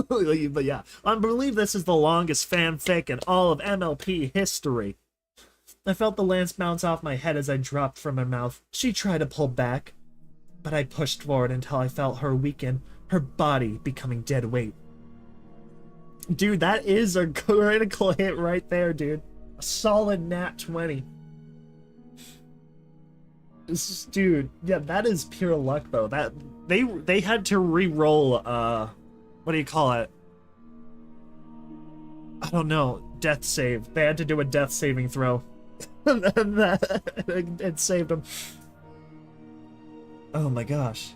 But yeah, I believe this is the longest fanfic in all of MLP history. I felt the lance bounce off my head as I dropped from her mouth. She tried to pull back, but I pushed forward until I felt her weaken, her body becoming dead weight. Dude, that is a critical hit right there, dude. A solid nat 20. Dude, yeah, that is pure luck though. That they had to re-roll what do you call it? I don't know, death save. They had to do a death saving throw. And it saved them. Oh my gosh.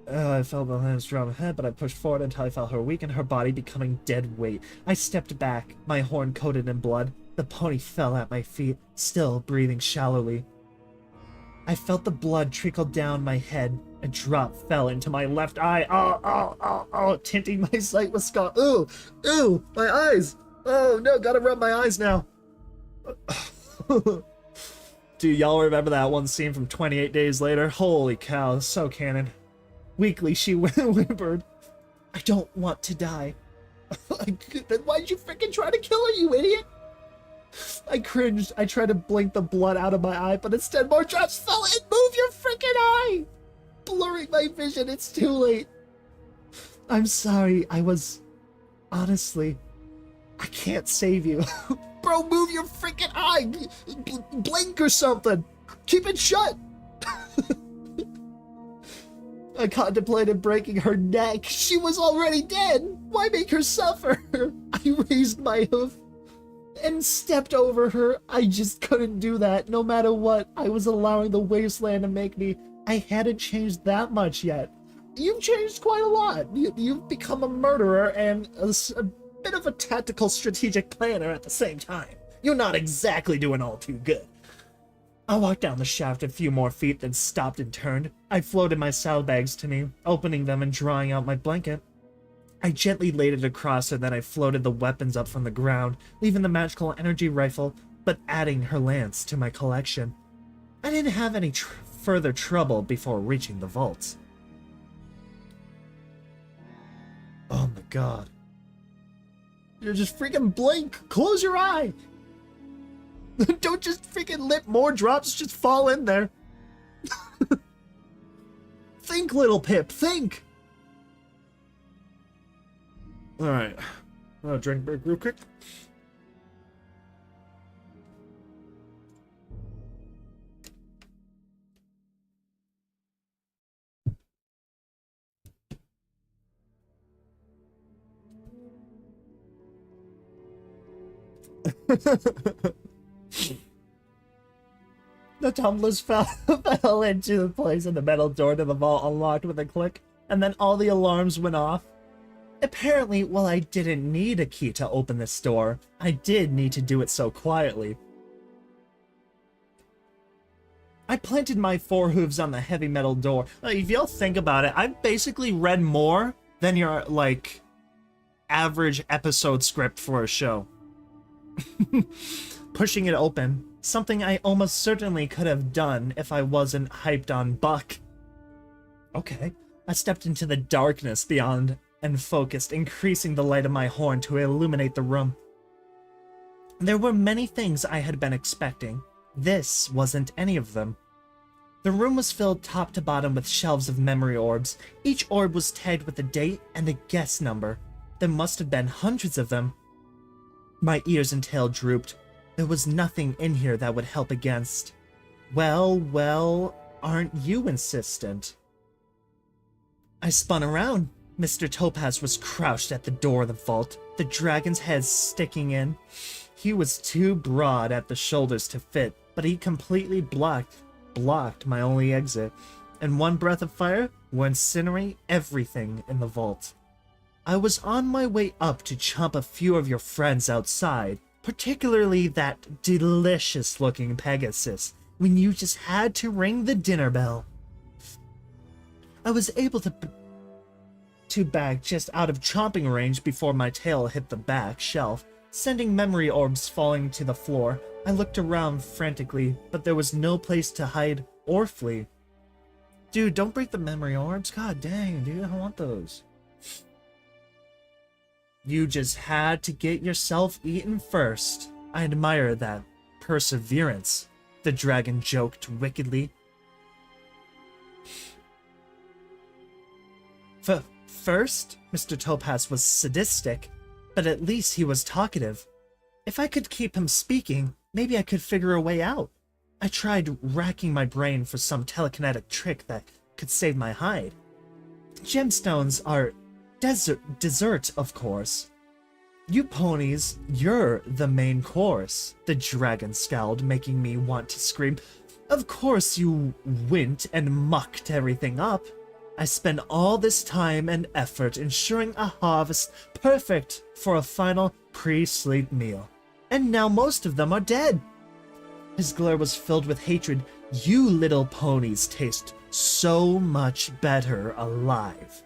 I felt the lance drop ahead, but I pushed forward until I felt her weaken, her body becoming dead weight. I stepped back, my horn coated in blood. The pony fell at my feet, still breathing shallowly. I felt the blood trickle down my head. A drop fell into my left eye. Oh, tinting my sight with scar. Ooh, my eyes. Oh no, gotta rub my eyes now. Dude, y'all remember that one scene from 28 Days Later? Holy cow, so canon. Weakly, she whimpered, I don't want to die. Then why'd you freaking try to kill her, you idiot? I cringed. I tried to blink the blood out of my eye, but instead more drops fell in. Move your freaking eye! Blurring my vision, it's too late. I'm sorry, honestly, I can't save you. Bro, move your freaking eye! Blink or something! Keep it shut! I contemplated breaking her neck. She was already dead! Why make her suffer? I raised my hoof and stepped over her. I just couldn't do that. No matter what, I was allowing the wasteland to make me. I hadn't changed that much yet. You've changed quite a lot. You've become a murderer and a bit of a tactical strategic planner at the same time. You're not exactly doing all too good. I walked down the shaft a few more feet, then stopped and turned. I floated my saddlebags to me, opening them and drawing out my blanket. I gently laid it across her, then I floated the weapons up from the ground, leaving the magical energy rifle, but adding her lance to my collection. I didn't have any further trouble before reaching the vaults. Oh my god. You're just freaking blink! Close your eye! Don't just freaking let more drops just fall in there. Think, little Pip, think! Alright. Drink break real quick. The tumblers fell into place and the metal door to the vault unlocked with a click. and then all the alarms went off. Apparently, while I didn't need a key to open this door, I did need to do it so quietly. I planted my 4 hooves on the heavy metal door. If y'all think about it, I've basically read more than your, like, average episode script for a show. Pushing it open, something I almost certainly could have done if I wasn't hyped on Buck. Okay, I stepped into the darkness beyond and focused, increasing the light of my horn to illuminate the room. There were many things I had been expecting. This wasn't any of them. The room was filled top to bottom with shelves of memory orbs. Each orb was tagged with a date and a guess number. There must have been hundreds of them. My ears and tail drooped. There was nothing in here that would help against. Well, aren't you insistent? I spun around. Mr. Topaz was crouched at the door of the vault, the dragon's head sticking in. He was too broad at the shoulders to fit, but he completely blocked my only exit, and one breath of fire will incinerate everything in the vault. I was on my way up to chomp a few of your friends outside, particularly that delicious-looking Pegasus, when you just had to ring the dinner bell. I was able to back just out of chomping range before my tail hit the back shelf, sending memory orbs falling to the floor. I looked around frantically, but there was no place to hide or flee. Dude, don't break the memory orbs. God dang, dude, I want those. You just had to get yourself eaten first. I admire that perseverance, the dragon joked wickedly. First, Mr. Topaz was sadistic, but at least he was talkative. If I could keep him speaking, maybe I could figure a way out. I tried racking my brain for some telekinetic trick that could save my hide. Gemstones are dessert, of course. You ponies, you're the main course, the dragon scowled, making me want to scream. Of course you went and mucked everything up. I spent all this time and effort ensuring a harvest perfect for a final pre-sleep meal. And now most of them are dead. His glare was filled with hatred. You little ponies taste so much better alive.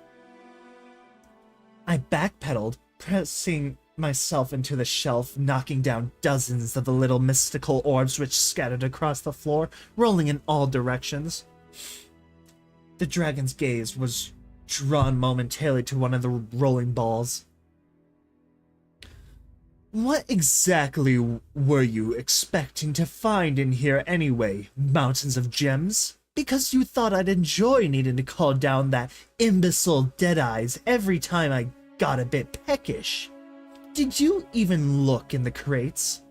I backpedaled, pressing myself into the shelf, knocking down dozens of the little mystical orbs which scattered across the floor, rolling in all directions. The dragon's gaze was drawn momentarily to one of the rolling balls. What exactly were you expecting to find in here anyway, mountains of gems? Because you thought I'd enjoy needing to call down that imbecile Deadeyes every time I got a bit peckish. Did you even look in the crates?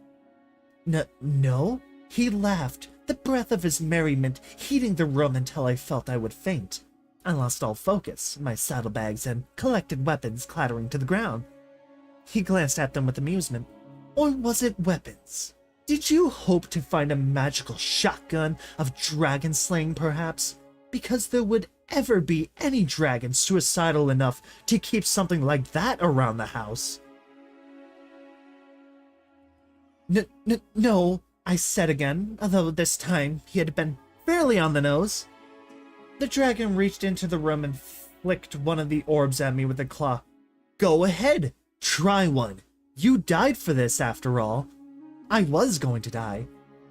No? He laughed, the breath of his merriment heating the room until I felt I would faint. I lost all focus, my saddlebags and collected weapons clattering to the ground. He glanced at them with amusement. Or was it weapons? Did you hope to find a magical shotgun of dragon slaying, perhaps? Because there would ever be any dragon suicidal enough to keep something like that around the house. No, I said again, although this time he had been fairly on the nose. The dragon reached into the room and flicked one of the orbs at me with a claw. Go ahead, try one. You died for this, after all. I was going to die.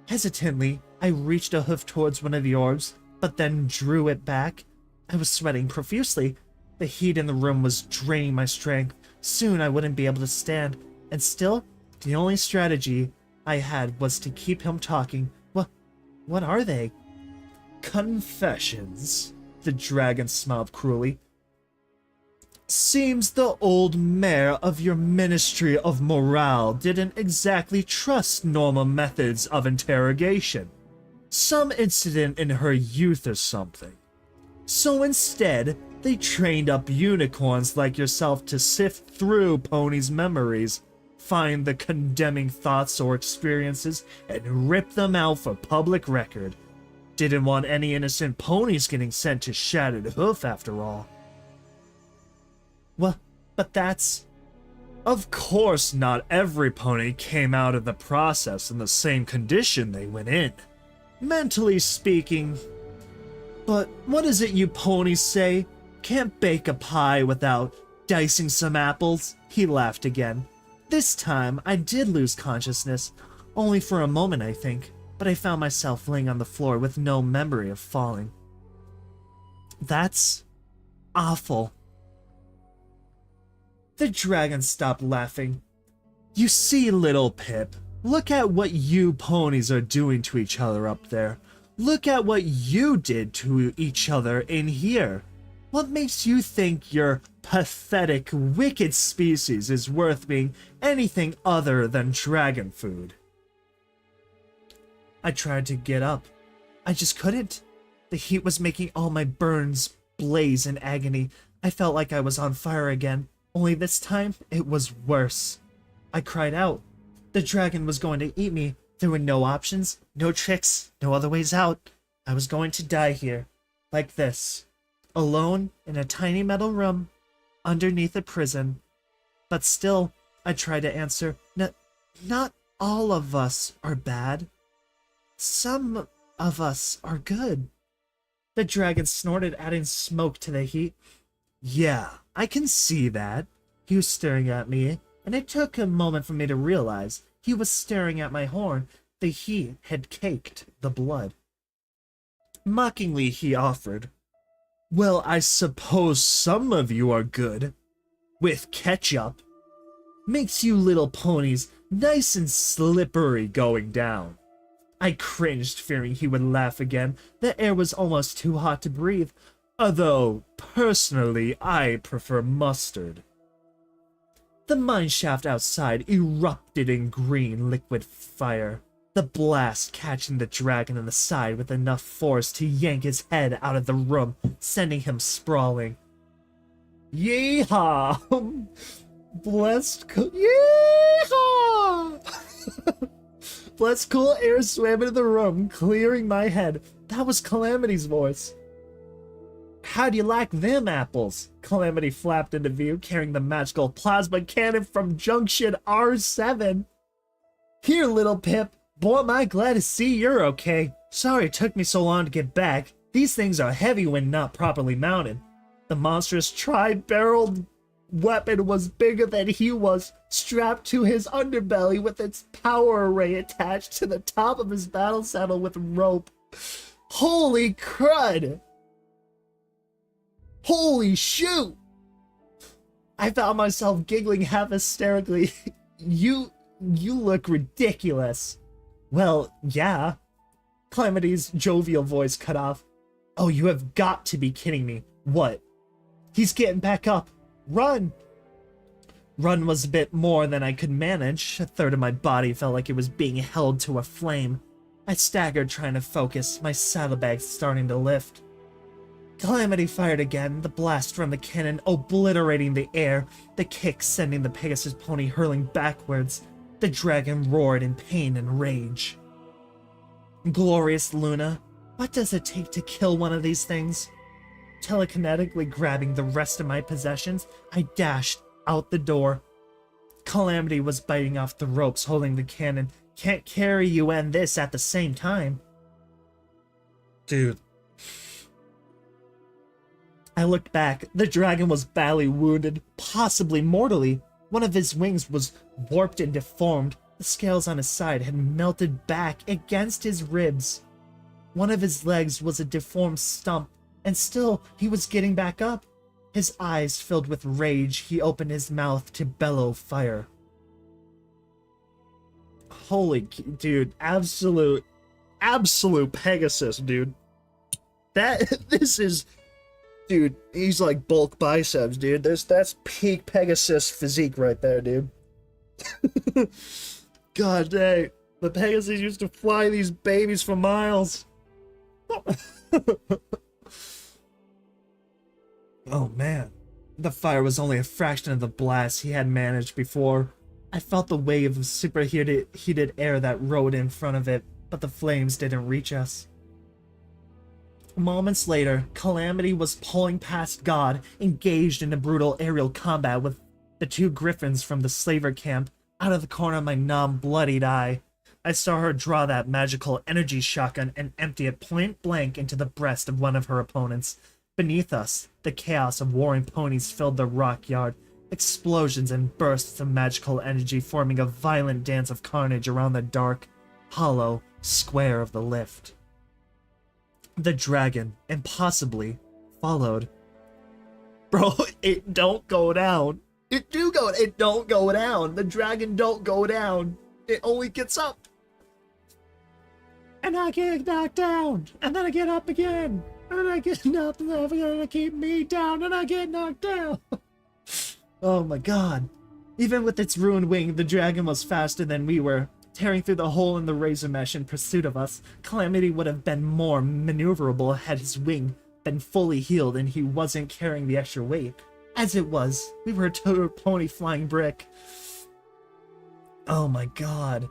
Hesitantly, I reached a hoof towards one of the orbs, but then drew it back. I was sweating profusely. The heat in the room was draining my strength. Soon I wouldn't be able to stand, and still, the only strategy I had was to keep him talking. What are they? Confessions. The dragon smiled cruelly. Seems the old mayor of your Ministry of Morale didn't exactly trust normal methods of interrogation. Some incident in her youth or something. So instead, they trained up unicorns like yourself to sift through Pony's memories, find the condemning thoughts or experiences, and rip them out for public record. Didn't want any innocent ponies getting sent to Shattered Hoof, after all. What? But that's... Of course, not every pony came out of the process in the same condition they went in. Mentally speaking. But what is it you ponies say? Can't bake a pie without dicing some apples? He laughed again. This time, I did lose consciousness. Only for a moment, I think. But I found myself laying on the floor with no memory of falling. That's awful. The dragon stopped laughing. You see, little Pip, look at what you ponies are doing to each other up there. Look at what you did to each other in here. What makes you think your pathetic, wicked species is worth being anything other than dragon food? I tried to get up. I just couldn't. The heat was making all my burns blaze in agony. I felt like I was on fire again. Only this time, it was worse. I cried out. The dragon was going to eat me. There were no options, no tricks, no other ways out. I was going to die here. Like this. Alone in a tiny metal room. Underneath a prison. But still, I tried to answer. Not all of us are bad. Some of us are good. The dragon snorted, adding smoke to the heat. Yeah, I can see that. He was staring at me, and it took a moment for me to realize he was staring at my horn. The heat had caked the blood. Mockingly, he offered, well, I suppose some of you are good. With ketchup. Makes you little ponies nice and slippery going down. I cringed, fearing he would laugh again. The air was almost too hot to breathe. Although, personally, I prefer mustard. The mineshaft outside erupted in green liquid fire, the blast catching the dragon in the side with enough force to yank his head out of the room, sending him sprawling. Yeehaw! Yeehaw! Blessed cool air swam into the room, clearing my head. That was Calamity's voice. How do you like them apples? Calamity flapped into view, carrying the magical plasma cannon from Junction R7. Here, little Pip. Boy, am I glad to see you're okay. Sorry it took me so long to get back. These things are heavy when not properly mounted. The monstrous tri-barreled weapon was bigger than he was, strapped to his underbelly with its power array attached to the top of his battle saddle with rope. Holy crud! Holy shoot! I found myself giggling half hysterically. You look ridiculous. Well, yeah. Calamity's jovial voice cut off. Oh, you have got to be kidding me. What? He's getting back up. Run! Run was a bit more than I could manage. A third of my body felt like it was being held to a flame. I staggered trying to focus, my saddlebag starting to lift. Calamity fired again, the blast from the cannon obliterating the air, the kick sending the Pegasus pony hurling backwards. The dragon roared in pain and rage. Glorious Luna, what does it take to kill one of these things? Telekinetically grabbing the rest of my possessions, I dashed out the door. Calamity was biting off the ropes holding the cannon. Can't carry you and this at the same time. Dude. I looked back. The dragon was badly wounded, possibly mortally. One of his wings was warped and deformed. The scales on his side had melted back against his ribs. One of his legs was a deformed stump, and still he was getting back up. His eyes filled with rage, he opened his mouth to bellow fire. Holy dude, absolute Pegasus, dude. This is, dude, he's like bulk biceps, dude. That's peak Pegasus physique right there, dude. God dang, the Pegasus used to fly these babies for miles. Oh man, the fire was only a fraction of the blast he had managed before. I felt the wave of superheated air that rode in front of it, but the flames didn't reach us. Moments later, Calamity was pulling past God, engaged in a brutal aerial combat with the two griffins from the slaver camp. Out of the corner of my numb, bloodied eye, I saw her draw that magical energy shotgun and empty it point blank into the breast of one of her opponents. Beneath us, the chaos of warring ponies filled the rock yard, explosions and bursts of magical energy forming a violent dance of carnage around the dark, hollow square of the lift. The dragon, impossibly, followed. Bro, it don't go down. It don't go down. The dragon don't go down. It only gets up. And I get knocked down. And then I get up again. And I get knocked down. They're gonna keep me down. And I get knocked down. Oh my god. Even with its ruined wing, the dragon was faster than we were. Tearing through the hole in the razor mesh in pursuit of us, Calamity would have been more maneuverable had his wing been fully healed and he wasn't carrying the extra weight. As it was, we were a total pony flying brick. Oh my god.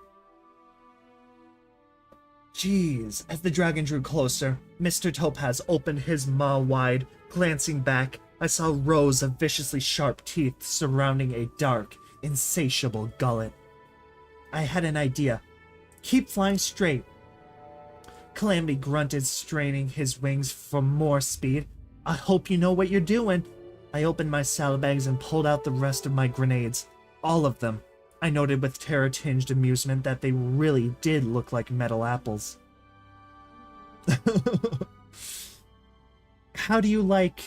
Jeez. As the dragon drew closer, Mr. Topaz opened his maw wide. Glancing back, I saw rows of viciously sharp teeth surrounding a dark, insatiable gullet. I had an idea. Keep flying straight. Calamity grunted, straining his wings for more speed. I hope you know what you're doing. I opened my saddlebags and pulled out the rest of my grenades. All of them. I noted with terror-tinged amusement that they really did look like metal apples. How do you like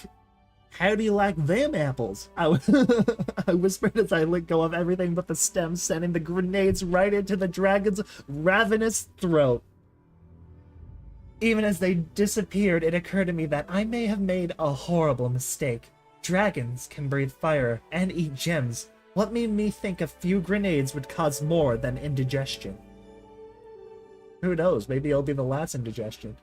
them apples? I whispered as I let go of everything but the stem, sending the grenades right into the dragon's ravenous throat. Even as they disappeared, it occurred to me that I may have made a horrible mistake. Dragons can breathe fire and eat gems. What made me think a few grenades would cause more than indigestion? Who knows, maybe it'll be the last indigestion.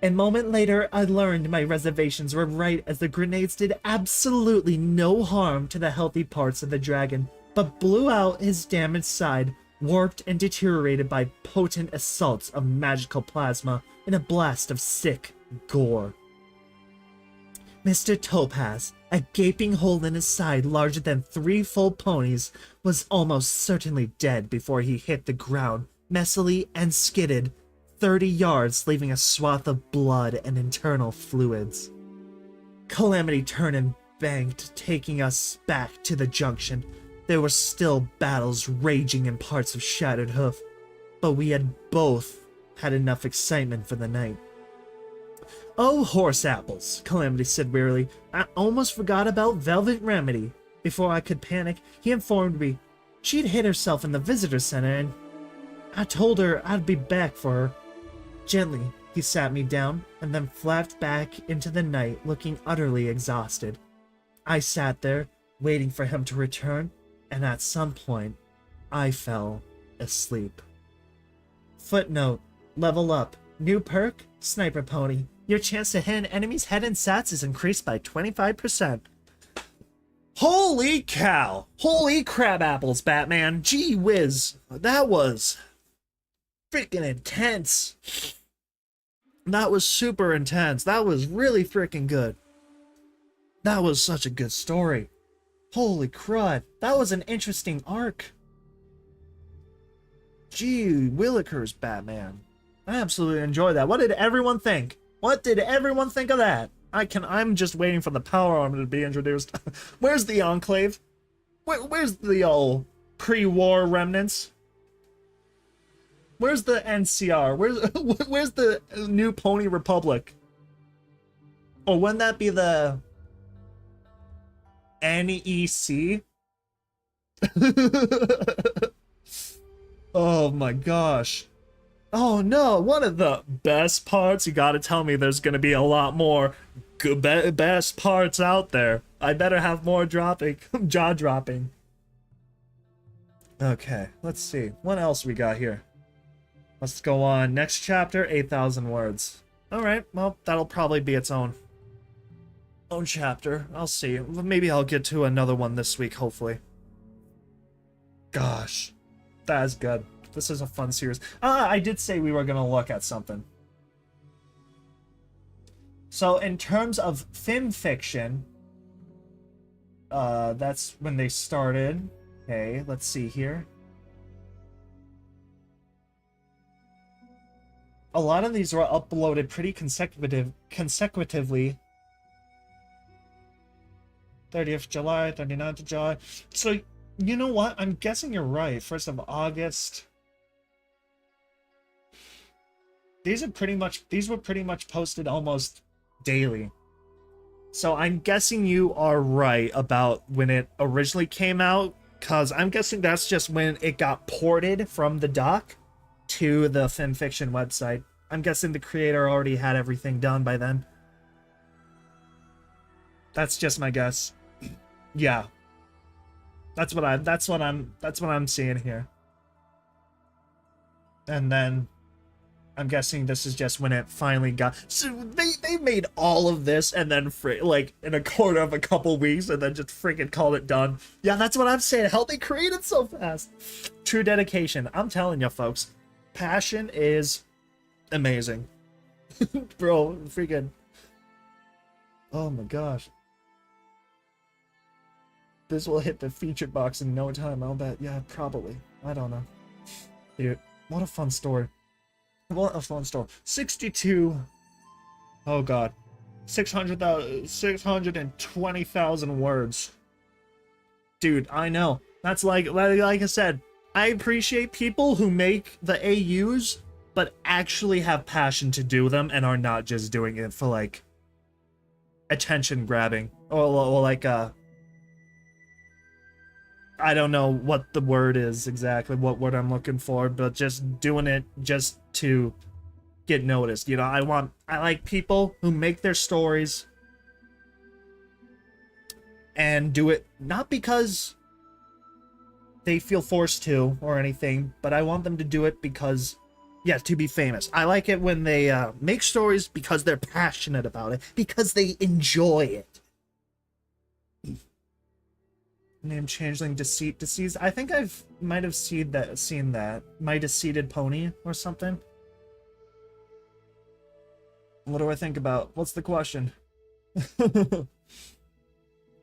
A moment later, I learned my reservations were right, as the grenades did absolutely no harm to the healthy parts of the dragon, but blew out his damaged side, warped and deteriorated by potent assaults of magical plasma in a blast of sick gore. Mr. Topaz, a gaping hole in his side larger than 3 full ponies, was almost certainly dead before he hit the ground, messily and skidded 30 yards, leaving a swath of blood and internal fluids. Calamity turned and banked, taking us back to the junction. There were still battles raging in parts of Shattered Hoof, but we had both had enough excitement for the night. Oh, horse apples, Calamity said wearily. I almost forgot about Velvet Remedy. Before I could panic, he informed me she'd hit herself in the visitor center, and I told her I'd be back for her. Gently, he sat me down, and then flapped back into the night, looking utterly exhausted. I sat there, waiting for him to return, and at some point, I fell asleep. Footnote: level up. New perk, Sniper Pony. Your chance to hit an enemy's head and sats is increased by 25%. Holy cow! Holy crab apples, Batman! Gee whiz! That was freaking intense. That was super intense. That was really freaking good. That was such a good story. Holy crud. That was an interesting arc. Gee willikers, Batman. I absolutely enjoyed that. What did everyone think? What did everyone think of that? I'm just waiting for the power armor to be introduced. Where's the Enclave? Where's the old pre-war remnants? Where's the NCR? Where's the New Pony Republic? Or wouldn't that be the NEC? Oh my gosh. Oh no, one of the best parts. You gotta tell me there's gonna be a lot more best parts out there. I better have more dropping, jaw dropping. Okay, let's see. What else we got here? Let's go on. Next chapter, 8,000 words. Alright, well, that'll probably be its own chapter. I'll see. Maybe I'll get to another one this week, hopefully. Gosh, that is good. This is a fun series. I did say we were gonna look at something. So in terms of fan fiction, that's when they started. Okay, let's see here. A lot of these were uploaded pretty consecutively. 30th July, 39th of July. So, you know what? I'm guessing you're right. 1st of August. These were pretty much posted almost daily. So I'm guessing you are right about when it originally came out, because I'm guessing that's just when it got ported from the doc to the fanfiction website. I'm guessing the creator already had everything done by then. That's just my guess. Yeah. That's what I'm seeing here. And then I'm guessing this is just when it finally got. So they made all of this and then like in a quarter of a couple weeks and then just freaking called it done. Yeah, that's what I'm saying. How they created so fast. True dedication. I'm telling you, folks. Passion is amazing. Bro, freaking. Oh my gosh. This will hit the featured box in no time, I'll bet. Yeah, probably. I don't know. Dude, what a fun story. What a fun story. 62. Oh god. 620,000 words. Dude, I know. That's like I said, I appreciate people who make the AUs, but actually have passion to do them and are not just doing it for like attention grabbing or like I don't know what the word is exactly, what word I'm looking for, but just doing it just to get noticed. You know, I like people who make their stories and do it not because they feel forced to or anything, but I want them to do it because, yeah, to be famous. I like it when they make stories because they're passionate about it, because they enjoy it. Name changeling deceit deceased. I think might have seen that. My Deceited Pony or something. What do I think about? What's the question? I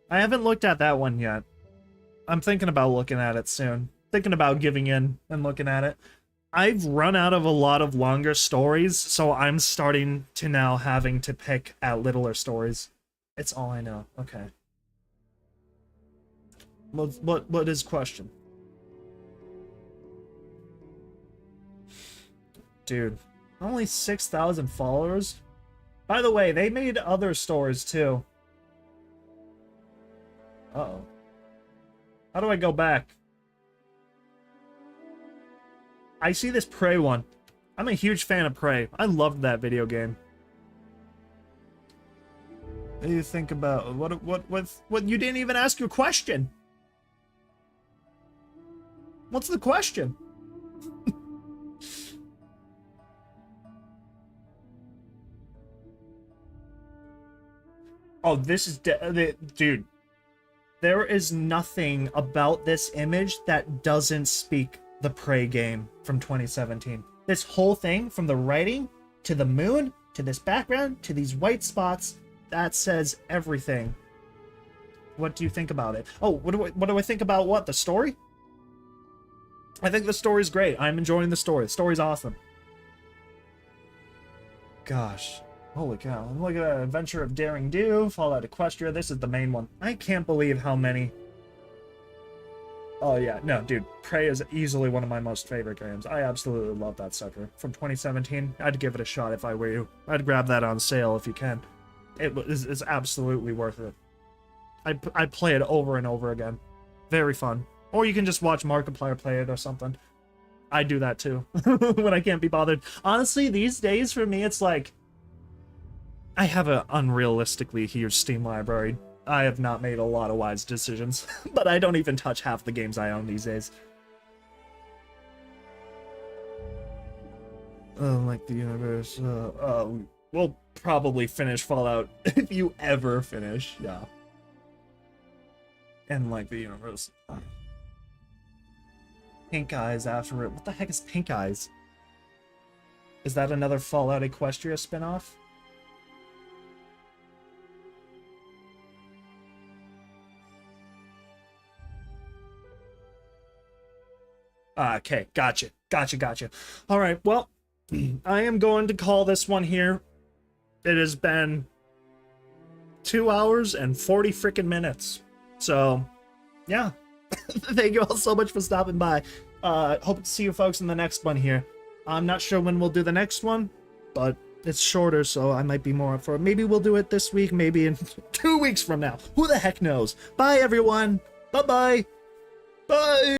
haven't looked at that one yet. I'm thinking about looking at it soon. Thinking about giving in and looking at it. I've run out of a lot of longer stories, so I'm starting to now having to pick at littler stories. It's all I know. Okay. What is question? Dude, only 6,000 followers? By the way, they made other stories too. Uh-oh. How do I go back? I see this Prey one. I'm a huge fan of Prey. I loved that video game. What do you think about what you didn't even ask your question? What's the question? Oh, this is dude. There is nothing about this image that doesn't speak the Prey game from 2017. This whole thing, from the writing to the moon to this background to these white spots, that says everything. What do you think about it? Oh, what do I think about what? The story? I think the story's great. I'm enjoying the story. The story's awesome. Gosh. Holy cow. Look at that. Adventure of Daring Do, Fallout Equestria. This is the main one. I can't believe how many. Oh, yeah. No, dude. Prey is easily one of my most favorite games. I absolutely love that sucker. From 2017, I'd give it a shot if I were you. I'd grab that on sale if you can. It's absolutely worth it. I'd play it over and over again. Very fun. Or you can just watch Markiplier play it or something. I do that too. When I can't be bothered. Honestly, these days for me, it's like I have an unrealistically huge Steam library. I have not made a lot of wise decisions, but I don't even touch half the games I own these days. Like the universe. We'll probably finish Fallout if you ever finish. Yeah. And like the universe. Pink Eyes after it. What the heck is Pink Eyes? Is that another Fallout Equestria spinoff? Okay, gotcha. All right, well, I am going to call this one here. It has been 2 hours and 40 freaking minutes. So, yeah. Thank you all so much for stopping by. Hope to see you folks in the next one here. I'm not sure when we'll do the next one, but it's shorter, so I might be more up for it. Maybe we'll do it this week, maybe in 2 weeks from now. Who the heck knows? Bye, everyone. Bye-bye. Bye.